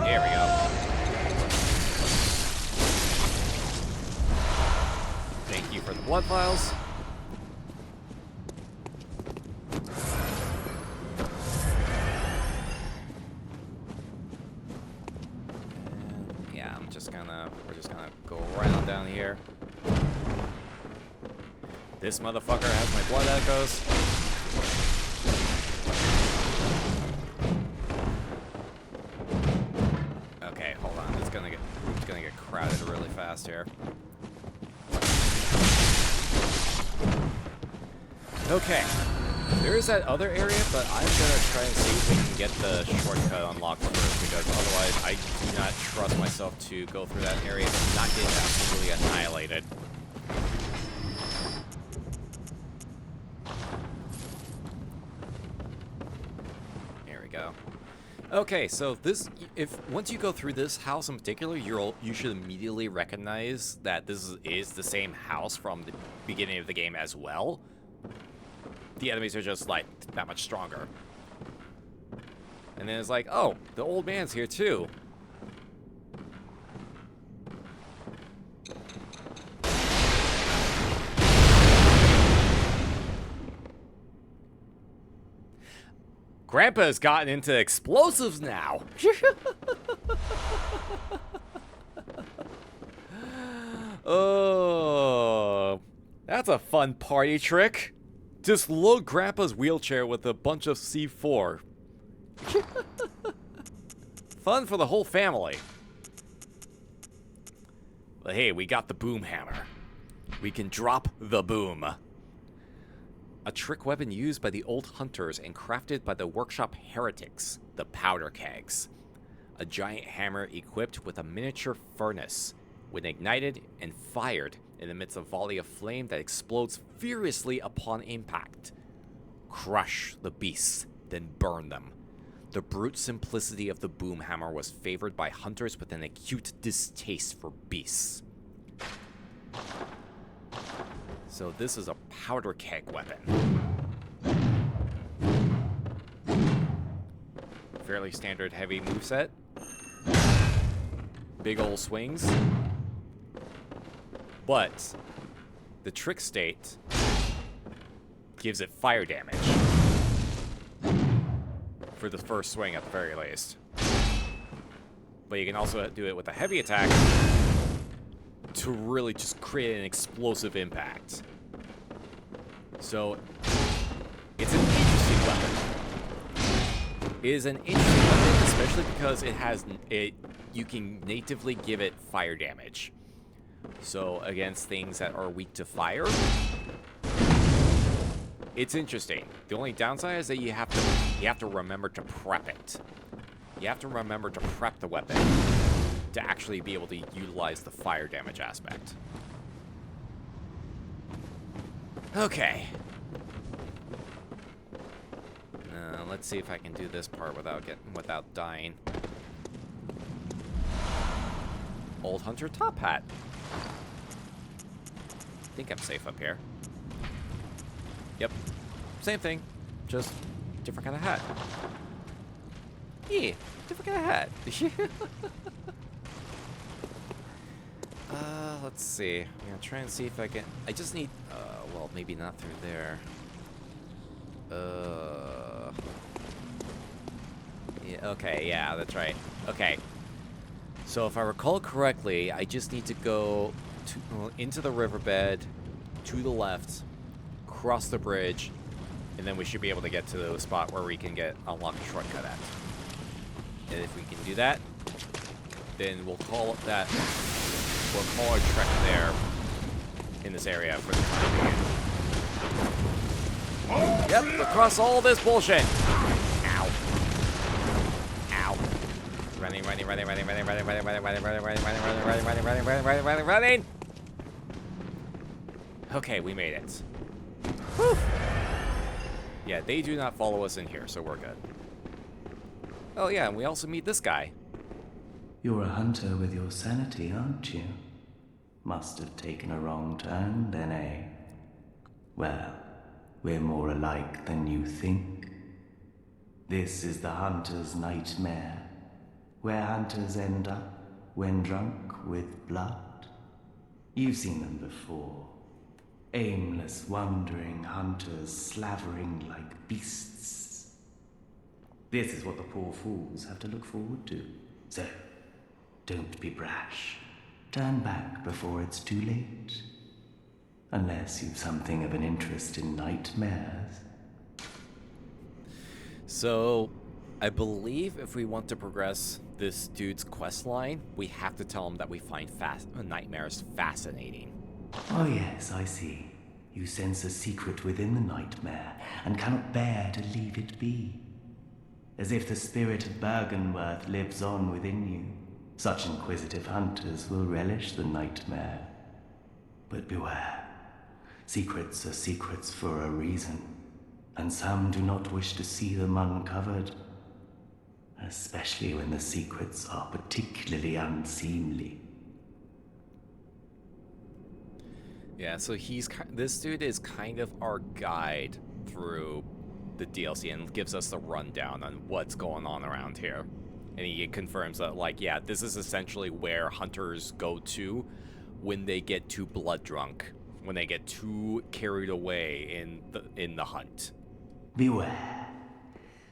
There we go. Thank you for the blood vials. And yeah, we're just gonna go around down here. This motherfucker has my blood echoes. Okay, hold on. It's gonna get crowded really fast here. Okay. There is that other area, but I'm gonna try and see if we can get the shortcut unlocked first, because otherwise I do not trust myself to go through that area and not get absolutely annihilated. Okay, so once you go through this house in particular, you should immediately recognize that this is the same house from the beginning of the game as well. The enemies are just like that much stronger. And then it's like, oh, the old man's here too. Grandpa's gotten into explosives now. Oh, that's a fun party trick. Just load Grandpa's wheelchair with a bunch of C4. Fun for the whole family. But hey, we got the boom hammer. We can drop the boom. A trick weapon used by the old hunters and crafted by the workshop heretics, the powder kegs. A giant hammer equipped with a miniature furnace. When ignited and fired, it emits a volley of flame that explodes furiously upon impact. Crush the beasts, then burn them. The brute simplicity of the boom hammer was favored by hunters with an acute distaste for beasts. So this is a powder keg weapon. Fairly standard heavy moveset. Big ol' swings. But the trick state gives it fire damage. For the first swing at the very least. But you can also do it with a heavy attack to really just create an explosive impact. So, it's an interesting weapon. It is an interesting weapon, especially because you can natively give it fire damage. So, against things that are weak to fire, it's interesting. The only downside is that you have to remember to prep it. You have to remember to prep the weapon to actually be able to utilize the fire damage aspect. Okay. Let's see if I can do this part without dying. Old Hunter top hat. I think I'm safe up here. Yep. Same thing. Just different kind of hat. Yeah, different kind of hat. Let's see. I'm gonna try and see if I can. I just need. Well, maybe not through there. Yeah, okay, yeah, that's right. Okay. So if I recall correctly, I just need to go into the riverbed, to the left, cross the bridge, and then we should be able to get to the spot where we can unlock a shortcut at. And if we can do that, then we'll call our trek there in this area for the time being. Yep, across all this bullshit. Ow. Ow. Running. Okay, we made it. Whew. Yeah, they do not follow us in here, so we're good. Oh yeah, and we also meet this guy. You're a hunter with your sanity, aren't you? Must have taken a wrong turn, then, eh? Well, we're more alike than you think. This is the hunter's nightmare, where hunters end up when drunk with blood. You've seen them before. Aimless, wandering hunters slavering like beasts. This is what the poor fools have to look forward to. So, don't be brash. Turn back before it's too late. Unless you've something of an interest in nightmares. So, I believe if we want to progress this dude's quest line, we have to tell him that we find nightmares fascinating. Oh yes, I see. You sense a secret within the nightmare, and cannot bear to leave it be. As if the spirit of Bergenworth lives on within you. Such inquisitive hunters will relish the nightmare. But beware. Secrets are secrets for a reason, and some do not wish to see them uncovered. Especially when the secrets are particularly unseemly. Yeah, so this dude is kind of our guide through the DLC and gives us the rundown on what's going on around here. And he confirms that, like, yeah, this is essentially where hunters go to when they get too blood drunk, when they get too carried away in the hunt. Beware.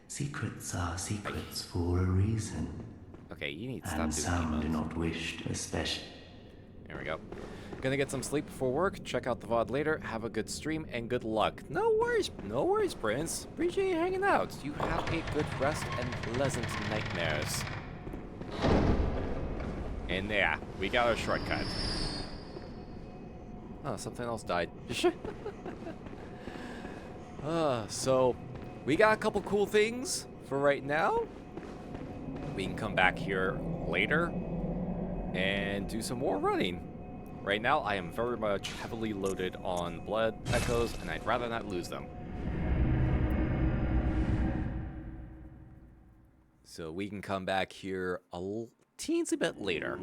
Secrets are secrets for a reason. Okay, you need to stop and doing some emotes. do not wish to especially. There we go. Gonna get some sleep before work, check out the VOD later, have a good stream, and good luck. No worries, Prince. Appreciate you hanging out. You have a good rest and pleasant nightmares. And yeah, we got our shortcut. Oh, something else died. So, we got a couple cool things for right now. We can come back here later and do some more running. Right now, I am very much heavily loaded on blood echoes, and I'd rather not lose them. So we can come back here a teensy bit later.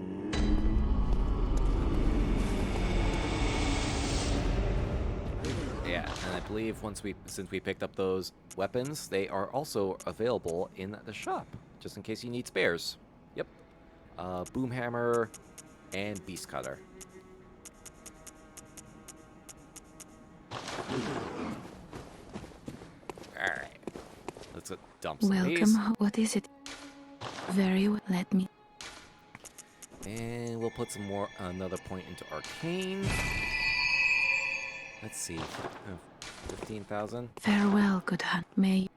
Yeah, and I believe since we picked up those weapons, they are also available in the shop, just in case you need spares. Yep. Boomhammer and beast cutter. Alright. Let's dump some of these. Welcome. What is it? Very well. Let me. And we'll put another point into arcane. Let's see. 15,000. Farewell, good hunt. May.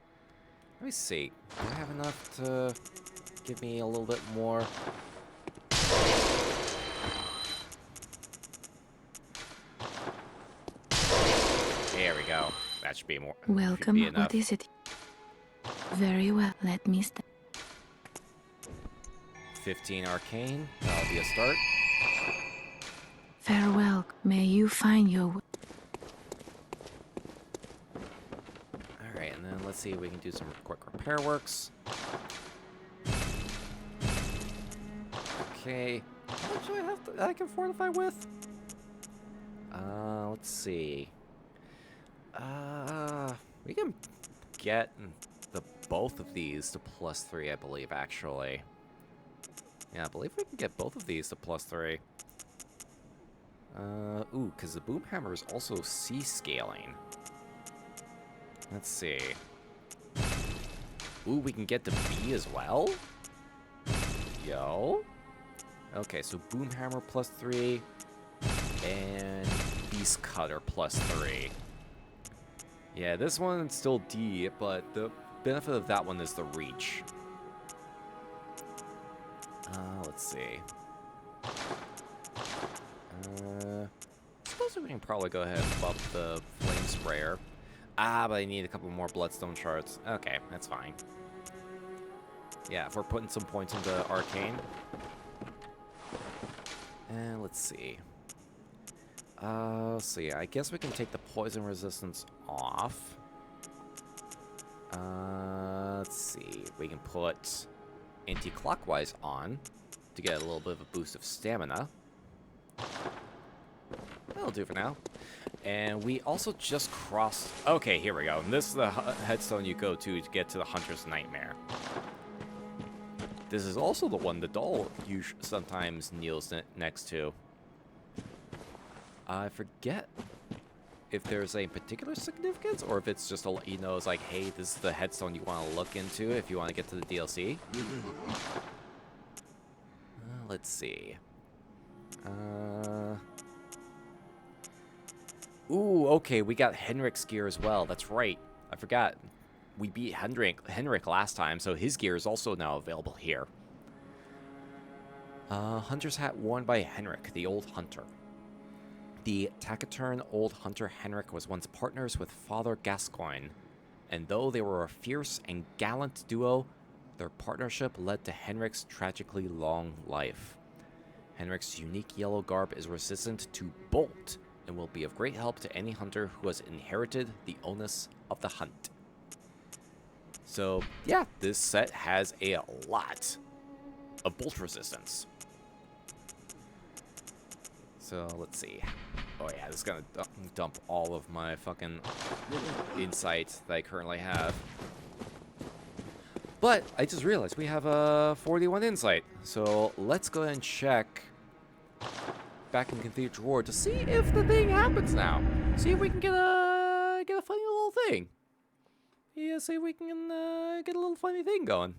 Let me see. Do I have enough to give me a little bit more? There we go. That should be more. Welcome. Be enough. What is it? Very well. Let me start. 15 arcane. That'll be a start. Farewell. May you find your. Alright, and then let's see if we can do some quick repair works. Okay. How much do I have I can fortify with? Let's see. We can get both of these to +3, I believe, actually. Yeah, I believe we can get both of these to +3. Ooh, because the boomhammer is also C-scaling. Let's see. Ooh, we can get to B as well? Yo. Okay, so Boomhammer +3 and Beast Cutter +3. Yeah, this one's still D, but the benefit of that one is the reach. Let's see. Suppose we can probably go ahead and bump the Flame Sprayer. Ah, but I need a couple more Bloodstone shards. Okay, that's fine. Yeah, if we're putting some points into Arcane. And let's see. Let's see. I guess we can take the poison resistance off. Let's see. We can put anti-clockwise on to get a little bit of a boost of stamina. That'll do for now. And we also just crossed... Okay, here we go. And this is the headstone you go to get to the Hunter's Nightmare. This is also the one the doll sometimes kneels next to. I forget if there's a particular significance or if it's just a, you know, it's like, hey, this is the headstone you want to look into if you want to get to the DLC. Let's see. Ooh, okay, we got Henrik's gear as well. That's right. I forgot. We beat Henrik last time, so his gear is also now available here. Hunter's hat worn by Henrik, the old hunter. The taciturn old hunter Henrik was once partners with Father Gascoigne, and though they were a fierce and gallant duo, their partnership led to Henrik's tragically long life. Henrik's unique yellow garb is resistant to bolt, and will be of great help to any hunter who has inherited the onus of the hunt. So, yeah, this set has a lot of bolt resistance. So, let's see. Oh yeah, this is gonna dump all of my fucking insight that I currently have. But, I just realized we have a 41 insight. So, let's go ahead and check back in Cathedral Ward to see if the thing happens now. See if we can get a funny little thing. Yeah, see if we can get a little funny thing going.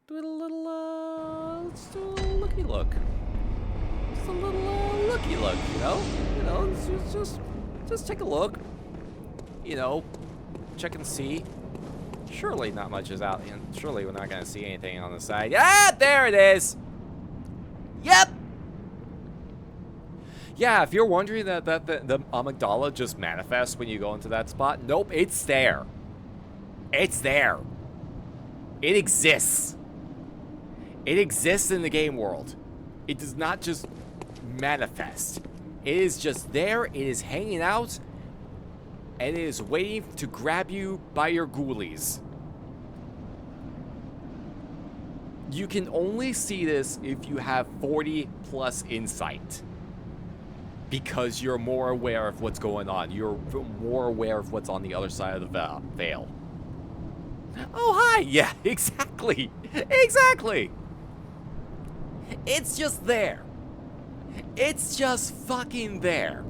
Do it a little, let's do a little looky look. Just a little looky look, you know? You know, just take a look. You know, check and see. Surely not much is out, and surely we're not gonna see anything on the side. Ah, there it is! Yep! Yeah, if you're wondering that the amygdala just manifests when you go into that spot, nope, it's there. It's there. It exists. It exists in the game world. It does not just manifest. It is just there, it is hanging out, and it is waiting to grab you by your ghoulies. You can only see this if you have 40 plus insight. Because you're more aware of what's going on. You're more aware of what's on the other side of the veil. Oh, hi! Yeah, exactly! Exactly! It's just there. It's just fucking there.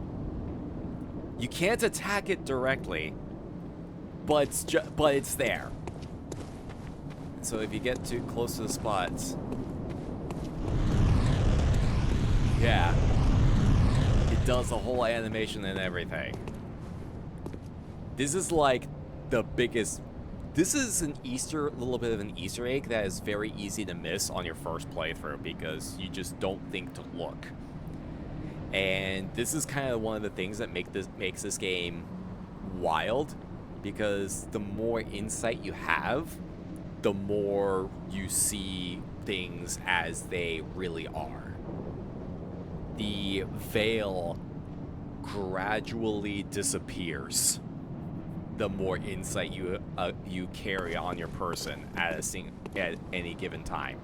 You can't attack it directly, but it's there. So if you get too close to the spots, yeah, it does the whole animation and everything. This is like the biggest. This is an little bit of an Easter egg that is very easy to miss on your first playthrough because you just don't think to look. And this is kind of one of the things that makes this game wild, because the more insight you have, the more you see things as they really are. The veil gradually disappears the more insight you carry on your person at any given time.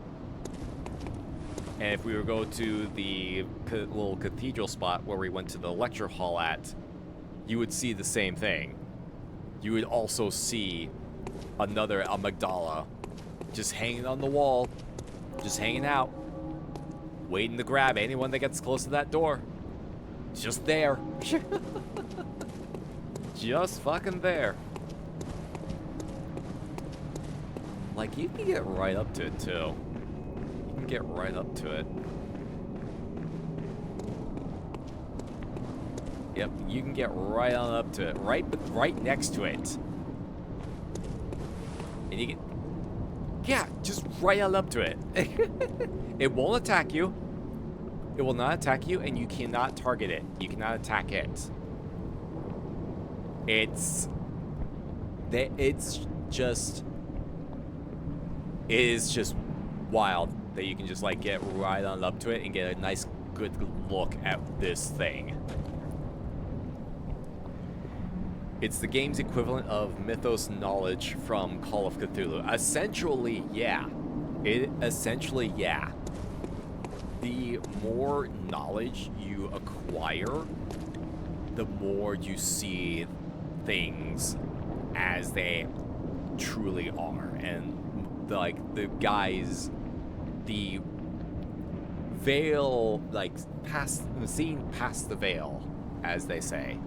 And if we were to go to the little cathedral spot where we went to the lecture hall at, you would see the same thing. You would also see another amygdala just hanging on the wall, just hanging out, waiting to grab anyone that gets close to that door. Just there. Just fucking there. Like, you can get right up to it, too. You can get right up to it. Yep, you can get right on up to it. Right next to it. And you can... Yeah, just right on up to it. It won't attack you. It will not attack you, and you cannot target it. You cannot attack it. It's just... It is just wild that you can just, like, get right on up to it and get a nice, good look at this thing. It's the game's equivalent of Mythos knowledge from Call of Cthulhu. Essentially, yeah. Essentially, yeah. The more knowledge you acquire, the more you see things as they truly are. And, the veil, like, seeing past the veil, as they say.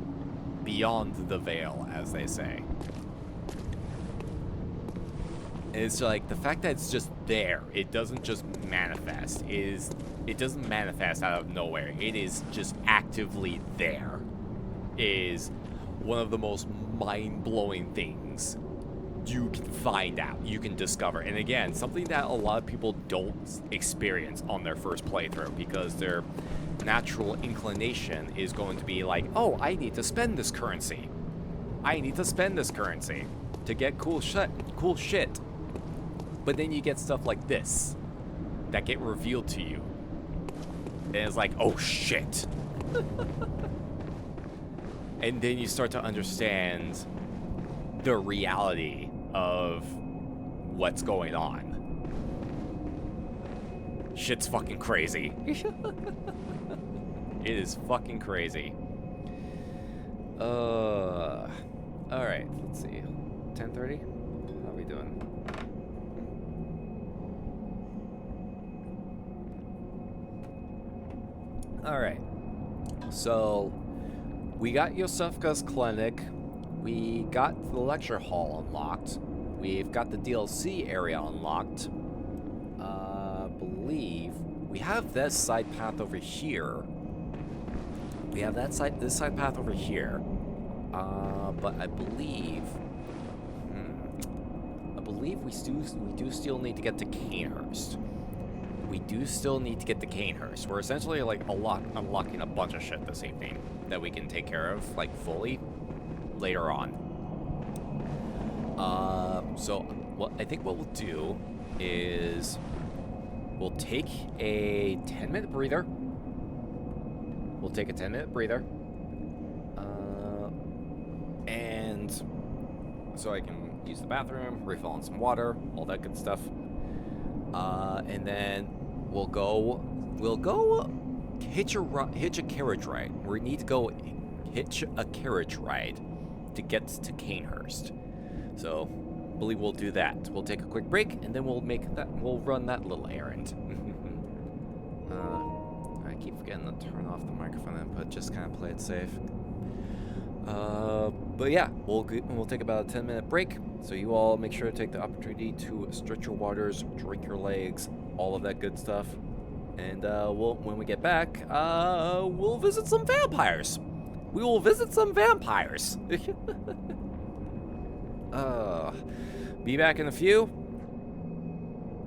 Beyond the veil, as they say. And it's like, the fact that it's just there, it doesn't just manifest, it doesn't manifest out of nowhere. It is just actively there. Is one of the most mind-blowing things you can find out, you can discover. And again, something that a lot of people don't experience on their first playthrough, because their natural inclination is going to be like, oh, I need to spend this currency. I need to spend this currency to get cool shit. But then you get stuff like this that get revealed to you. And it's like, oh shit. And then you start to understand the reality of what's going on. Shit's fucking crazy. It is fucking crazy. Alright, let's see. 10:30? How are we doing? Alright. So, we got Iosefka's clinic. We got the lecture hall unlocked. We've got the DLC area unlocked. Believe we have this side path over here. We have this side path over here. But I believe we do still need to get to Cainhurst. We do still need to get to Cainhurst. We're essentially like unlocking a bunch of shit this evening that we can take care of, like, fully later on. So I think what we'll do is we'll take a 10-minute breather. We'll take a 10-minute breather. And so I can use the bathroom, refill on some water, all that good stuff. And then we'll go hitch a carriage ride. We need to go hitch a carriage ride to get to Cainhurst. So I believe we'll do that. We'll take a quick break, and then we'll run that little errand. I keep forgetting to turn off the microphone input, just kind of play it safe. But yeah, we'll take about a 10-minute break, so you all make sure to take the opportunity to stretch your waters, drink your legs, all of that good stuff. And when we get back, we'll visit some vampires. We will visit some vampires. Be back in a few.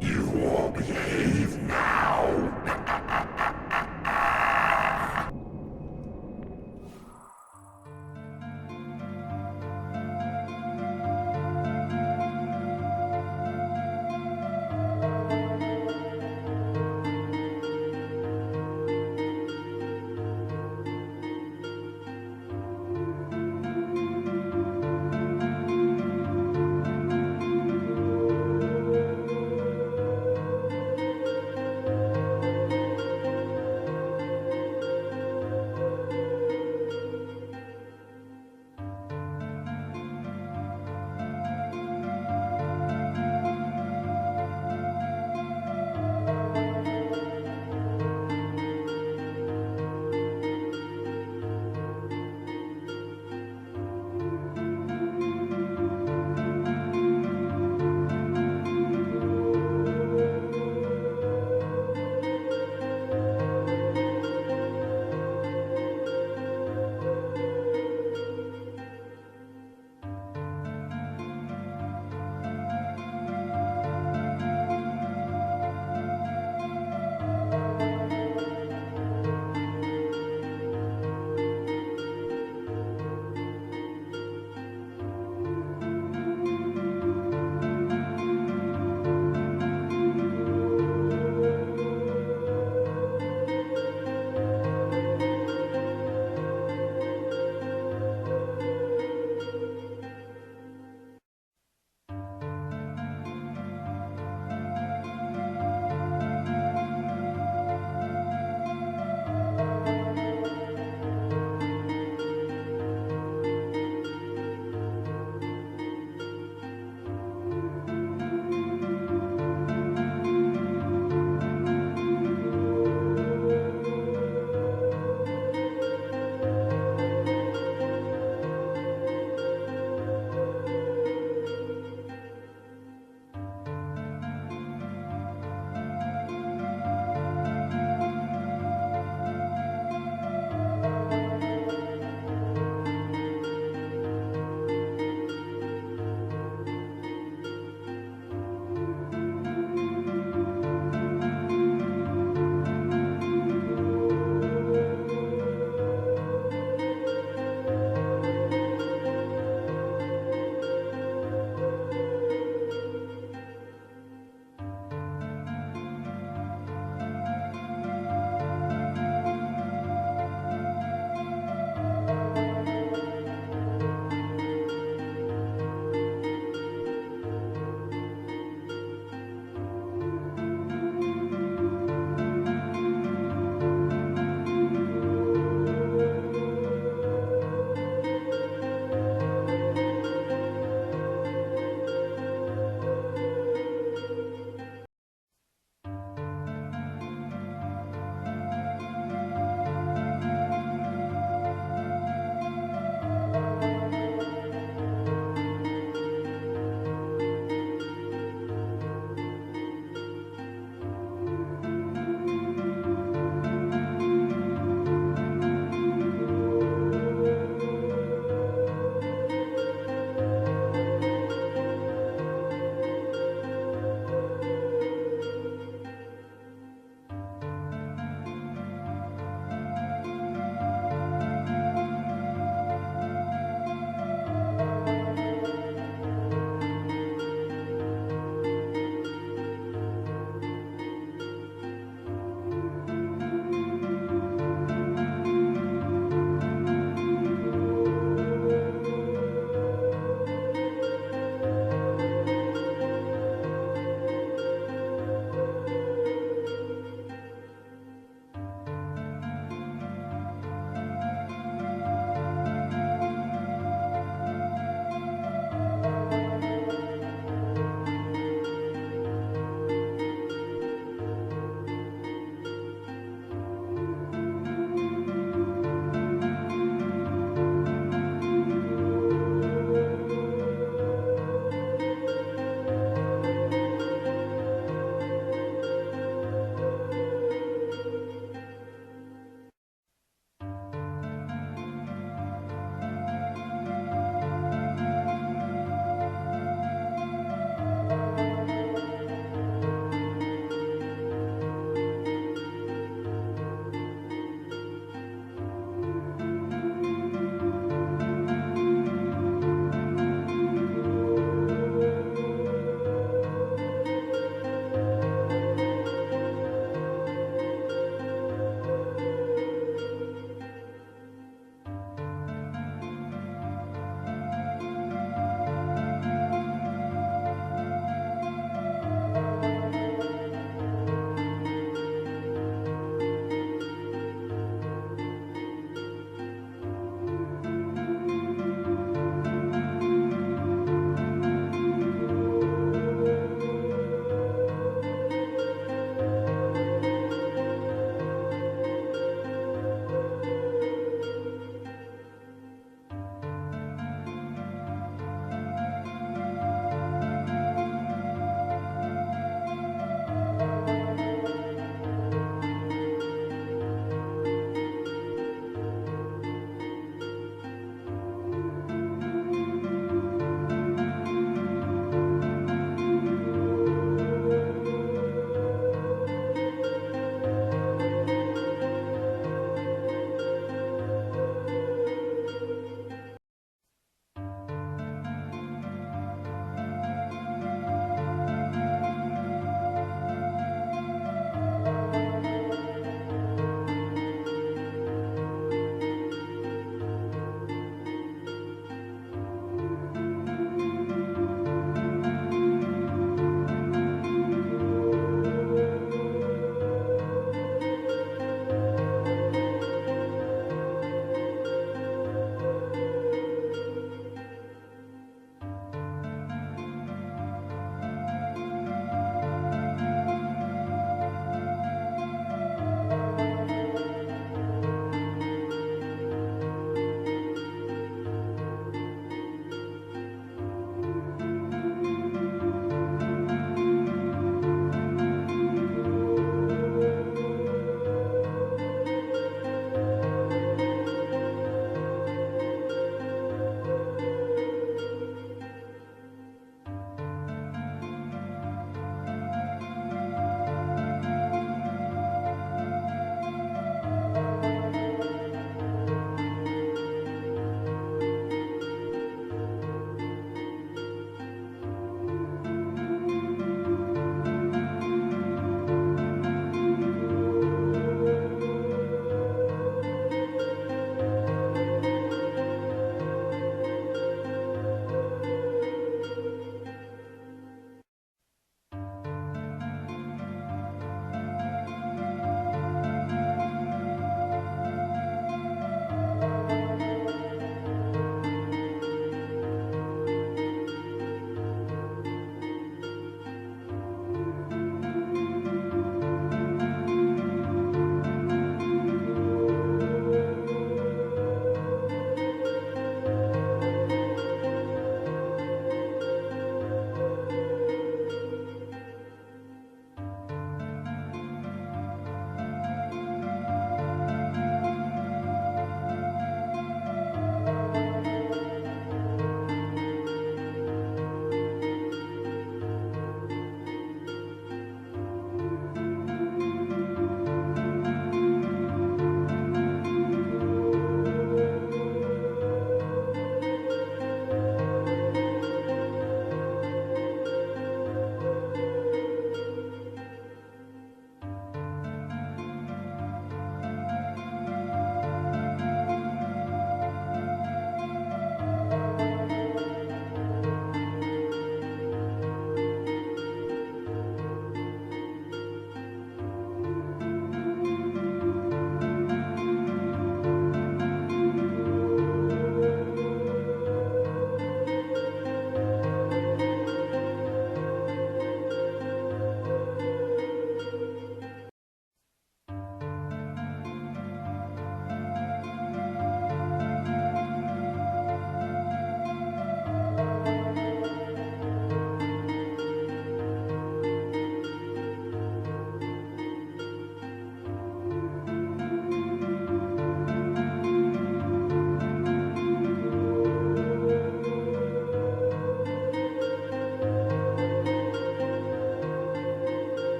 You all behave now.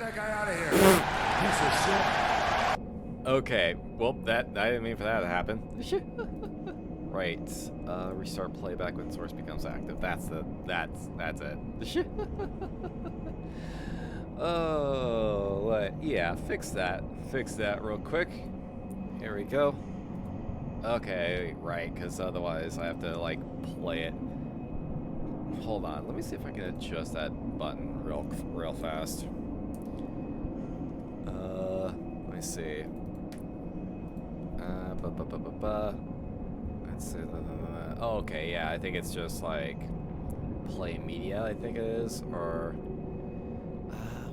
that guy out of here. Okay, well, I didn't mean for that to happen. Right, restart playback when source becomes active. That's it. Oh, yeah, fix that real quick. Here we go. Okay, right, because otherwise I have to, like, play it. Hold on, let me see if I can adjust that button real fast. Let me see. Let's see. Oh, okay, yeah, I think it's just, like, play media, I think it is, or...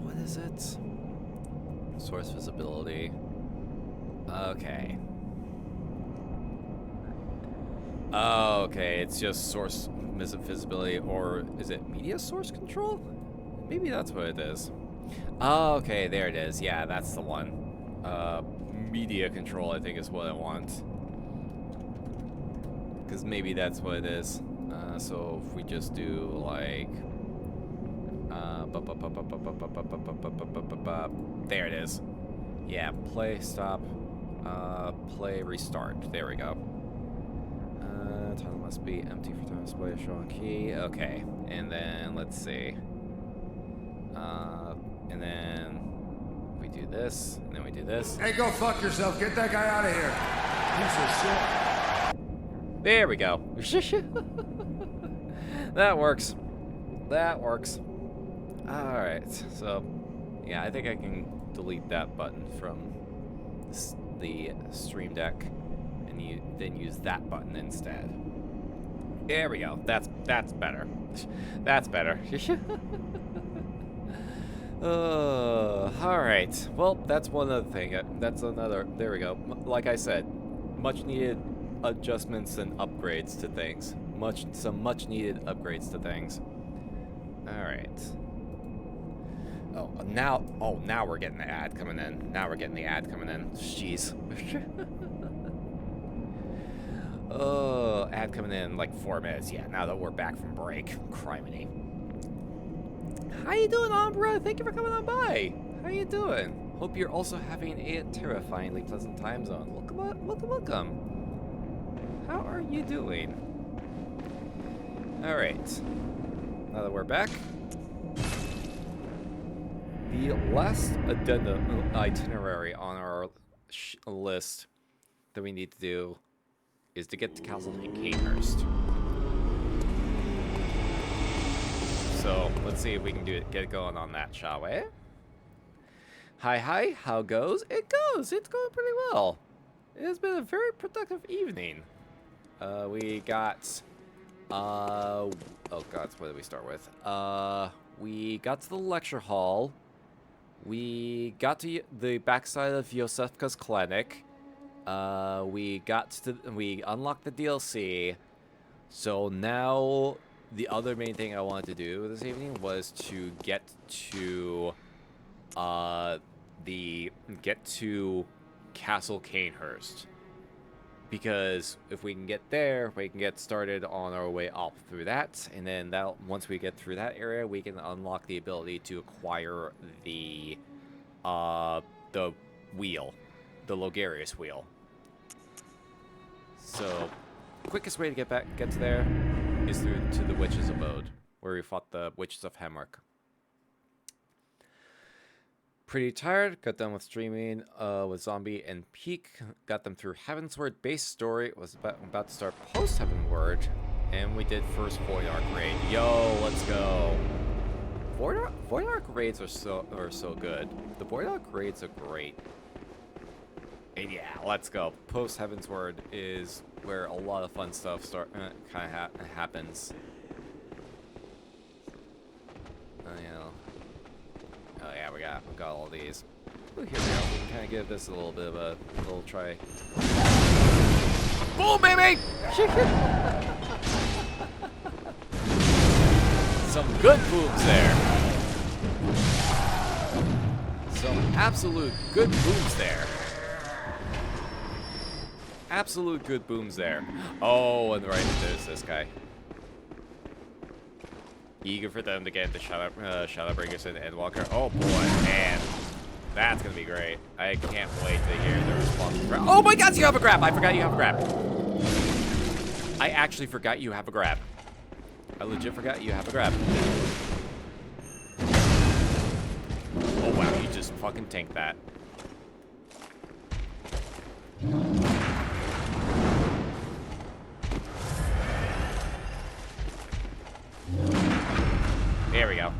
what is it? Source visibility. Okay. Okay, it's just source visibility, or is it media source control? Maybe that's what it is. Okay, there it is. Yeah, that's the one. Media control, I think, is what I want. Because maybe that's what it is. So if we just do like... there it is. Yeah, play, stop, play, restart. There we go. Title must be empty for time display, show on key. Okay, and then let's see. And then we do this, and then we do this. Hey, go fuck yourself. Get that guy out of here. There we go. That works. That works. Alright, so yeah, I think I can delete that button from the Stream Deck and then use that button instead. There we go. That's better. That's better. Alright. Well, that's one other thing. That's another... There we go. Like I said, much needed adjustments and upgrades to things. Some much needed upgrades to things. Alright. Now we're getting the ad coming in. Now we're getting the ad coming in. Jeez. Oh, ad coming in like 4 minutes. Yeah, now that we're back from break. Criminy. How you doing, Umbra? Thank you for coming on by. How you doing? Hope you're also having a terrifyingly pleasant time zone. Welcome. How are you doing? Alright. Now that we're back. The last addendum itinerary on our list that we need to do is to get to Castle Cainhurst. So let's see if we can get it going on that, shall we? Hi, how goes? It goes. It's going pretty well. It has been a very productive evening. We got oh god, what did we start with? We got to the lecture hall. We got to the backside of Iosefka's clinic. We unlocked the DLC. So now the other main thing I wanted to do this evening was to get to Castle Cainhurst. Because if we can get there, we can get started on our way up through that, and then once we get through that area, we can unlock the ability to acquire the wheel, the Logarius wheel. So, quickest way to get to there is through to the Witch's Abode, where we fought the Witches of Hemwick. Pretty tired. Got done with streaming with Zombie and Peak. Got them through Heavensward base story. Was about to start post Heavenward, and we did first Void Arc raid. Yo, let's go. Void Arc raids are so good. The Void Arc raids are great. And yeah, let's go. Post Heavensward is where a lot of fun stuff happens. Oh yeah, we got all these. Ooh, here we go. We can kind of give this a little bit of a little try. Boom, baby! Some good booms there. Some absolute good booms there. Absolute good booms there. Oh, and right there's this guy. Eager for them to get the Shadow Breakers and Endwalker. Oh boy, man. That's gonna be great. I can't wait to hear the response. Oh my god, you have a grab! I forgot you have a grab. I actually forgot you have a grab. I legit forgot you have a grab. Oh wow, you just fucking tanked that. There we go.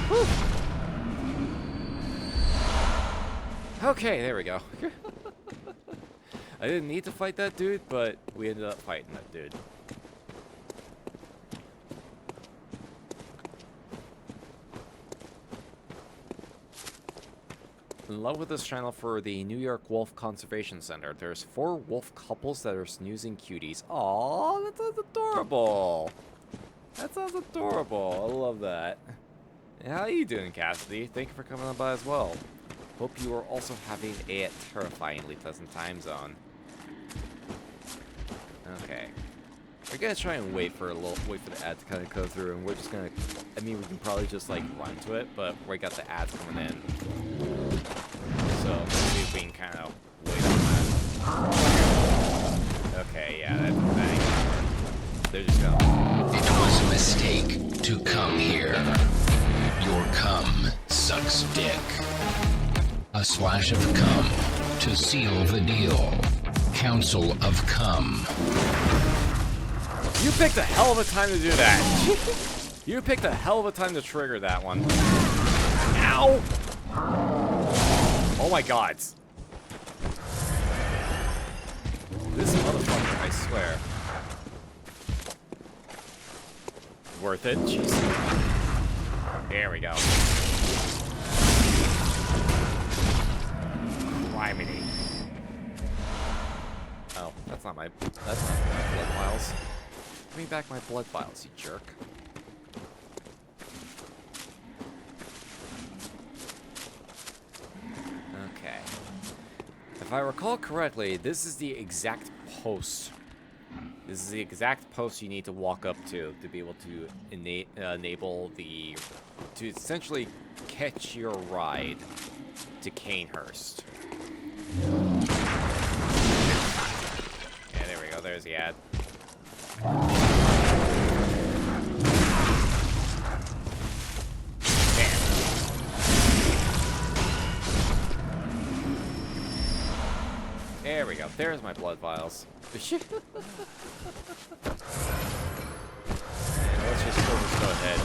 Whew. Okay, there we go. I didn't need to fight that dude, but we ended up fighting that dude. In love with this channel for the New York Wolf Conservation Center. There's 4 wolf couples that are snoozing cuties. Aww, that sounds adorable. That sounds adorable. I love that. And how are you doing, Cassidy? Thank you for coming on by as well. Hope you are also having a terrifyingly pleasant time zone. Okay. We're gonna try and wait for the ad to kind of go through, and we're just gonna. I mean, we can probably just like run to it, but we got the ads coming in. So, let's see if we can kind of wait on that. Okay, yeah, that ain't gonna work. They're just gonna... It was a mistake to come here. Your cum sucks dick. A splash of cum to seal the deal. Council of Cum. You picked a hell of a time to do that. You picked a hell of a time to trigger that one. Ow! Oh my god. This motherfucker, I swear. Worth it? Jeez. There we go. Criminy. Oh, that's not my blood files. Give me back my blood files, you jerk. Okay. If I recall correctly, this is the exact post. This is the exact post you need to walk up to be able to enable the... to essentially catch your ride to Cainhurst. Yeah, there we go. There's the ad. There we go. There's my blood vials. And let's just go ahead.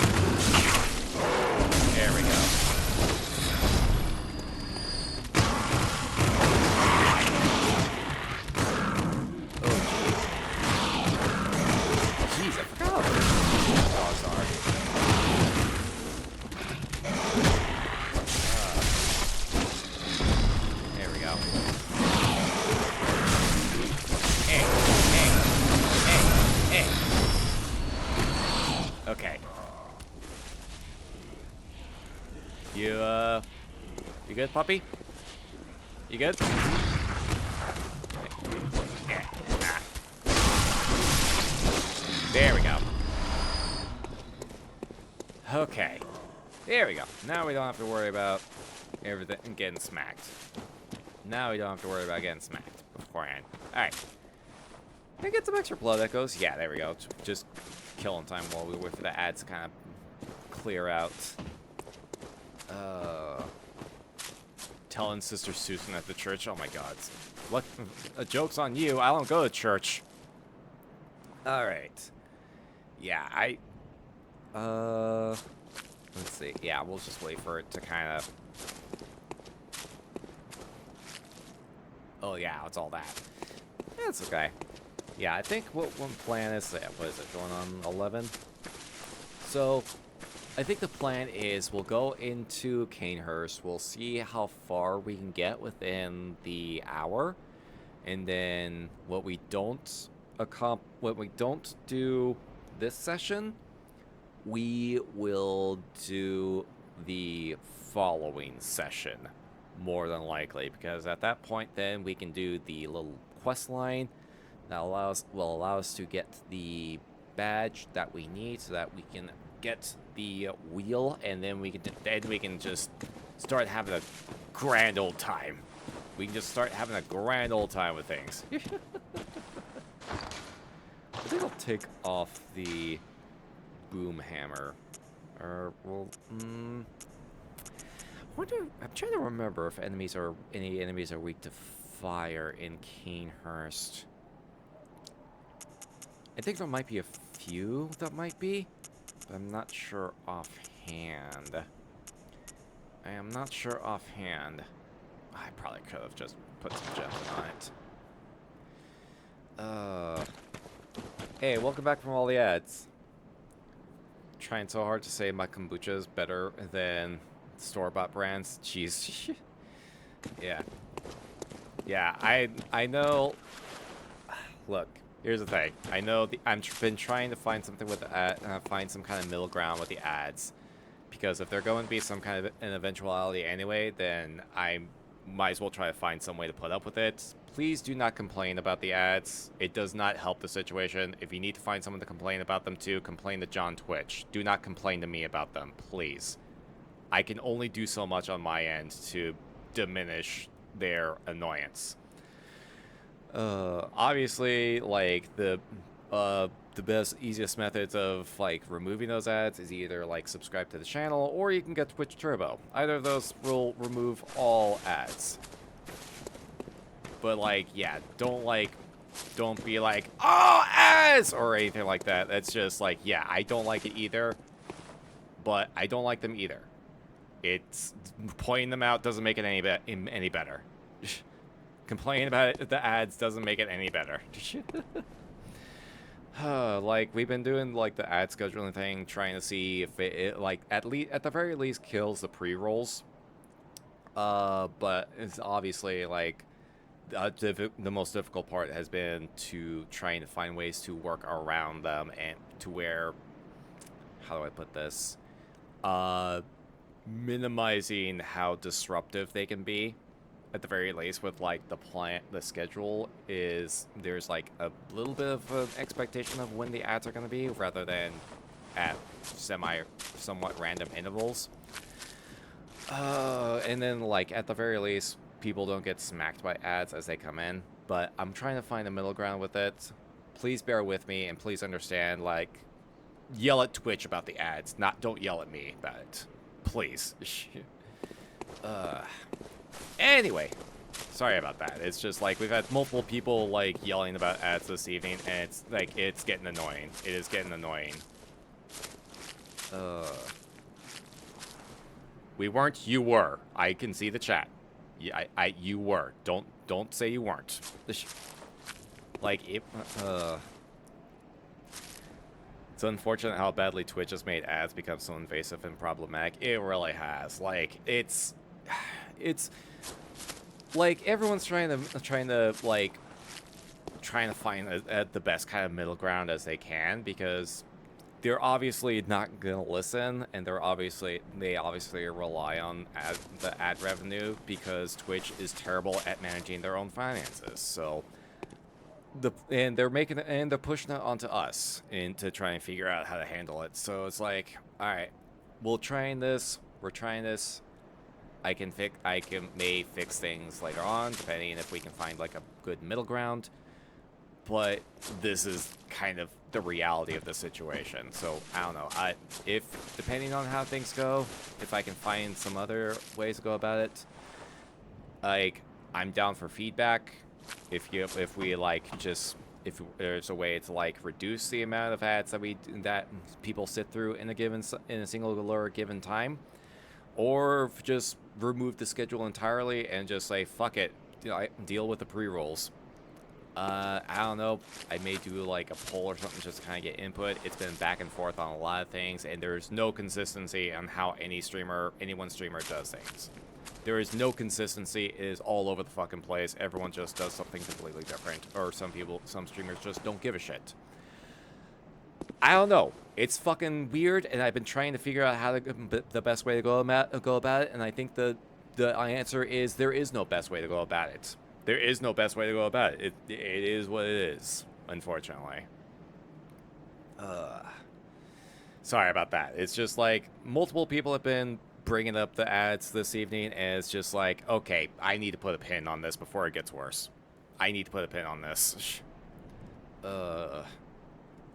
There we go. Oh, jeez, I forgot how vicious these dogs are. There we go. Okay. You good, puppy? You good? Yeah. There we go. Okay. There we go. Now we don't have to worry about everything getting smacked. Now we don't have to worry about getting smacked beforehand. Alright. Can I get some extra blood echoes? Yeah, there we go. Just killing time while we wait for the ads to kind of clear out. Telling Sister Susan at the church. Oh my god. What? A joke's on you. I don't go to church. Alright. Yeah, let's see. Yeah, we'll just wait for it to kind of... Oh yeah, it's all that. That's okay. Yeah, I think what one plan is, what is it, going on 11? So, I think the plan is we'll go into Cainhurst, we'll see how far we can get within the hour, and then what we don't do this session, we will do the following session, more than likely, because at that point then we can do the little quest line that will allow us to get the badge that we need so that we can get the wheel, and then we can just start having a grand old time. We can just start having a grand old time with things. I think I'll take off the boom hammer. Or, well, I'm trying to remember if any enemies are weak to fire in Cainhurst. I think there might be a few that might be, but I'm not sure offhand. I am not sure offhand. I probably could have just put some gems on it. Hey, welcome back from all the ads. Trying so hard to say my kombucha is better than store-bought brands. Jeez. Yeah. Yeah, I know. Look, here's the thing. I know I've been trying to find something with find some kind of middle ground with the ads, because if they're going to be some kind of an eventuality anyway, then I might as well try to find some way to put up with it. Please do not complain about the ads. It does not help the situation. If you need to find someone to complain about them to, complain to John Twitch. Do not complain to me about them, please. I can only do so much on my end to diminish their annoyance. Obviously, like, the best, easiest methods of, like, removing those ads is either, like, subscribe to the channel, or you can get Twitch Turbo. Either of those will remove all ads. But, like, yeah, don't be like, oh, ads, or anything like that. That's just, like, yeah, I don't like it either, but I don't like them either. It's, pointing them out doesn't make it any better. Complaining about it, the ads doesn't make it any better. Like, we've been doing, like, the ad scheduling thing, trying to see if it like, at the very least, kills the pre-rolls. But it's obviously, like, the most difficult part has been to trying to find ways to work around them, and to where, how do I put this? Minimizing how disruptive they can be. At the very least, with, like, the schedule is, there's, like, a little bit of an expectation of when the ads are going to be, rather than at somewhat random intervals. And then, like, at the very least, people don't get smacked by ads as they come in, but I'm trying to find a middle ground with it. Please bear with me, and please understand, like, yell at Twitch about the ads, don't yell at me about it. Please. Anyway, sorry about that. It's just, like, we've had multiple people, like, yelling about ads this evening, and it's, like, it's getting annoying. It is getting annoying. We weren't, you were. I can see the chat. Yeah, you were. Don't say you weren't. Like, it's unfortunate how badly Twitch has made ads become so invasive and problematic. It really has. Like, it's like, everyone's trying to find the best kind of middle ground as they can, because they're obviously not gonna listen, and they obviously rely on the ad revenue, because Twitch is terrible at managing their own finances. So they're pushing it onto us to try and figure out how to handle it. So it's like, all right, we're trying this. I may fix things later on, depending if we can find, like, a good middle ground. But this is kind of the reality of the situation. So I don't know. Depending on how things go, if I can find some other ways to go about it, like, I'm down for feedback. If there's a way to, like, reduce the amount of ads that people sit through in a single given time. Or just remove the schedule entirely and just say, fuck it, deal with the pre-rolls. I don't know, I may do, like, a poll or something just to kind of get input. It's been back and forth on a lot of things, and there's no consistency on how any one streamer does things. There is no consistency. It is all over the fucking place. Everyone just does something completely different. Or some streamers just don't give a shit. I don't know. It's fucking weird, and I've been trying to figure out the best way to go about it, and I think the answer is there is no best way to go about it. There is no best way to go about it. It is what it is, unfortunately. Sorry about that. It's just like multiple people have been bringing up the ads this evening, and it's just like, okay, I need to put a pin on this before it gets worse. I need to put a pin on this.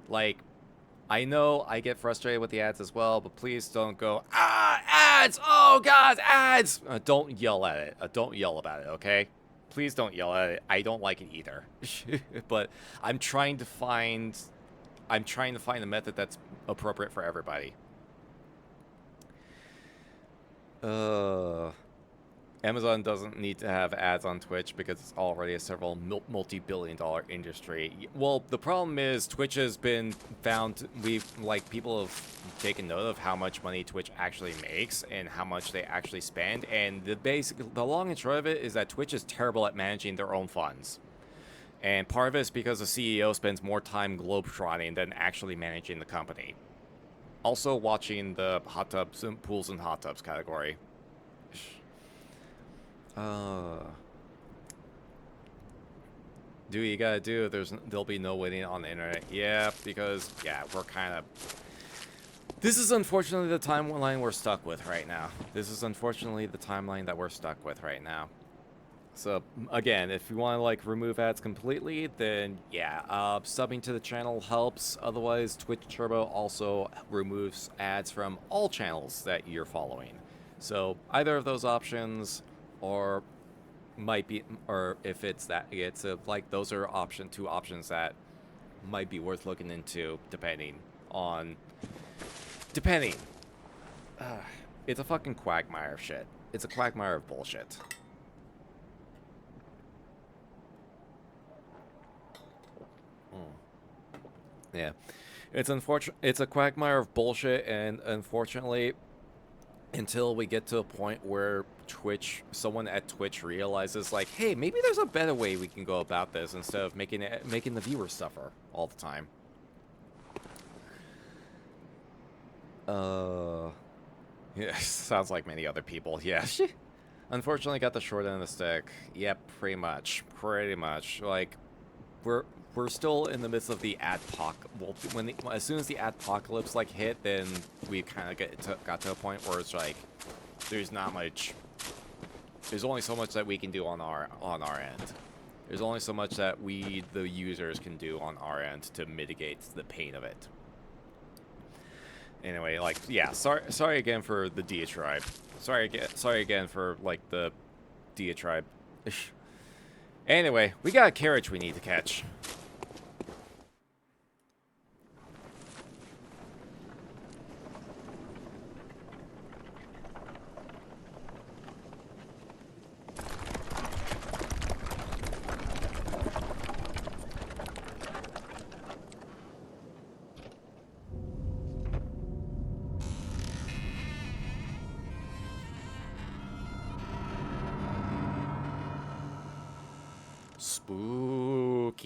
Like, I know I get frustrated with the ads as well, but please don't go, ads! Oh, God, ads! Don't yell at it. Don't yell about it, okay? Please don't yell at it. I don't like it either. But I'm trying to find a method that's appropriate for everybody. Amazon doesn't need to have ads on Twitch because it's already a several multi-billion-dollar industry. Well, the problem is Twitch has been found. People have taken note of how much money Twitch actually makes and how much they actually spend. And the long and short of it is that Twitch is terrible at managing their own funds. And part of it is because the CEO spends more time globetrotting than actually managing the company. Also watching the hot tubs and pools and hot tubs category. Do what you gotta do. There'll be no waiting on the internet. Yeah, because we're kind of. This is unfortunately the timeline we're stuck with right now. So again, if you want to like remove ads completely, then subbing to the channel helps. Otherwise, Twitch Turbo also removes ads from all channels that you're following. So either of those options, or if it's like those are two options that might be worth looking into, depending. It's a fucking quagmire of shit. It's a quagmire of bullshit. Yeah, it's unfortunate. It's a quagmire of bullshit, and unfortunately, until we get to a point where someone at Twitch realizes, like, hey, maybe there's a better way we can go about this instead of making the viewers suffer all the time. Yeah, sounds like many other people. Yeah. Unfortunately, got the short end of the stick. Yep, pretty much. Like, we're still in the midst of the as soon as the adpocalypse like hit, then we kind of got to a point where it's like there's not much. There's only so much that we can do on our end. There's only so much that the users can do on our end to mitigate the pain of it. Anyway, like, yeah, sorry again for the diatribe. Sorry again for like the diatribe. Anyway, we got a carriage we need to catch. Spooky.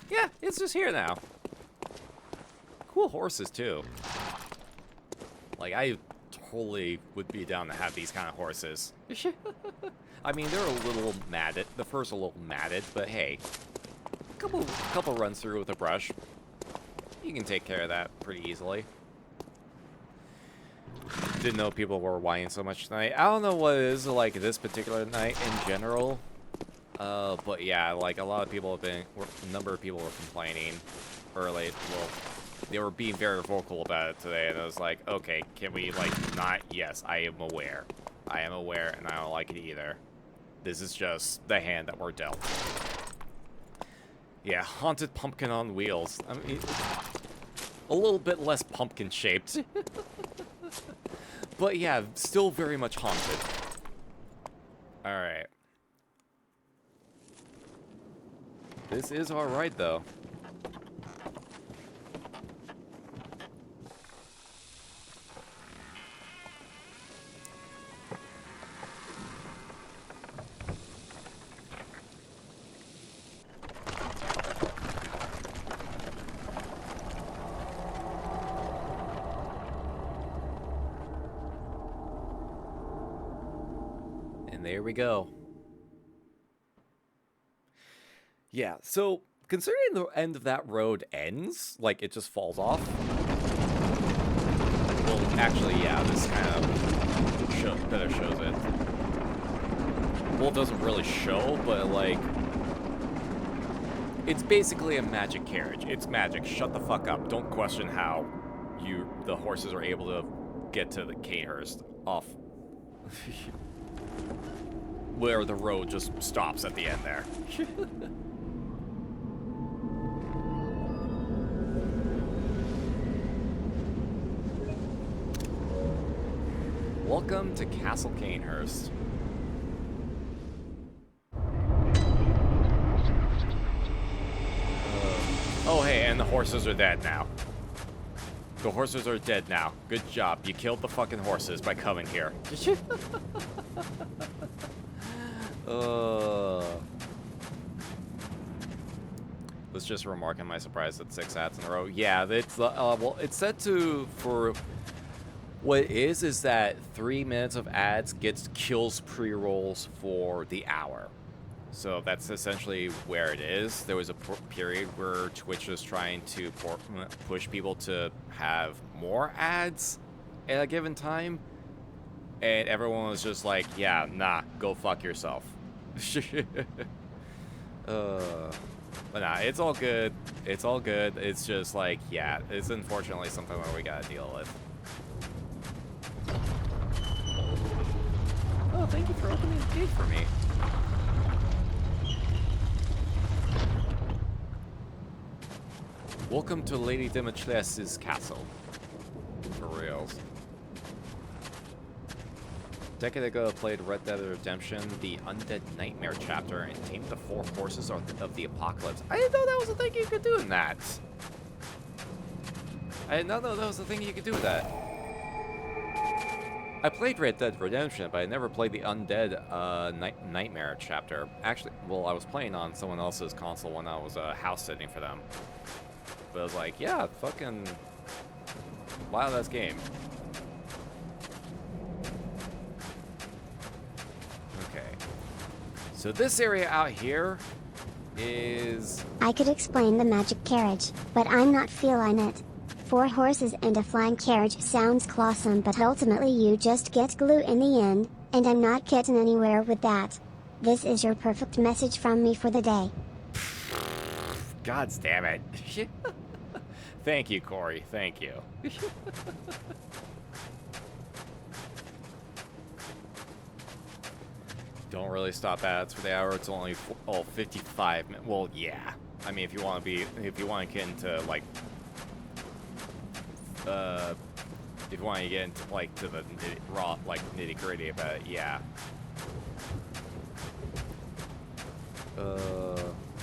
Yeah, it's just here now. Cool horses, too. Like, I totally would be down to have these kind of horses. I mean, they're a little matted. The fur's a little matted, but hey. Couple runs through with a brush. You can take care of that pretty easily. Didn't know people were whining so much tonight. I don't know what it is like this particular night in general. But yeah, like a lot of people a number of people were complaining early. Well, they were being very vocal about it today, and I was like, okay, can we like not? Yes, I am aware, and I don't like it either. This is just the hand that we're dealt. Yeah, haunted pumpkin on wheels. I mean, a little bit less pumpkin shaped. But yeah, still very much haunted. Alright. This is our ride, though. There we go. Yeah, so considering the end of that road ends, like it just falls off. Well, actually, yeah, this kind of better shows it. Well, it doesn't really show, but like, it's basically a magic carriage. It's magic. Shut the fuck up. Don't question how the horses are able to get to the Cainhurst off where the road just stops at the end there. Welcome to Castle Cainhurst. Oh hey, and the horses are dead now. The horses are dead now. Good job. You killed the fucking horses by coming here. Was just remarking my surprise at 6 ads in a row. Yeah, it's well, it's set to for what it is that 3 minutes of ads kills pre-rolls for the hour. So that's essentially where it is. There was a period where Twitch was trying to push people to have more ads at a given time, and everyone was just like, yeah, nah, go fuck yourself. But nah, it's all good. It's all good. It's just like, yeah, it's unfortunately something that we gotta deal with. Oh, thank you for opening the gate for me. Welcome to Lady Dimitrescu's castle. For reals. A decade ago, I played Red Dead Redemption, the Undead Nightmare chapter, and tamed the 4 horses of the apocalypse. I didn't know that was a thing you could do in that. I didn't know that was a thing you could do with that. I played Red Dead Redemption, but I never played the Undead Nightmare chapter. Actually, well, I was playing on someone else's console when I was house sitting for them. But I was like, yeah, fucking... wow, that's game. Okay. So this area out here is... I could explain the magic carriage, but I'm not feeling it. 4 horses and a flying carriage sounds clawsome, but ultimately you just get glue in the end, and I'm not getting anywhere with that. This is your perfect message from me for the day. God damn it. Thank you, Corey. Thank you. Don't really stop ads for the hour. It's only 55 minutes. Well, yeah. I mean, if you want to get into like, if you want to get into like to the nitty gritty about it, yeah.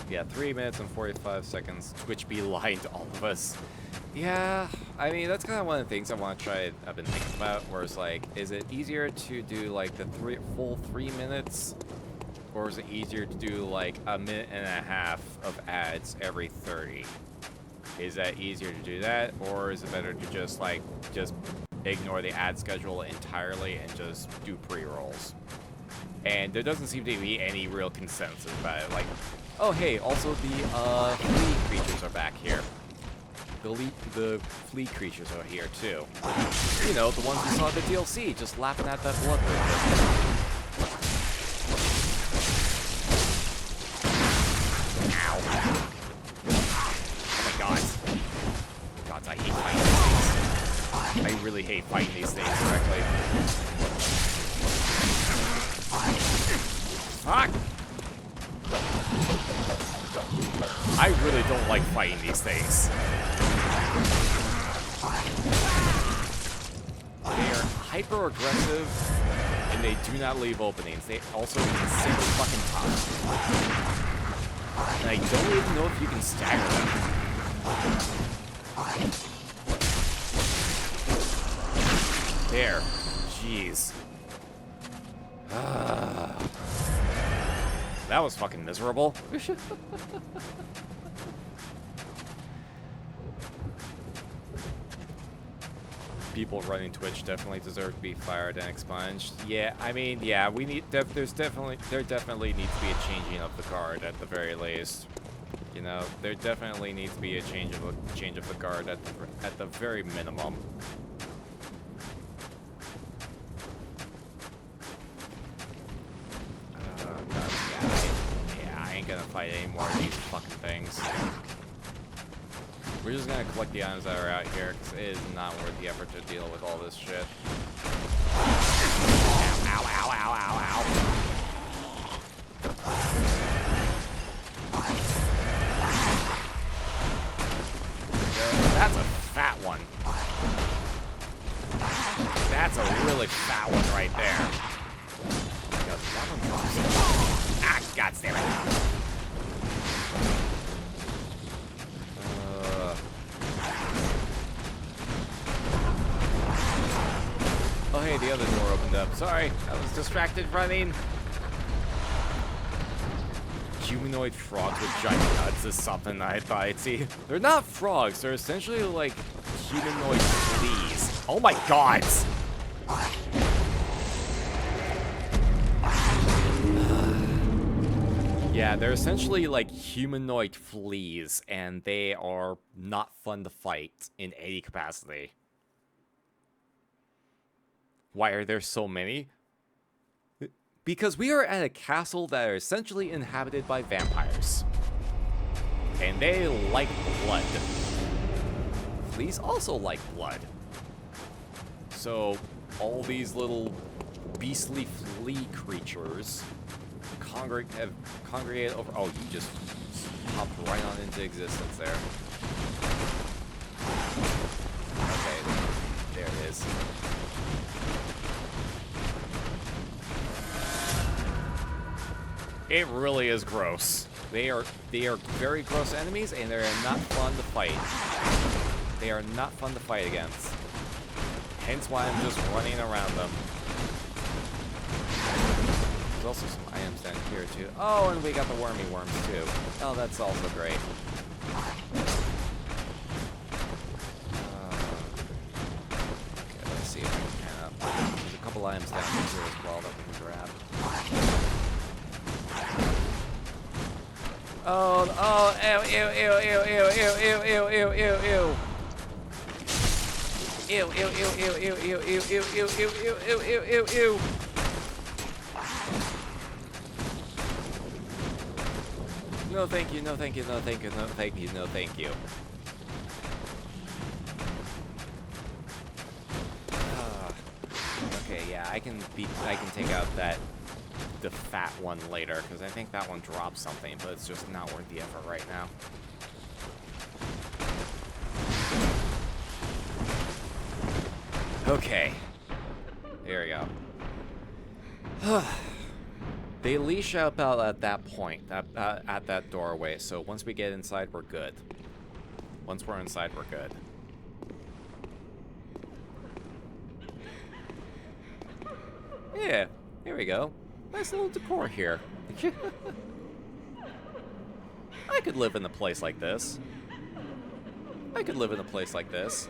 Yeah, 3 minutes and 45 seconds. Twitch be lying to all of us. Yeah, I mean, that's kind of one of the things I want to try. I've been thinking about, where it's like, is it easier to do like the full 3 minutes, or is it easier to do like a minute and a half of ads every 30? Is that easier to do that, or is it better to just ignore the ad schedule entirely and just do pre-rolls? And there doesn't seem to be any real consensus about it. Like, oh hey, also the flea creatures are back here. The flea creatures are here too. You know, the ones we saw at the DLC, just lapping at that blood. Ow. Oh my god. God, I hate fighting these things. I really hate fighting these things directly. Fuck! I really don't like fighting these things. They are hyper-aggressive, and they do not leave openings. They also insanely fucking tough. And I don't even know if you can stagger them. There. Jeez. That was fucking miserable. people running Twitch definitely deserve to be fired and expunged. Yeah, I mean, yeah, we need. There definitely needs to be a changing of the guard at the very least. You know, there definitely needs to be a change of the guard at the very minimum. I ain't gonna fight any more of these fucking things. We're just gonna collect the items that are out here, because it is not worth the effort to deal with all this shit. Ow, ow, ow, ow, ow, That's a fat one. That's a really fat one right there. Ah, god damn it. Oh hey, the other door opened up. Sorry, I was distracted running. Humanoid frogs with giant nuts is something I thought I'd see. They're not frogs, they're essentially like humanoid fleas. Oh my god! Yeah, they're essentially like humanoid fleas, and they are not fun to fight in any capacity. Why are there so many? Because we are at a castle that are essentially inhabited by vampires. And they like blood. Fleas also like blood. So, all these little beastly flea creatures have congregated over... Oh, you just hopped right on into existence there. Okay, there it is. It really is gross. They are very gross enemies, and they are not fun to fight. They are not fun to fight against. Hence why I'm just running around them. There's also some items down here too. Oh, and we got the wormy worms too. Oh, that's also great. Okay, let's see if I can pan up. There's a couple items down here as well that we can grab. Oh, ew, ew, ew, ew, ew, ew, ew, ew, ew, ew, ew. Ew, ew, ew, ew, ew, ew, ew, ew, ew, ew, ew, ew, ew, ew. No, thank you, no, thank you, no, thank you, no, thank you, no, thank you. Okay, yeah, I can take out the fat one later, because I think that one drops something, but it's just not worth the effort right now. Okay. There we go. They leash up out at that point, at that doorway, so once we get inside, we're good. Once we're inside, we're good. Yeah, here we go. Nice little decor here. I could live in a place like this. I could live in a place like this.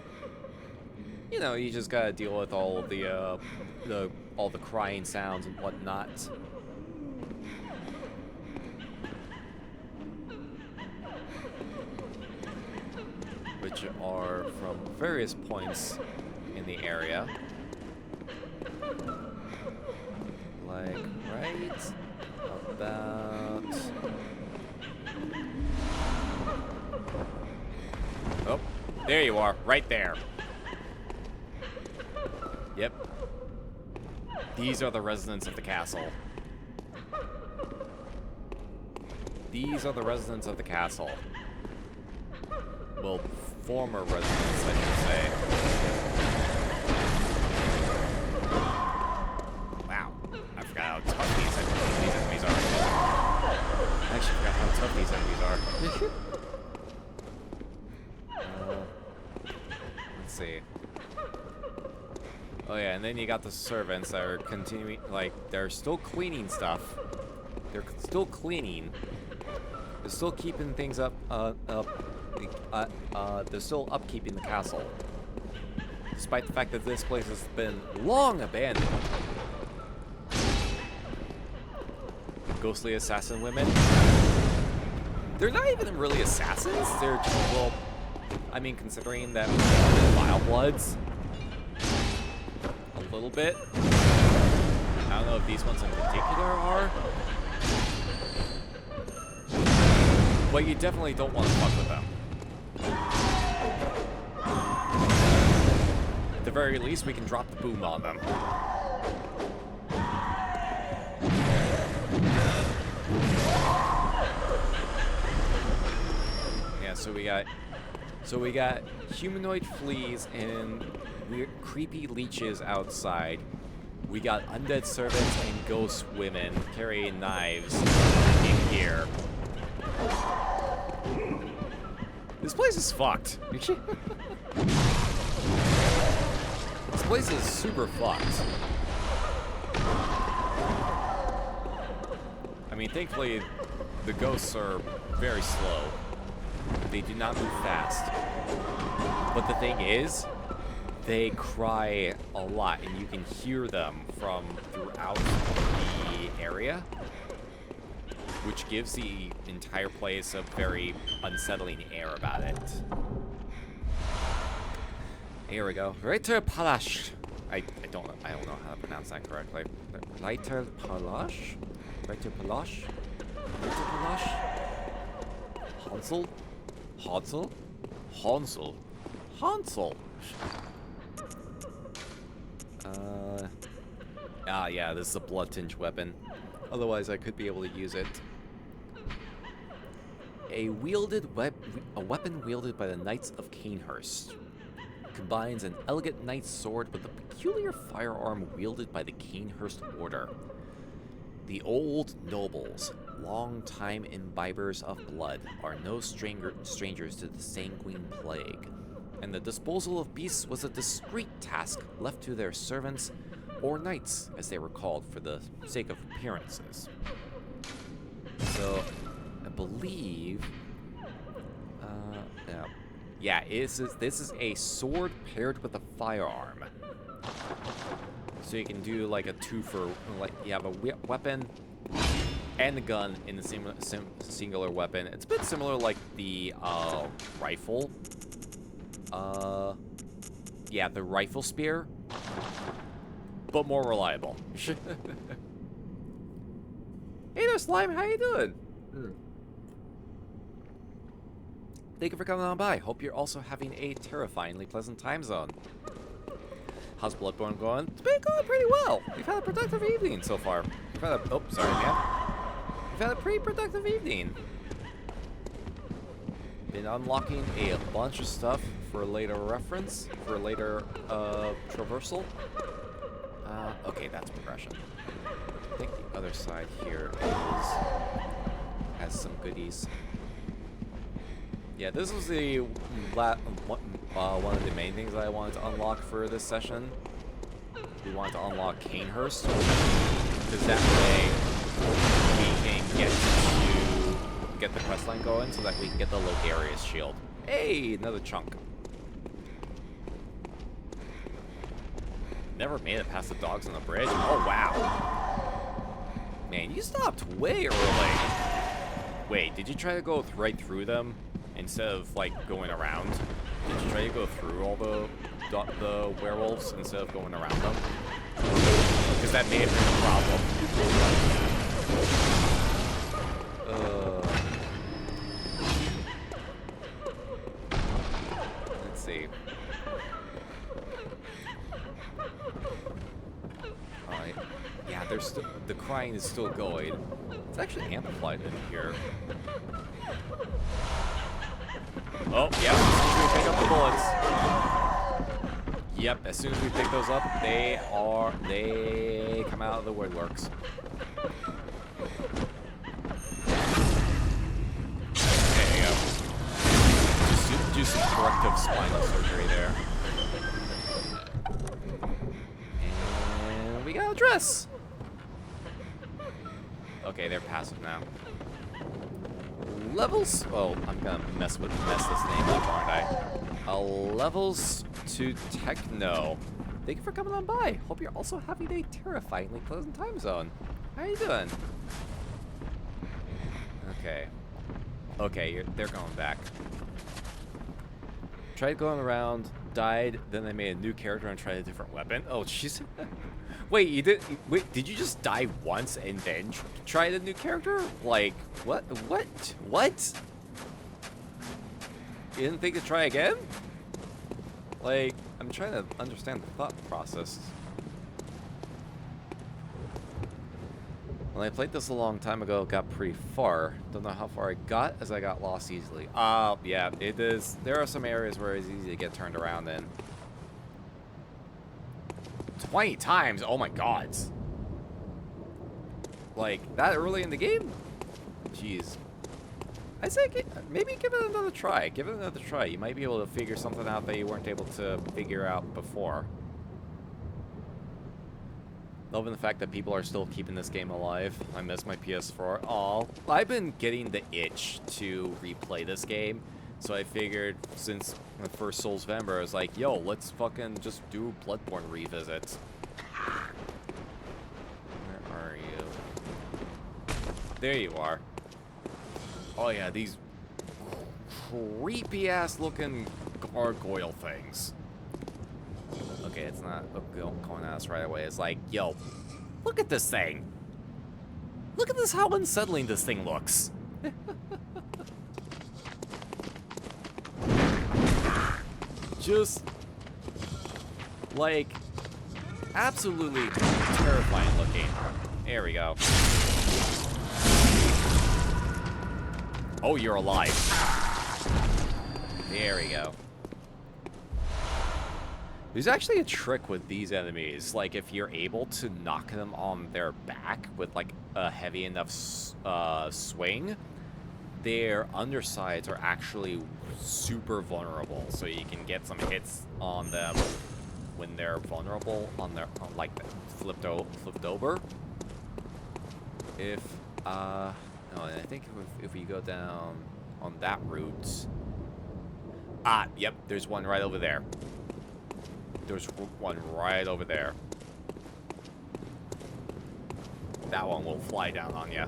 You know, you just gotta deal with all of all the crying sounds and whatnot. Which are from various points in the area. Like right about... Oh, there you are, right there. Yep. These are the residents of the castle. These are the residents of the castle. Well, former residents, I should say. Wow. I forgot how tough these enemies are. I actually forgot how tough these enemies are. Let's see. Oh yeah, and then you got the servants that are continuing, like, they're still cleaning stuff. They're still cleaning. They're still keeping things up, they're still upkeeping the castle. despite the fact that this place has been long abandoned. Ghostly assassin women. They're not even really assassins. They're just, well, I mean, considering that vile bloods, a little bit. I don't know if these ones in particular are. But you definitely don't want to fuck with them. At the very least, we can drop the boom on them. Yeah, so we got humanoid fleas and weird, creepy leeches outside. We got undead servants and ghost women carrying knives in here. This place is fucked. This place is super fucked. I mean, thankfully, the ghosts are very slow. They do not move fast. But the thing is, they cry a lot, and you can hear them from throughout the area, which gives the entire place a very unsettling air about it. Here we go. Reiter Palash. I don't know how to pronounce that correctly. Reiter Palash? Reiter Palash? Reiter Palash? Hansel? Hansel? Hansel? Hansel? Yeah, this is a blood-tinged weapon. Otherwise, I could be able to use it. A weapon wielded by the Knights of Cainhurst. Combines an elegant knight's sword with a peculiar firearm wielded by the Cainhurst Order. The old nobles, long-time imbibers of blood, are no strangers to the sanguine plague, and the disposal of beasts was a discreet task left to their servants, or knights, as they were called for the sake of appearances. So, I believe... yeah, this is a sword paired with a firearm. So you can do like a two for, like, you have a weapon and a gun in the same singular weapon. It's a bit similar like the rifle. Yeah, the rifle spear, but more reliable. Hey there, Slime, how you doing? Thank you for coming on by. Hope you're also having a terrifyingly pleasant time zone. How's Bloodborne going? It's been going pretty well. We've had a productive evening so far. We've had a, oh, sorry, man. We've had a pretty productive evening. Been unlocking a bunch of stuff for later reference, for later traversal. Okay, that's progression. I think the other side here has some goodies. Yeah, this was the one of the main things that I wanted to unlock for this session. We wanted to unlock Cainhurst, because that way we can get the questline going, so that we can get the Logarius shield. Hey, another chunk. Never made it past the dogs on the bridge. Oh wow, man, you stopped way early. Wait, did you try to go right through them? Instead of, like, going around? Did you try to go through all the werewolves instead of going around them? Because that may have been a problem. Let's see. Alright. Yeah, there's the crying is still going. It's actually amplified in here. Oh, yeah, as soon as we pick up the bullets. Yep, as soon as we pick those up, they come out of the woodworks. There you go. Just do some corrective spinal surgery there. And we got a dress! Okay, they're passive now. Levels? Oh, I'm gonna mess this name up, aren't I? Levels to Techno. Thank you for coming on by. Hope you're also having a terrifyingly pleasant time zone. How you doing? Okay. Okay, they're going back. Tried going around, died, then I made a new character and tried a different weapon. Oh, jeez. Wait, you did? Wait, did you just die once and then try a new character? Like, what? What? What? You didn't think to try again? Like, I'm trying to understand the thought process. When I played this a long time ago, it got pretty far. Don't know how far I got, as I got lost easily. Yeah, it is. There are some areas where it's easy to get turned around in. 20 times? Oh my god. Like, that early in the game? Jeez. I say maybe give it another try. Give it another try. You might be able to figure something out that you weren't able to figure out before. Loving the fact that people are still keeping this game alive. I miss my PS4. Aw. I've been getting the itch to replay this game. So I figured, since the first Soulsvember, I was like, yo, let's fucking just do Bloodborne revisits. Where are you? There you are. Oh yeah, these creepy ass looking gargoyle things. Okay, it's not going at us right away. It's like, yo, look at this thing. Look at this, how unsettling this thing looks. Just, like, absolutely terrifying looking. There we go. Oh, you're alive. There we go. There's actually a trick with these enemies. Like, if you're able to knock them on their back with, like, a heavy enough swing, their undersides are actually super vulnerable. So you can get some hits on them when they're vulnerable, like, flipped over. If, no, I think if we go down on that route... Ah, yep, there's one right over there. There's one right over there. That one will fly down on you.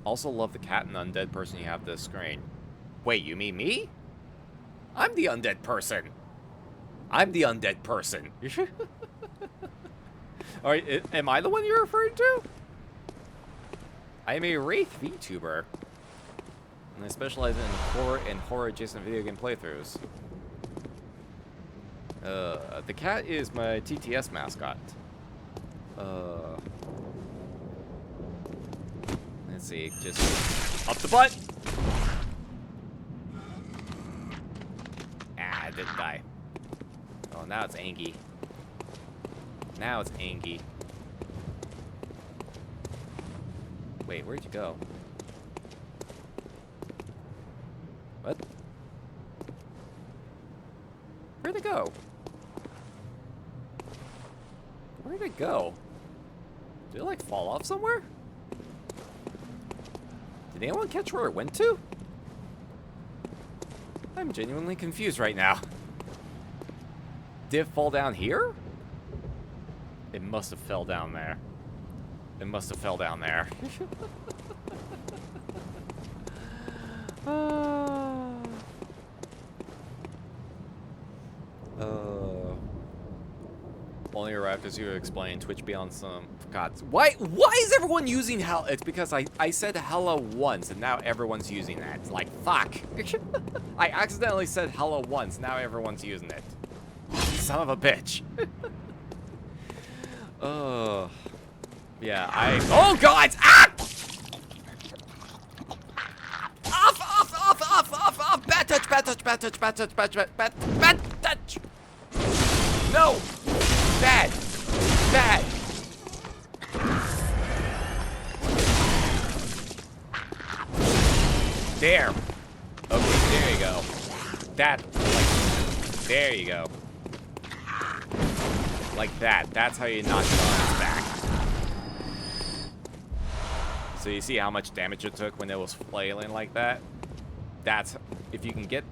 Also love the cat and undead person you have this screen. Wait, you mean me? I'm the undead person. I'm the undead person. Alright, am I the one you're referring to? I am a Wraith VTuber. And I specialize in horror adjacent video game playthroughs. The cat is my TTS mascot. Let's see, just up the butt! Ah, I didn't die. Oh, now it's Angie. Now it's Angie. Wait, where'd you go? What? Where'd it go? Where'd it go? Did it, like, fall off somewhere? Did anyone catch where it went to? I'm genuinely confused right now. Did it fall down here? It must have fell down there. It must have fell down there. Only arrived as you explained. Twitch beyond some gods. Why is everyone using hell? It's because I said hello once and now everyone's using that. It's like, fuck. I accidentally said hello once. Now everyone's using it. Son of a bitch. Yeah, oh god! Ah! Off! Bad touch! No! Bad! There. Okay, there you go. There you go. Like that. That's how you knock it on its back. So you see how much damage it took when it was flailing like that? that's if you can get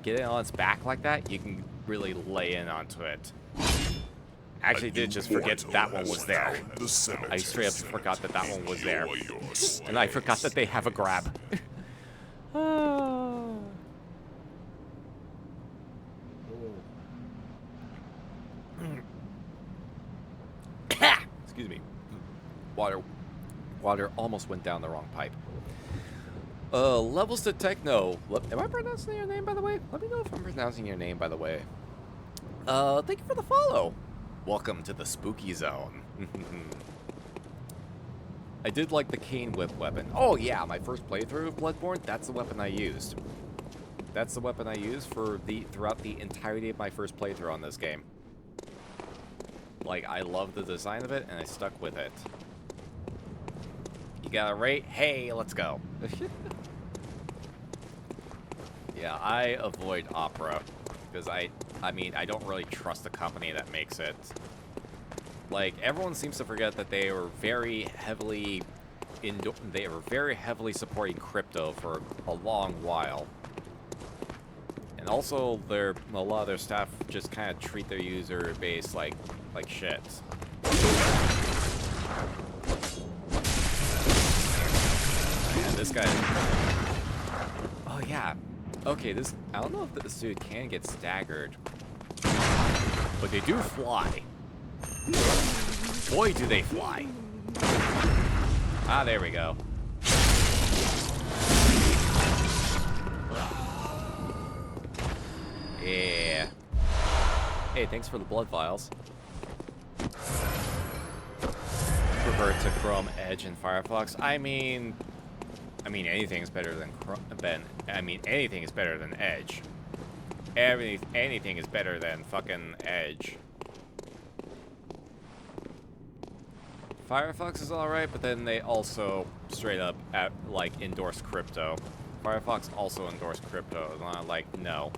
it on its back like that, you can really lay in onto it. Actually, did just forget that one was there. I straight up forgot that that one was there, and I forgot that they have a grab. Excuse me. Water almost went down the wrong pipe. Levels to Techno. Am I pronouncing your name, by the way? Let me know if I'm pronouncing your name, by the way. Thank you for the follow. Welcome to the spooky zone. I did like the cane whip weapon. Oh yeah, my first playthrough of Bloodborne, that's the weapon I used. That's the weapon I used throughout the entirety of my first playthrough on this game. Like, I love the design of it, and I stuck with it. You got a rate? Hey, let's go. Yeah, I avoid Opera because I mean, I don't really trust the company that makes it. Like, everyone seems to forget that they were very heavily supporting crypto for a long while. And also, a lot of their staff just kind of treat their user base like shit. And this guy. Oh yeah. Okay, I don't know if this dude can get staggered, but they do fly. Boy, do they fly. Ah, there we go. Yeah. Hey, thanks for the blood vials. Revert to Chrome, Edge, and Firefox. I mean, anything is better than anything is better than Edge. Anything is better than fucking Edge. Firefox is alright, but then they also straight up endorse crypto. Firefox also endorsed crypto, and I'm like, no.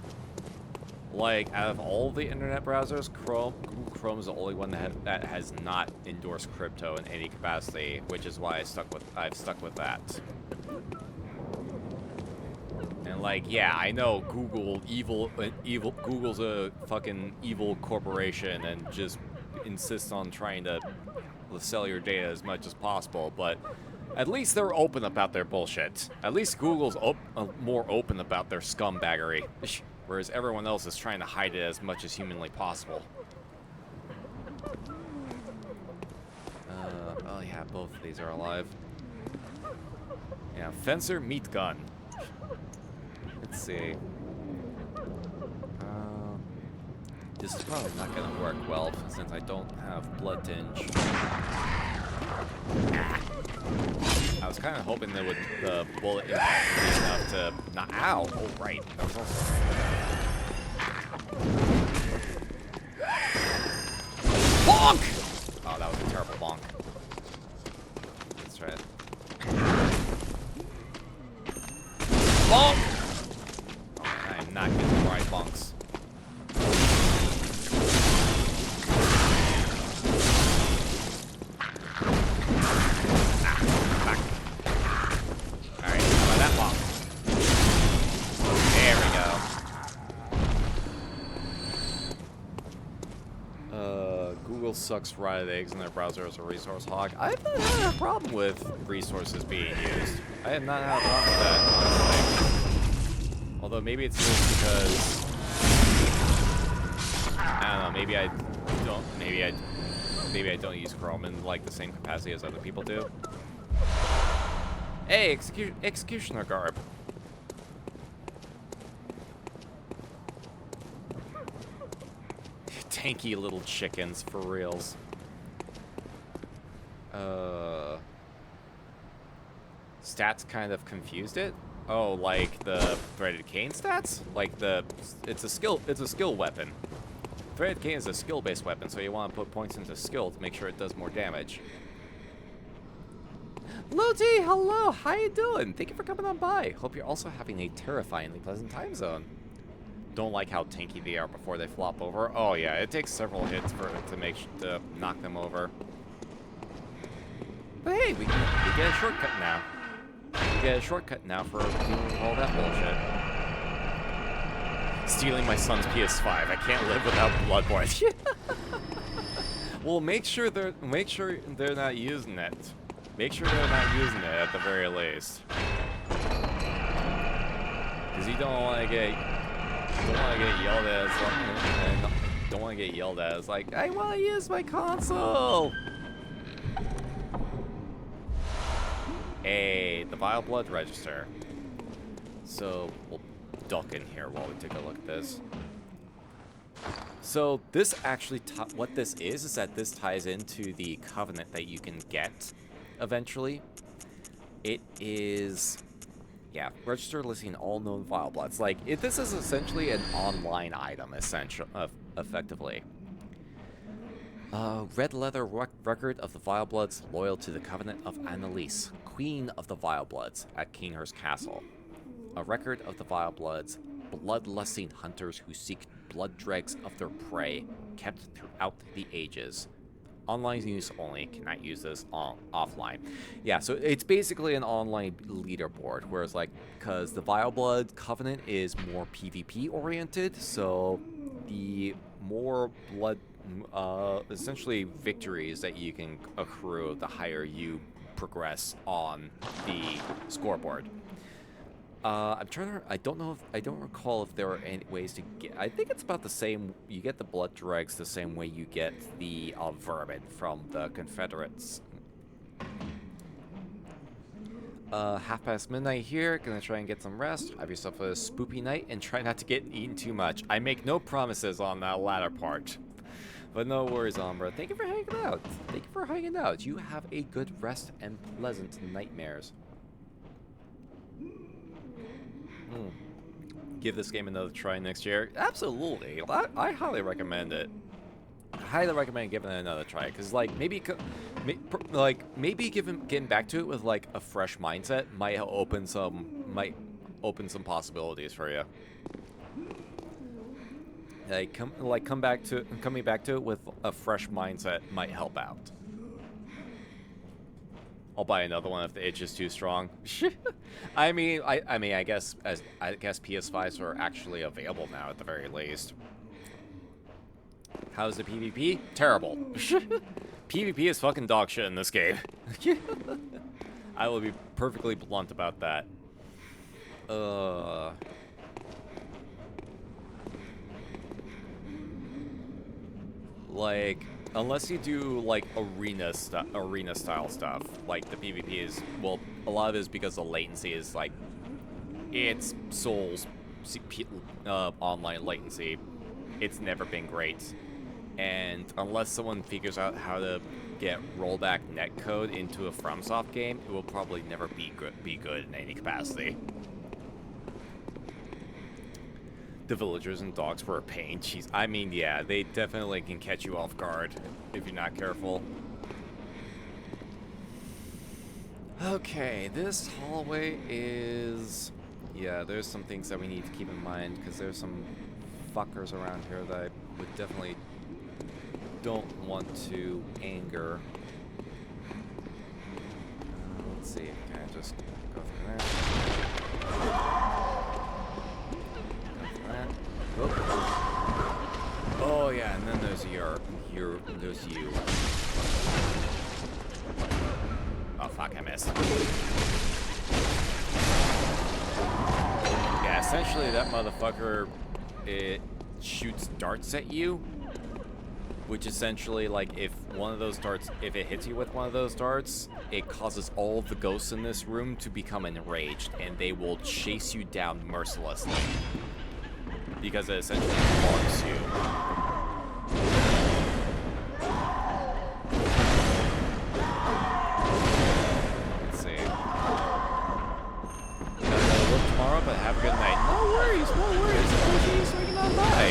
Like, out of all the internet browsers, Google Chrome is the only one that has not endorsed crypto in any capacity, which is why I've stuck with that. And like, yeah, I know Google's a fucking evil corporation and just insists on trying to sell your data as much as possible, but at least they're open about their bullshit. At least Google's more open about their scumbaggery. Whereas everyone else is trying to hide it as much as humanly possible. Oh yeah, both of these are alive. Yeah, Fencer, Meat Gun. Let's see. This is probably not gonna work well since I don't have Blood Tinge. I was kind of hoping that the bullet impact would be enough to not. Ow! Oh right, that was also. Bonk! Oh, that was a terrible bonk. Let's try it. Bonk! Oh, I am not getting the right bonks. Sucks rotted eggs in their browser as a resource hog. I've not had a problem with resources being used. I have not had a problem with that, honestly. Although maybe it's just because I don't know. Maybe I don't use Chrome in like the same capacity as other people do. Hey, executioner garb. Tanky little chickens, for reals. Stats kind of confused it. Oh, like the threaded cane stats? Like it's a skill weapon. Threaded cane is a skill-based weapon, so you want to put points into skill to make sure it does more damage. Loti, hello, how you doing? Thank you for coming on by. Hope you're also having a terrifyingly pleasant time zone. Don't like how tanky they are before they flop over. Oh yeah, it takes several hits to knock them over. But hey, we get a shortcut now. We get a shortcut now for doing all that bullshit. Stealing my son's PS5. I can't live without Bloodborne. Well, make sure they're not using it. Make sure they're not using it at the very least. Because you don't want to get yelled at. Don't want to get yelled at. It's like, I want to use my console. Hey, the Vile Blood Register. So we'll duck in here while we take a look at this. So this actually, what this is that this ties into the covenant that you can get eventually. It is, yeah, register listing all known Vile Bloods. Like, this is essentially an online item, effectively. Red leather record of the Vile Bloods loyal to the covenant of Annalise, Queen of the Vile Bloods at Cainhurst Castle. A record of the Vile Bloods, bloodlusting hunters who seek blood dregs of their prey, kept throughout the ages. Online use only, cannot use this offline. Yeah, so it's basically an online leaderboard, whereas like, because the Vile Blood Covenant is more PvP oriented, so the more blood, essentially victories that you can accrue, the higher you progress on the scoreboard. I'm trying to. I don't recall if there are any ways to get. I think it's about the same. You get the blood dregs the same way you get the vermin from the Confederates. midnight here. Gonna try and get some rest. Have yourself a spoopy night and try not to get eaten too much. I make no promises on that latter part. But no worries, Umbra. Thank you for hanging out. Thank you for hanging out. You have a good rest and pleasant nightmares. Give this game another try next year. Absolutely. I highly recommend it. I highly recommend giving it another try, because like maybe getting back to it with like a fresh mindset might open some possibilities for you. Coming back to it with a fresh mindset might help out. I'll buy another one if the itch is too strong. I guess PS5s are actually available now at the very least. How's the PvP? Terrible. PvP is fucking dog shit in this game. I will be perfectly blunt about that. Like, unless you do like arena style stuff, like the PvP is, well, a lot of it is because the latency is like, it's Souls online latency. It's never been great, and unless someone figures out how to get rollback netcode into a FromSoft game, it will probably never be good in any capacity. The villagers and dogs were a pain. Jeez, I mean, yeah, they definitely can catch you off guard if you're not careful. Okay, this hallway is... Yeah, there's some things that we need to keep in mind, because there's some fuckers around here that I would definitely don't want to anger. Let's see, can I just go through there? Oh yeah, and then there's there's you. Oh fuck, I missed. Yeah, essentially that motherfucker, it shoots darts at you, which essentially, like, if it hits you with one of those darts, it causes all of the ghosts in this room to become enraged, and they will chase you down mercilessly. Because it essentially marks you. Let's see. Gotta work tomorrow, but have a good night. No worries, no worries. Please swing on by.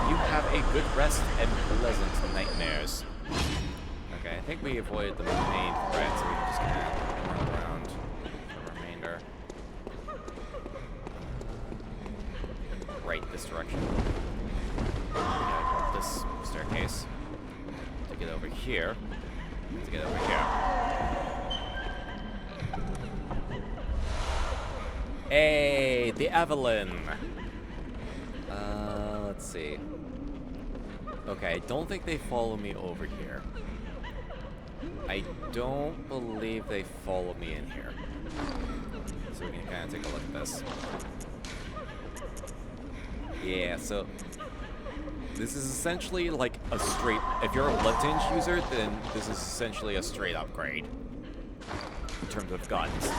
You have a good rest and pleasant nightmares. Okay, I think we avoided the main threat, so we can just kind of run around the remainder. Right, this direction. We gotta go up this staircase to get over here. To get over here. Hey, the Evelyn. let's see. Okay, I don't think they follow me over here. I don't believe they follow me in here. So we can kind of take a look at this. Yeah, so this is essentially like a straight... If you're a Blood Tinge user, then this is essentially a straight upgrade in terms of guns.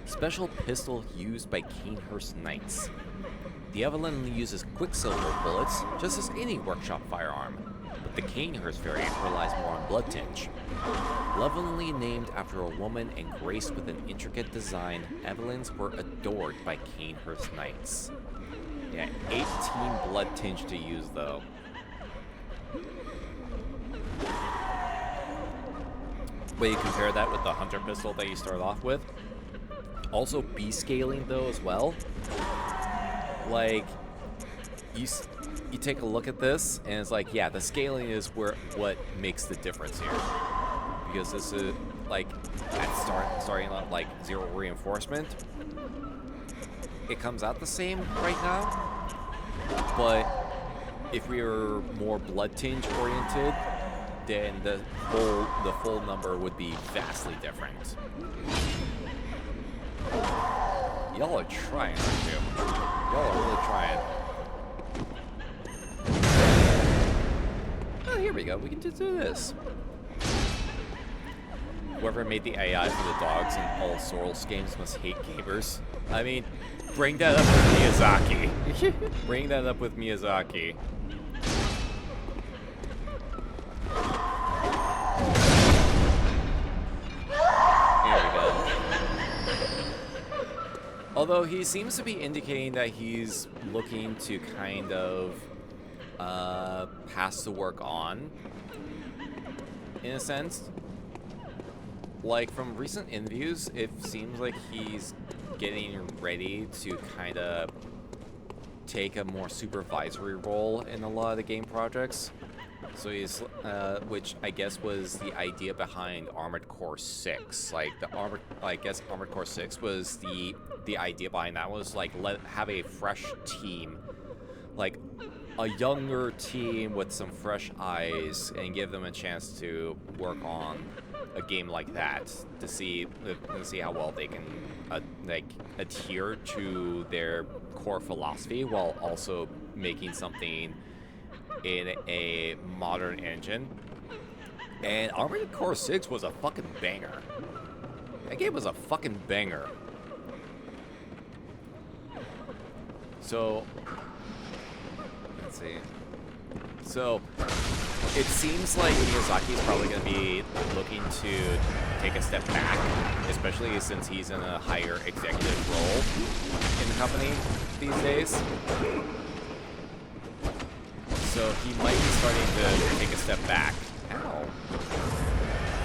Special pistol used by Cainhurst Knights. The Evelyn uses Quicksilver bullets, just as any workshop firearm, but the Cainhurst variant relies more on Blood Tinge. Lovingly named after a woman and graced with an intricate design, Evelyns were adored by Cainhurst Knights. Yeah, 18 Blood Tinge to use, though. But you compare that with the Hunter pistol that you start off with. Also B-scaling, though, as well. Like, you take a look at this, and it's like, yeah, the scaling is what makes the difference here. Because this is, like, starting out, like, 0 reinforcement. It comes out the same right now. But if we were more Blood Tinge oriented, then the full number would be vastly different. Y'all are trying, aren't you? Y'all are really trying. Oh, here we go. We can just do this. Whoever made the AI for the dogs in all Souls games must hate gamers. I mean, bring that up with Miyazaki. Bring that up with Miyazaki. Although he seems to be indicating that he's looking to kind of pass the work on, in a sense. Like, from recent interviews, it seems like he's getting ready to kind of take a more supervisory role in a lot of the game projects. So he's, which I guess was the idea behind Armored Core 6. Like, I guess Armored Core 6 was the idea behind that was, like, have a fresh team, like, a younger team with some fresh eyes, and give them a chance to work on a game like that to see how well they can, like, adhere to their core philosophy while also making something in a modern engine. And Armored Core 6 was a fucking banger. That game was a fucking banger. So, let's see. So, it seems like Miyazaki's probably going to be looking to take a step back, especially since he's in a higher executive role in the company these days. So he might be starting to take a step back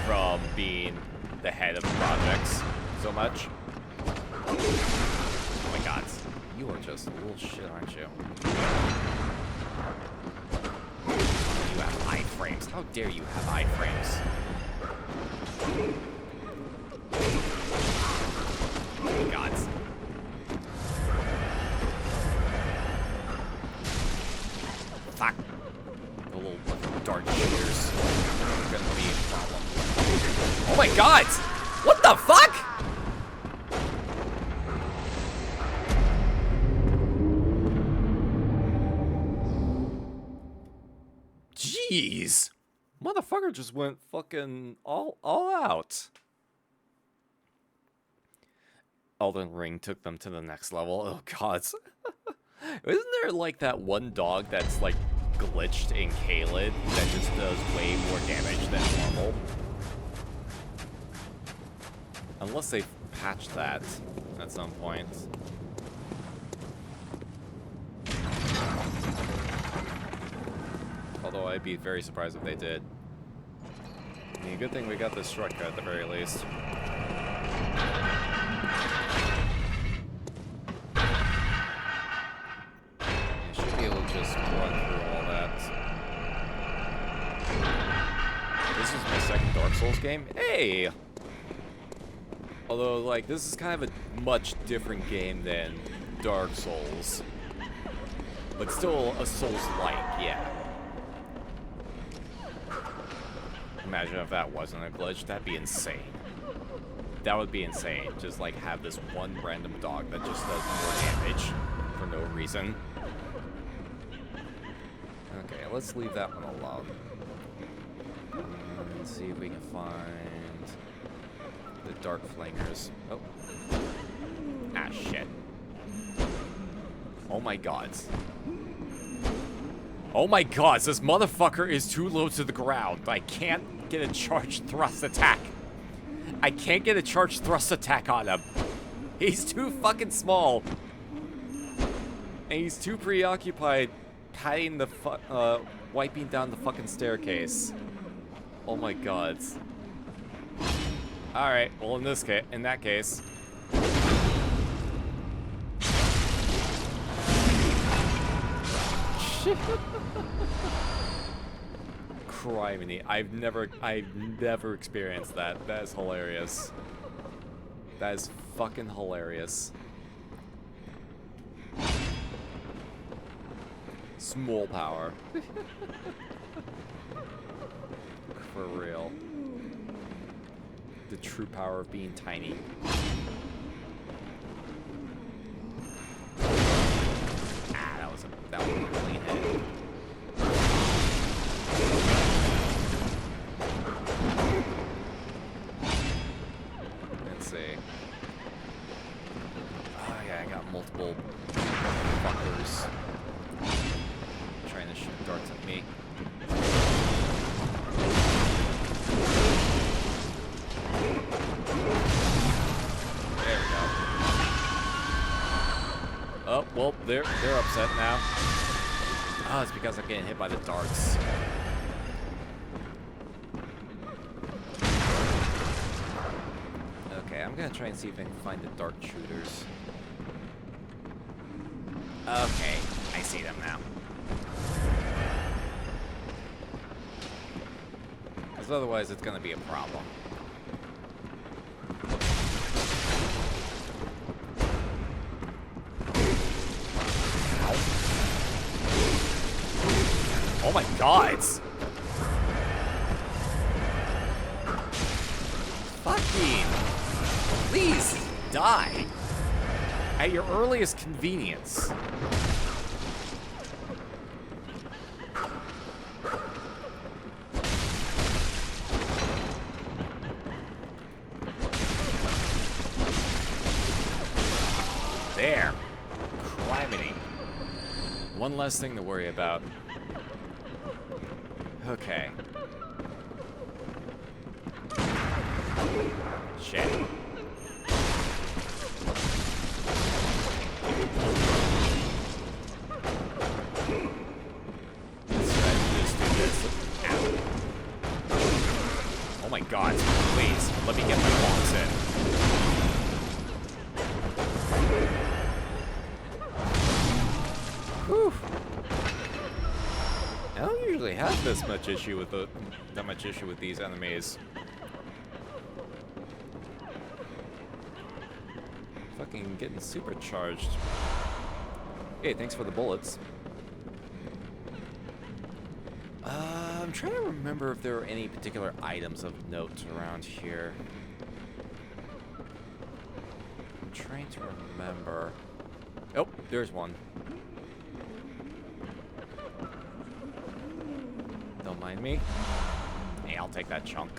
from being the head of the projects so much. Oh my god, you are just a little shit, aren't you? You have iframes. How dare you have iframes? Oh my god. Fuck. The little dart shooters are gonna be a problem. Oh my god! What the fuck?! Jeez! Motherfucker just went fucking all out. Elden Ring took them to the next level. Oh god. Isn't there like that one dog that's like glitched in Caelid that just does way more damage than normal? Unless they patched that at some point. Although I'd be very surprised if they did. I mean, good thing we got this shortcut at the very least. Just run through all that. This is my second Dark Souls game. Hey! Although, like, this is kind of a much different game than Dark Souls. But still a Souls-like, yeah. Imagine if that wasn't a glitch. That'd be insane. That would be insane. Just, like, have this one random dog that just does more damage for no reason. Okay, let's leave that one alone. Let's see if we can find the Dark Flamers. Oh. Ah, shit. Oh my god. Oh my god, this motherfucker is too low to the ground. I can't get a charged thrust attack. I can't get a charged thrust attack on him. He's too fucking small. And he's too preoccupied patting the wiping down the fucking staircase. Oh my god. Alright, well in that case. Criminy. I've never experienced that. That is hilarious. That is fucking hilarious. Small power. For real. The true power of being tiny. Ah, that was a clean hit. Let's see. Oh yeah, I got multiple fuckers trying to shoot darts at me. There we go. Oh, well, they're upset now. Oh, it's because I'm getting hit by the darts. Okay, I'm gonna try and see if I can find the dark shooters. Okay, I see them now. Because otherwise it's gonna be a problem. Oh my god! Fucking! Please die! At your earliest convenience. There! Criminy. One less thing to worry about. Okay. Shit. Let's try to just do this. Ow. Oh my god, please, let me get my bombs in. Whew. I don't usually have this much issue with these enemies. Fucking getting supercharged. Hey, thanks for the bullets. I'm trying to remember if there were any particular items of note around here. I'm trying to remember. Oh, there's one. Don't mind me. Hey, I'll take that chunk.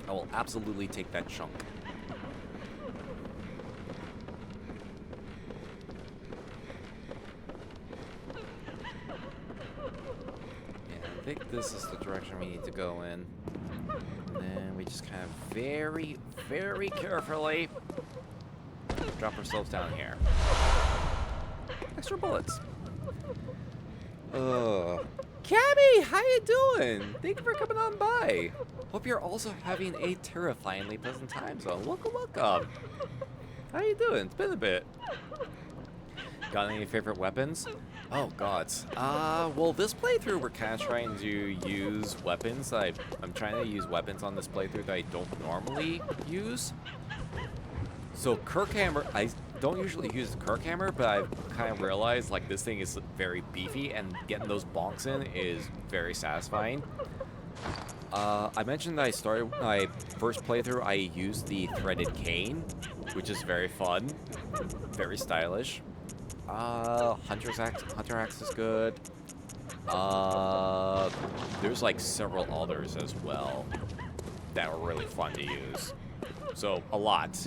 I will absolutely take that chunk. Yeah, I think this is the direction we need to go in. And then we just kind of very, very carefully drop ourselves down here. Extra bullets. Cabby, how you doing? Thank you for coming on by. Hope you're also having a terrifyingly pleasant time zone. Welcome, welcome. How you doing? It's been a bit. Got any favorite weapons? Oh god. Well, this playthrough we're kind of trying to use weapons. I'm trying to use weapons on this playthrough that I don't normally use. So Kirkhammer, I don't usually use the Kirkhammer, but I've kind of realized like this thing is very beefy, and getting those bonks in is very satisfying. I mentioned that I started my first playthrough. I used the threaded cane, which is very fun, very stylish. Hunter Axe is good. There's like several others as well that are really fun to use. So a lot,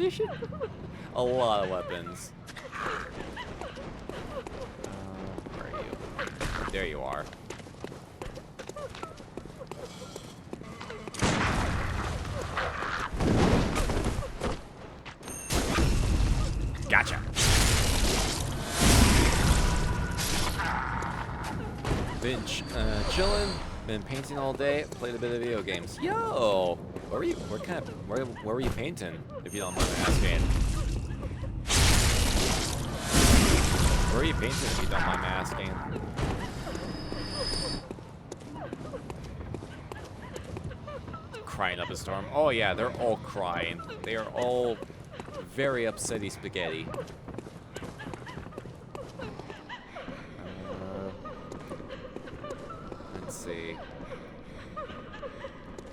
a lot of weapons. Where are you? There you are. Gotcha. Been chilling, been painting all day, played a bit of video games. Yo, where were you painting? If you don't mind me asking. Where are you painting? If you don't mind me asking. Crying up a storm. Oh yeah, they're all crying. They are all very upsetty spaghetti. Let's see.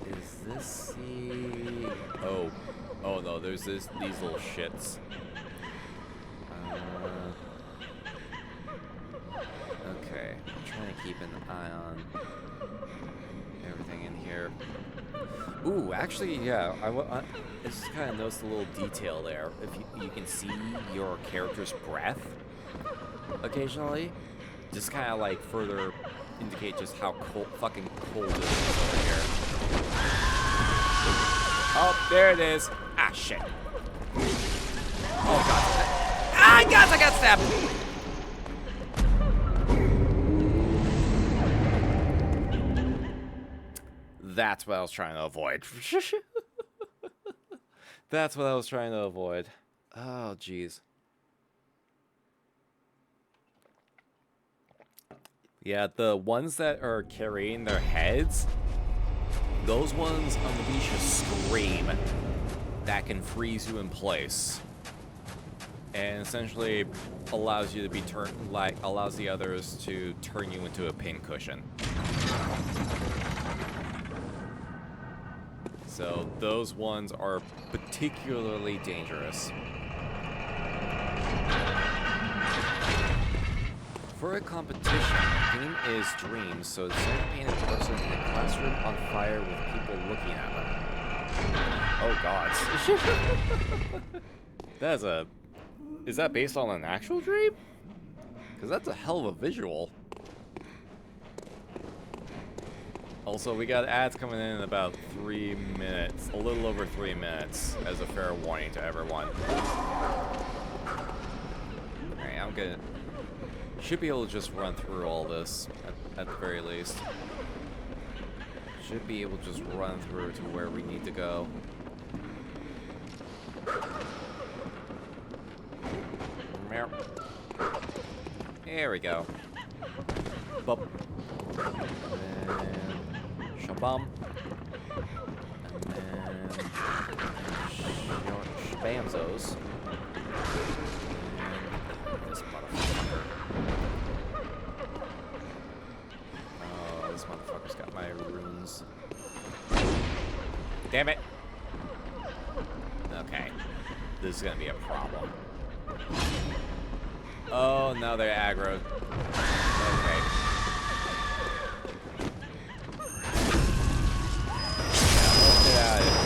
Is this the... Oh no, there's these little shits. Okay, I'm trying to keep an eye on everything in here. Ooh, actually, yeah, I just kind of noticed a little detail there. If you can see your character's breath occasionally, just kind of like further indicate just how fucking cold it is over here. Oh, there it is. Ah, shit. Oh, God. Ah, God, I got stabbed. That's what I was trying to avoid. That's what I was trying to avoid. Oh, jeez. Yeah, the ones that are carrying their heads, those ones unleash a scream that can freeze you in place. And essentially allows you to be allows the others to turn you into a pincushion. So those ones are particularly dangerous. For a competition, the theme is dreams, so send a painted person in a classroom on fire with people looking at them. Oh god. Is that based on an actual dream? Because that's a hell of a visual. Also, we got ads coming in about 3 minutes, a little over 3 minutes, as a fair warning to everyone. Alright, I'm gonna... Should be able to just run through all this, at the very least. Should be able to just run through to where we need to go. There we go. Bump. And shabam. And then shabamzos. And this motherfucker. Oh, this motherfucker's got my runes. Damn it! Okay. This is gonna be a problem. Oh, now they're aggroed. Okay. Let's get out of here.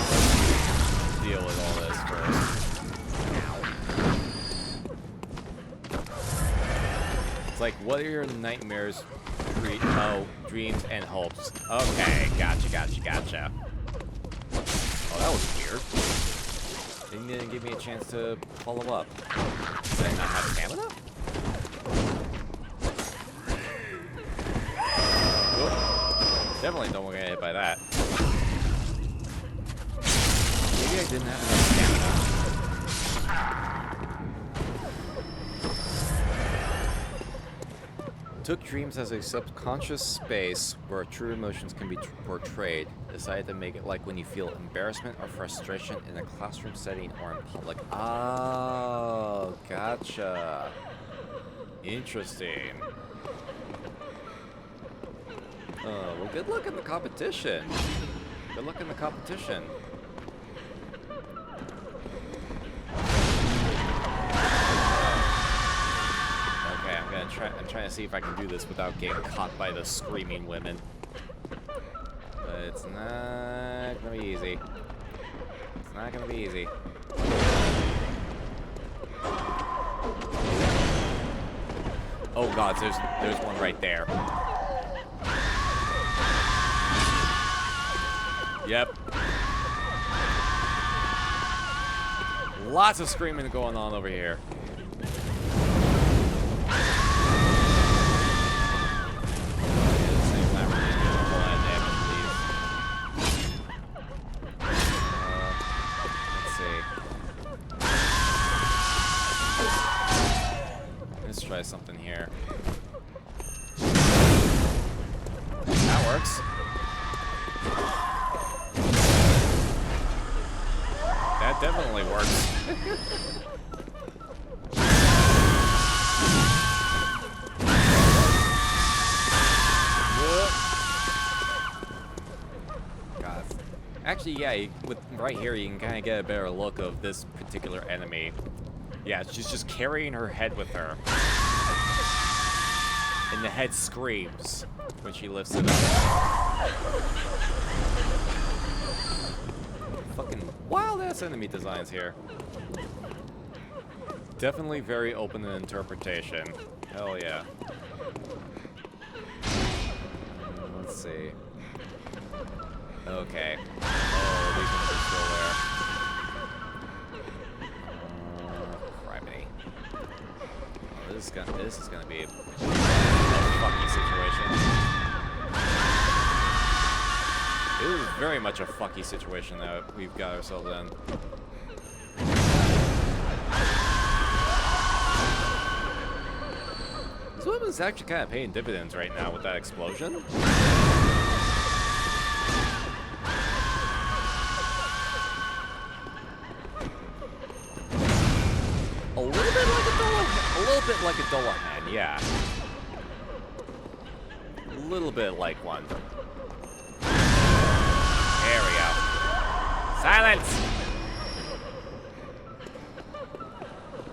Let's deal with all this first. It's like, what are your nightmares, dreams, and hopes? Okay, gotcha. Oh, that was weird. They didn't give me a chance to follow up. Did I not have stamina? Oh, definitely don't want to get hit by that. Maybe I didn't have enough stamina. Took dreams as a subconscious space where true emotions can be portrayed. Decided to make it like when you feel embarrassment or frustration in a classroom setting or in public. Oh, gotcha. Interesting. Well, good luck in the competition. Good luck in the competition. I'm trying to see if I can do this without getting caught by the screaming women. But it's not gonna be easy. It's not gonna be easy. Oh god, there's one right there. Yep. Lots of screaming going on over here. Something here. That works. That definitely works. God. Actually, yeah, with right here you can kind of get a better look of this particular enemy. Yeah, she's just carrying her head with her. And the head screams when she lifts it up. Fucking wild-ass enemy designs here. Definitely very open in interpretation. Hell yeah. Let's see. Okay. Oh, these ones are still there. Criminy. Oh, this is gonna be a fucky situation. This is very much a fucky situation that we've got ourselves in. This weapon's actually kind of paying dividends right now with that explosion. A little bit like a Dullahan, yeah. A little bit like one. There we go. Silence!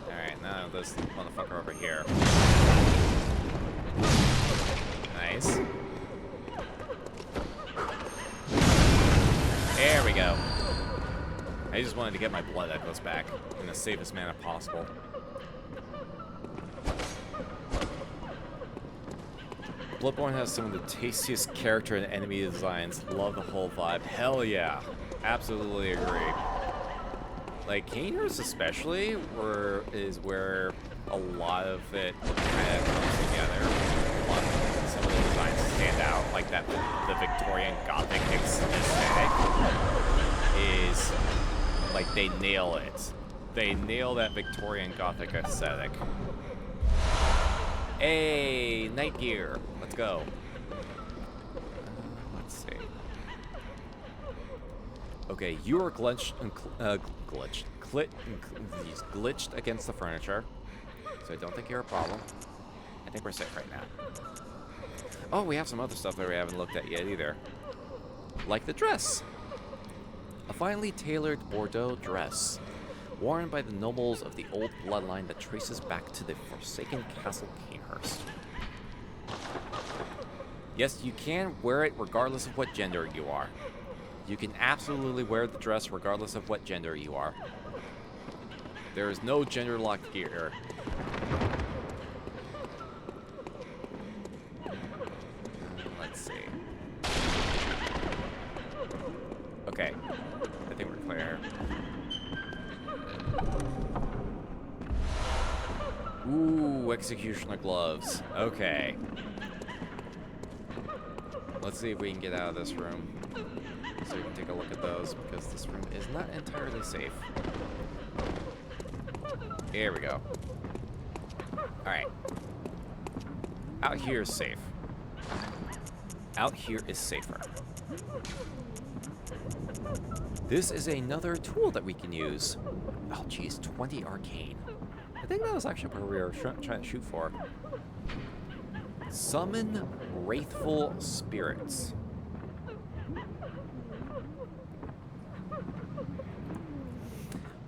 Alright, now this motherfucker over here. Nice. There we go. I just wanted to get my blood echoes back in the safest manner possible. Bloodborne has some of the tastiest character and enemy designs. Love the whole vibe. Hell yeah. Absolutely agree. Like, Cainhurst especially is where a lot of it kind of comes together. Some of the designs stand out, like that the Victorian Gothic aesthetic is, like, they nail it. They nail that Victorian Gothic aesthetic. Hey, Night Gear. Let's go. Let's see. Okay, you are glitched against the furniture, so I don't think you're a problem. I think we're safe right now. Oh, we have some other stuff that we haven't looked at yet either. Like the dress. A finely tailored Bordeaux dress, worn by the nobles of the old bloodline that traces back to the forsaken castle Cainhurst. Yes, you can wear it regardless of what gender you are. You can absolutely wear the dress regardless of what gender you are. There is no gender-locked gear. Let's see. Okay. I think we're clear. Ooh, executioner gloves. Okay. Let's see if we can get out of this room. So we can take a look at those, because this room is not entirely safe. Here we go. Alright. Out here is safe. Out here is safer. This is another tool that we can use. Oh, geez, 20 arcane. I think that was actually what we were trying to shoot for. Summon wraithful spirits.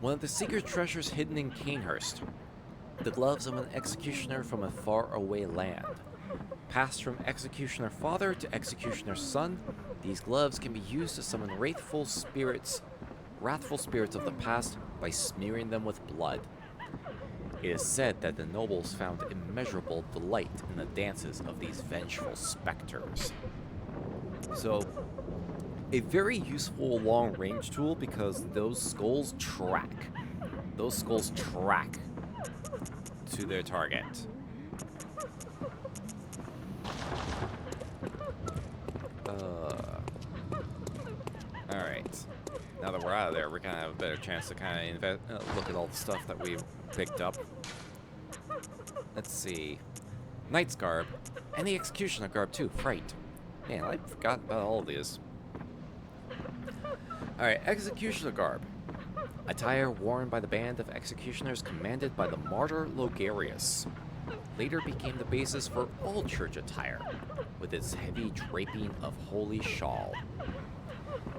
One of the secret treasures hidden in Cainhurst. The gloves of an executioner from a faraway land. Passed from executioner father to executioner son, these gloves can be used to summon wrathful spirits of the past by smearing them with blood. It is said that the nobles found immeasurable delight in the dances of these vengeful specters. So, a very useful long-range tool because those skulls track. Those skulls track to their target. Alright. Now that we're out of there, we're gonna have a better chance to kind of look at all the stuff that we picked up. Let's see. Knight's Garb. And the Executioner Garb too. Fright. Man, I forgot about all of these. Alright, Executioner Garb. Attire worn by the band of executioners commanded by the martyr Logarius. Later became the basis for all church attire, with its heavy draping of holy shawl.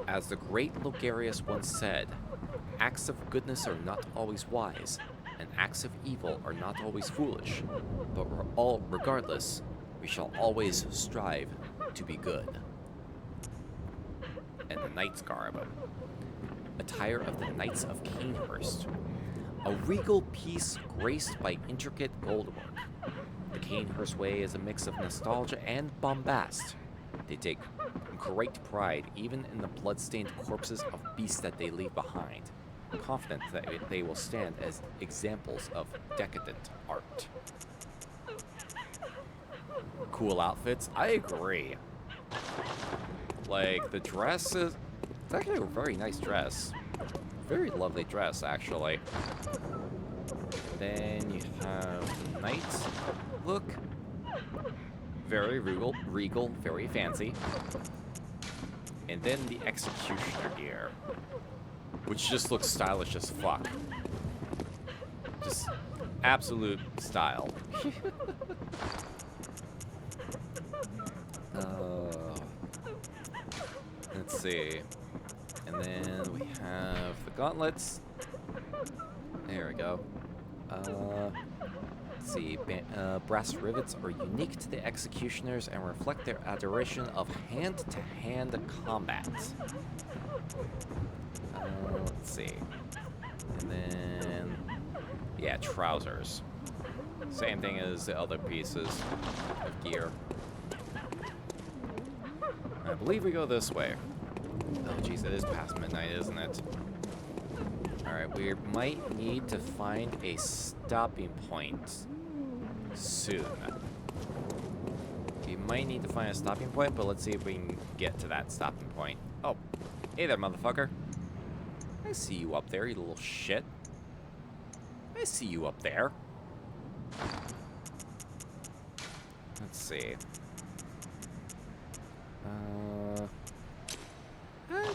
As the great Logarius once said, acts of goodness are not always wise, and acts of evil are not always foolish, but regardless, we shall always strive to be good. And the Knight's Garb. Attire of the Knights of Cainhurst. A regal piece graced by intricate goldwork. The Cainhurst way is a mix of nostalgia and bombast. They take great pride even in the blood-stained corpses of beasts that they leave behind, confident that they will stand as examples of decadent art. Cool outfits? I agree. Like, the dress is... It's actually a very nice dress. Very lovely dress, actually. Then you have the knight look. Very regal, very fancy. And then the executioner gear, which just looks stylish as fuck. Just absolute style. Let's see. And then we have the gauntlets. There we go. Let's see. Brass rivets are unique to the executioners and reflect their adoration of hand-to-hand combat. Let's see. And then, yeah, trousers. Same thing as the other pieces of gear. I believe we go this way. Oh, jeez, it is past midnight, isn't it? Alright, we might need to find a stopping point soon. We might need to find a stopping point, but let's see if we can get to that stopping point. Oh, hey there, motherfucker. I see you up there, you little shit. I see you up there. Let's see.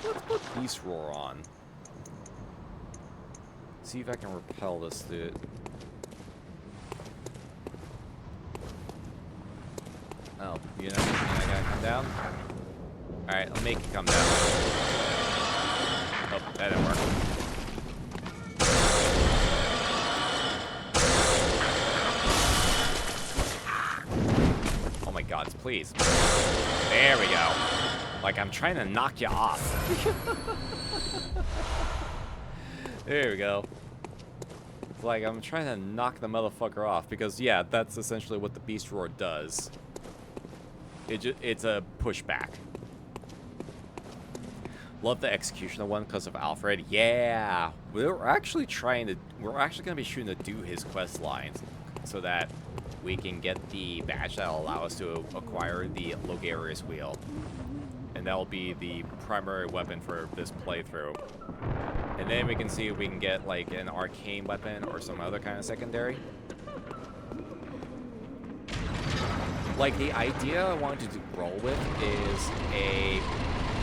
Let's put Beast Roar on. See if I can repel this dude. Oh, you know, I gotta come down? Alright, I'll make it come down. Oh, that didn't work. Oh my god, please. There we go. Like, I'm trying to knock you off. There we go. It's like I'm trying to knock the motherfucker off because, yeah, that's essentially what the Beast Roar does. It's a pushback. Love the Executioner one because of Alfred. Yeah, we're actually gonna be shooting to do his quest lines so that we can get the badge that'll allow us to acquire the Logarius wheel. And that'll be the primary weapon for this playthrough. And then we can see if we can get like an arcane weapon or some other kind of secondary. Like, the idea I wanted to roll with is a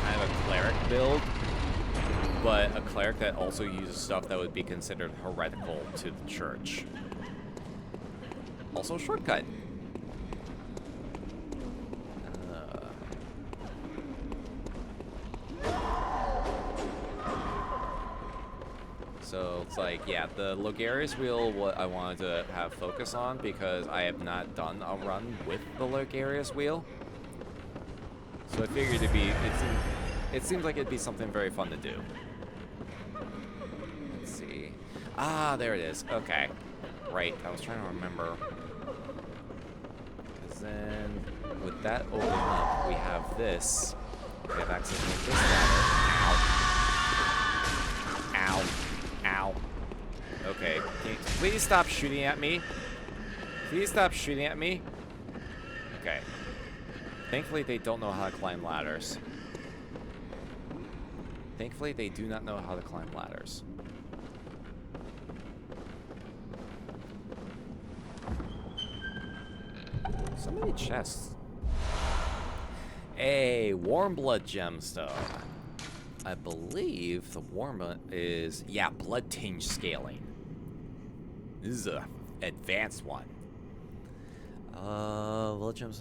kind of a cleric build, but a cleric that also uses stuff that would be considered heretical to the church. Also, shortcut. So it's like, yeah, the Logarius wheel, what I wanted to have focus on, because I have not done a run with the Logarius wheel. So I figured it seems like it'd be something very fun to do. Let's see. Ah, there it is. Okay. Right, I was trying to remember. Because then, with that open up, we have this. We have access to this ladder. Ow. Ow. Ow. Okay, can you please stop shooting at me? Please stop shooting at me. Okay. Thankfully, they don't know how to climb ladders. Thankfully, they do not know how to climb ladders. So many chests. A warm blood gemstone. I believe the warm is, yeah, blood tinge scaling. This is a advanced one. Blood gems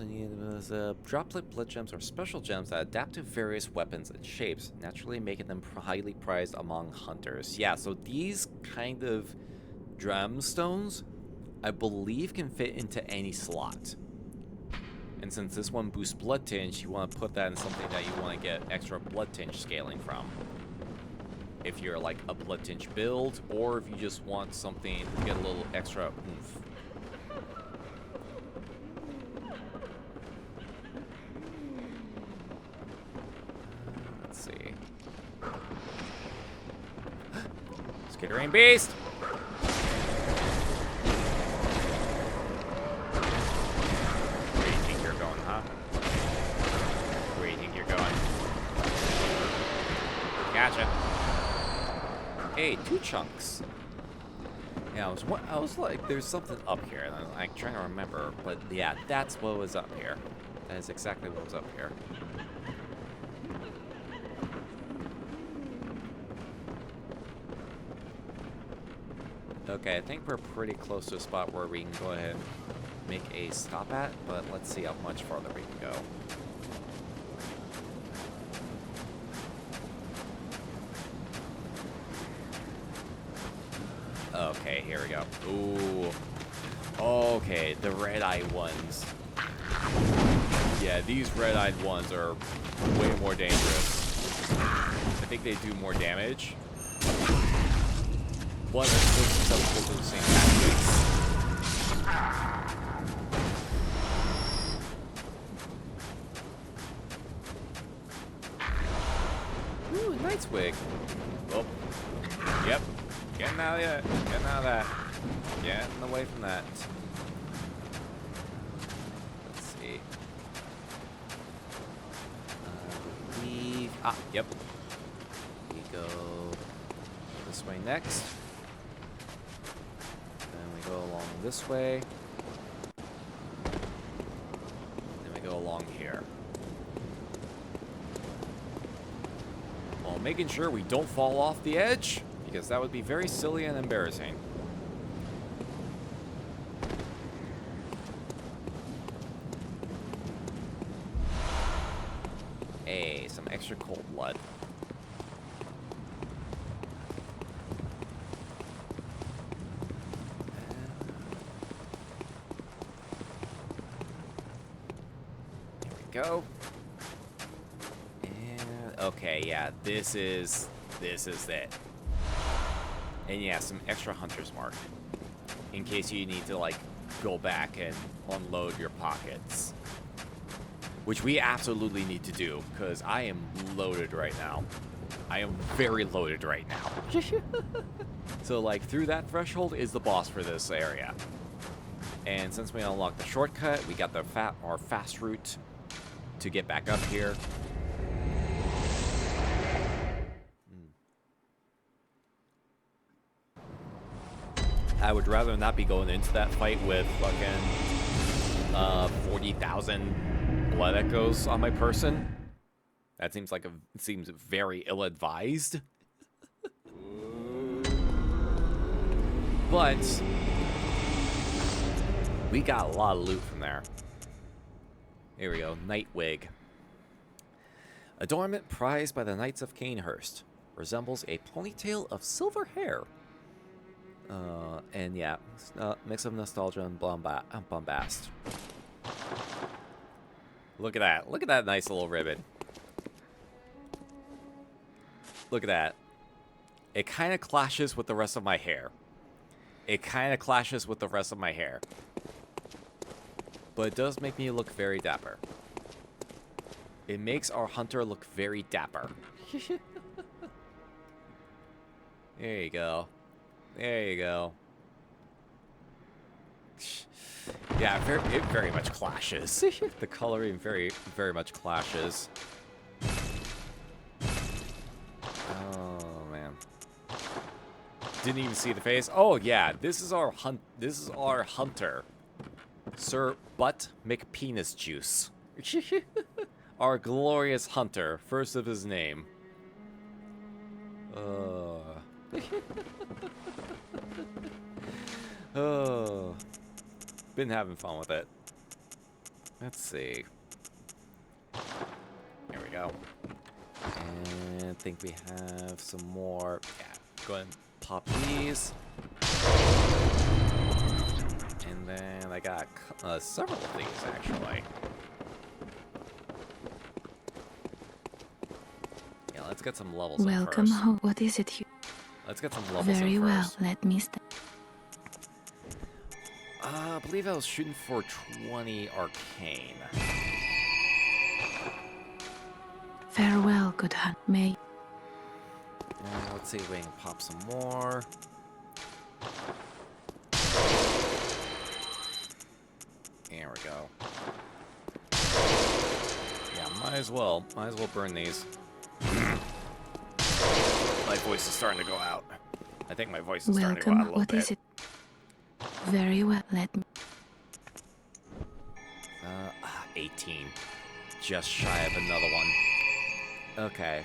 droplet blood gems are special gems that adapt to various weapons and shapes, naturally making them highly prized among hunters. Yeah, so these kind of gemstones, I believe, can fit into any slot. And since this one boosts blood tinge, you want to put that in something that you want to get extra blood tinge scaling from. If you're like a blood tinge build, or if you just want something to get a little extra oomph. Let's see. Skittering Beast! Gotcha. Hey, 2 chunks. Yeah, I was like, there's something up here, and I'm like trying to remember, but yeah, that's what was up here. That is exactly what was up here. Okay, I think we're pretty close to a spot where we can go ahead and make a stop at, but let's see how much farther we can go. Okay, here we go. Ooh. Okay, the red-eyed ones. Yeah, these red-eyed ones are way more dangerous. I think they do more damage. But they're still susceptible to the same tactics. Ooh, Knight's Wig. Oh. Yep. Getting out of that. Getting out of that. Getting away from that. Let's see. Yep. We go this way next. Then we go along this way. Then we go along here. While making sure we don't fall off the edge, because that would be very silly and embarrassing. Hey, some extra cold blood. There we go. And okay, yeah, this is it. And yeah, some extra hunter's mark, in case you need to like go back and unload your pockets, which we absolutely need to do, because I am loaded right now. I am very loaded right now. So like through that threshold is the boss for this area. And since we unlocked the shortcut, we got the our fast route to get back up here. I would rather not be going into that fight with fucking 40,000 blood echoes on my person. That seems like it seems very ill-advised. But we got a lot of loot from there. Here we go, Nightwig. Adornment prized by the Knights of Cainhurst. Resembles a ponytail of silver hair. And yeah, mix of nostalgia and bombast. Look at that. Look at that nice little ribbon. Look at that. It kind of clashes with the rest of my hair. It kind of clashes with the rest of my hair. But it does make me look very dapper. It makes our hunter look very dapper. There you go. There you go. Yeah, it very much clashes. The coloring very much clashes. Oh man. Didn't even see the face. Oh yeah, this is our hunter. Sir Butt McPenis Juice. Our glorious hunter, first of his name. Oh. Been having fun with it. Let's see. Here we go. And I think we have some more. Yeah, go ahead and pop these. And then I got several of these, actually. Yeah, let's get some levels up Welcome first. home. What is it? Let's get some levels Very up well. first. Let me start. I believe I was shooting for 20 arcane. Farewell, good hunt. May. Let's see if we can pop some more. There we go. Yeah, might as well burn these. My voice is starting to go out. I think my voice is starting to go out a little What bit. is it? Very well. Let me. 18. Just shy of another one. Okay.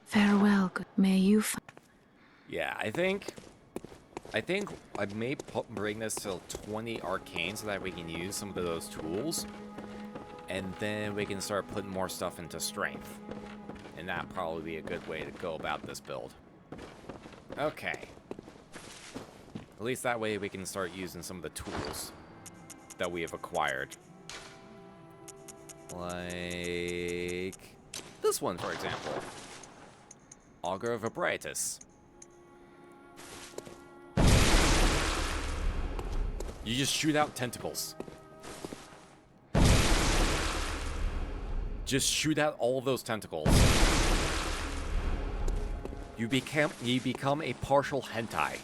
Farewell, good. May you. Yeah, I think I may bring this to 20 arcane so that we can use some of those tools. And then we can start putting more stuff into strength. And that'd probably be a good way to go about this build. Okay. At least that way we can start using some of the tools that we have acquired. Like this one, for example. Augur of Abritus. You just shoot out tentacles. Just shoot out all of those tentacles. You become a partial hentai.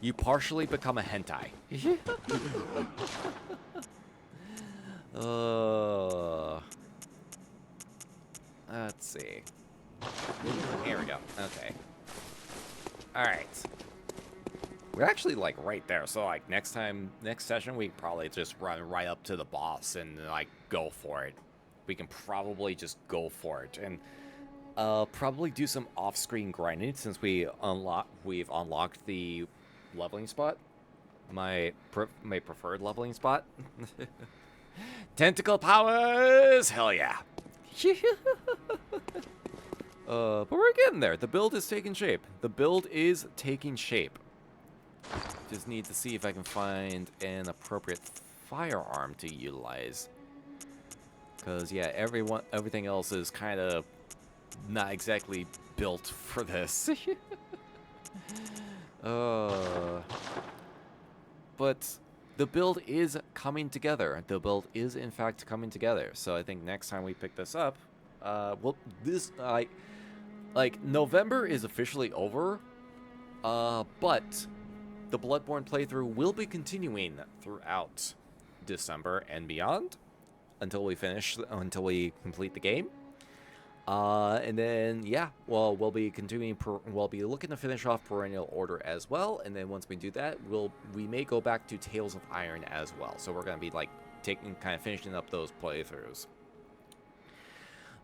You partially become a hentai. Let's see. Here we go. Okay. Alright. We're actually, like, right there. So, like, next session, we can probably just run right up to the boss and, like, go for it. We can probably just go for it. And, probably do some off-screen grinding since we've unlocked the leveling spot. My preferred leveling spot. Tentacle powers! Hell yeah. But we're getting there. The build is taking shape. Just need to see if I can find an appropriate firearm to utilize. Because, yeah, everything else is kind of not exactly built for this. But the build is coming together. The build is, in fact, coming together. So I think next time we pick this up, November is officially over, but the Bloodborne playthrough will be continuing throughout December and beyond until we complete the game. And then, yeah, well, we'll be continuing. We'll be looking to finish off Perennial Order as well. And then once we do that, we may go back to Tales of Iron as well. So we're gonna be like finishing up those playthroughs.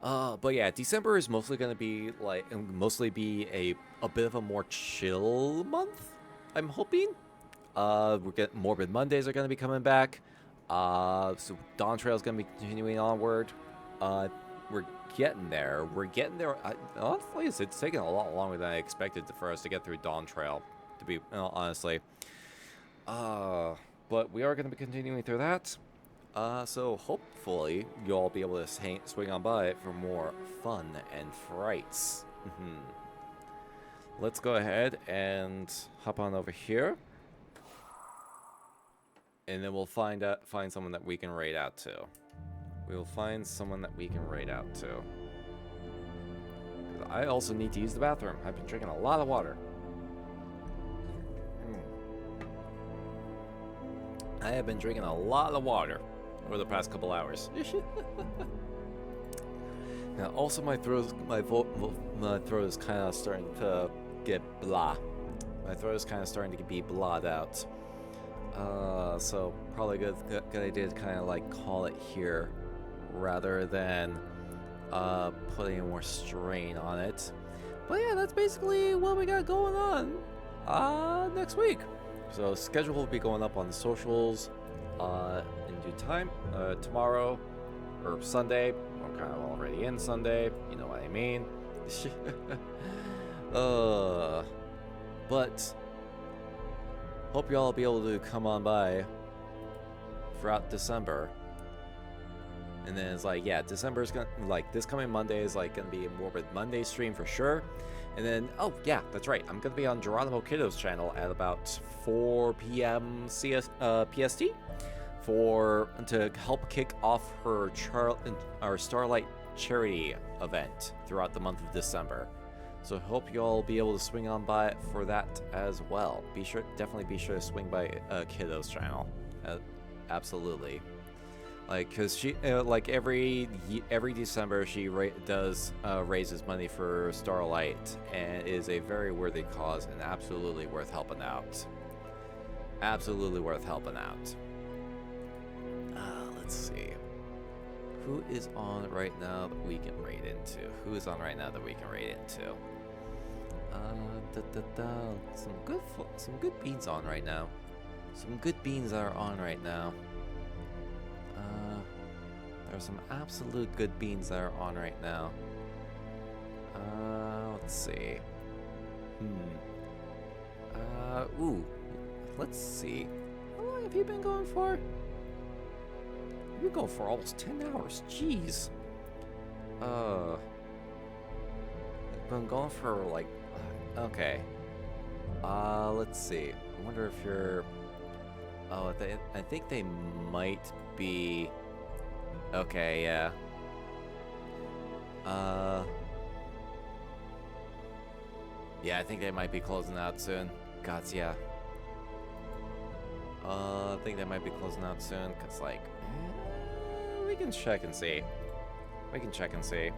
But yeah, December is mostly gonna be like a bit of a more chill month. I'm hoping. We're getting Morbid Mondays are gonna be coming back. So Dawn Trail is gonna be continuing onward. We're getting there. Honestly, it's taking a lot longer than I expected for us to get through Dawn Trail, to be honestly. But we are going to be continuing through that. So hopefully you'll all be able to swing on by for more fun and frights. Let's go ahead and hop on over here. And then we'll find someone that we can raid out to. We will find someone that we can raid out to. I also need to use the bathroom. I've been drinking a lot of water. I have been drinking a lot of water over the past couple hours. Now, also my throat is kind of starting to get blah. My throat is kind of starting to be blah'd out. So probably good idea to kind of like call it here, rather than putting more strain on it. But yeah, that's basically what we got going on next week. So schedule will be going up on the socials in due time. Tomorrow or Sunday. I'm kind of already in Sunday, you know what I mean. But hope you all be able to come on by throughout December. And then it's like, yeah, December is gonna, like, this coming Monday is like gonna be a Morbid Monday stream for sure. And then, oh yeah, that's right, I'm gonna be on Geronimo Kiddo's channel at about 4 p.m. PST to help kick off her Starlight charity event throughout the month of December. So hope you all be able to swing on by for that as well. Definitely be sure to swing by Kiddo's channel. Absolutely. Like, cause she like every December she raises money for Starlight, and is a very worthy cause and absolutely worth helping out. Absolutely worth helping out. Let's see. Who is on right now that we can raid into? Who is on right now that we can raid into? Some good beans on right now. Some good beans are on right now. There are some absolute good beans that are on right now. Let's see. Let's see. How long have you been going for? You've been going for almost 10 hours. Jeez. I've been going for like... Okay. Let's see. I wonder if you're... Oh, I think they might be... Okay, yeah. Yeah, I think they might be closing out soon. Gods, yeah. I think they might be closing out soon, cause like, we can check and see. We can check and see.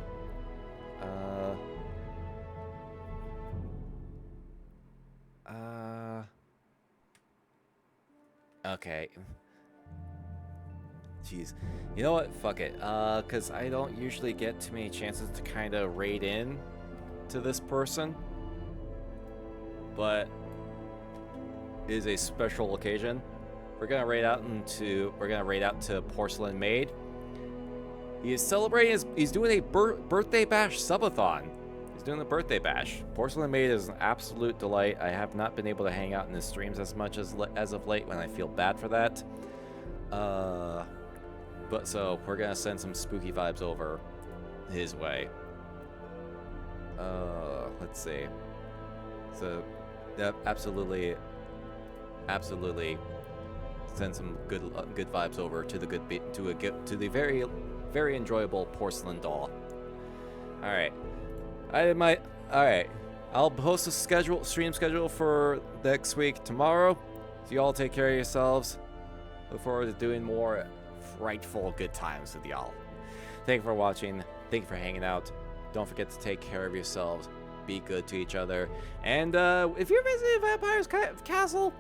Okay. Jeez. You know what? Fuck it. Cause I don't usually get too many chances to kind of raid in to this person. But it is a special occasion. We're gonna raid out to Porcelain Maid. He is celebrating he's doing a birthday bash subathon. He's doing the birthday bash. Porcelain Maid is an absolute delight. I have not been able to hang out in his streams as much as of late, when I feel bad for that. But so we're gonna send some spooky vibes over his way. Let's see. So, yeah, absolutely send some good vibes over to the very, very enjoyable porcelain doll. All right, all right. I'll post a stream schedule for next week tomorrow. So you all take care of yourselves. Look forward to doing more frightful good times with y'all. Thank you for watching. Thank you for hanging out. Don't forget to take care of yourselves. Be good to each other. And if you're visiting Vampire's Castle,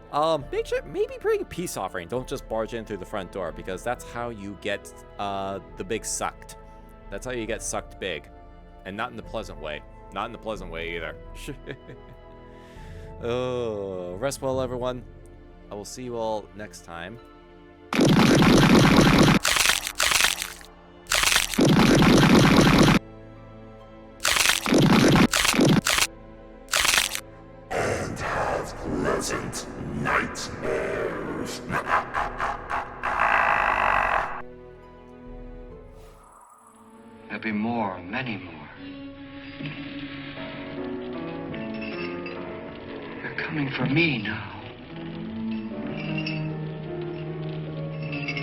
maybe bring a peace offering. Don't just barge in through the front door, because that's how you get the big sucked. That's how you get sucked big. And not in the pleasant way. Not in the pleasant way either. Oh, rest well, everyone. I will see you all next time. And have pleasant nightmares. There'll be more, many more. They're coming for me now.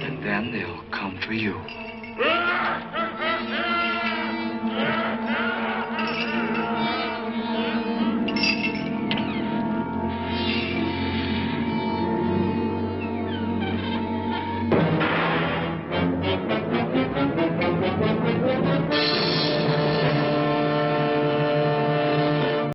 And then they'll come for you.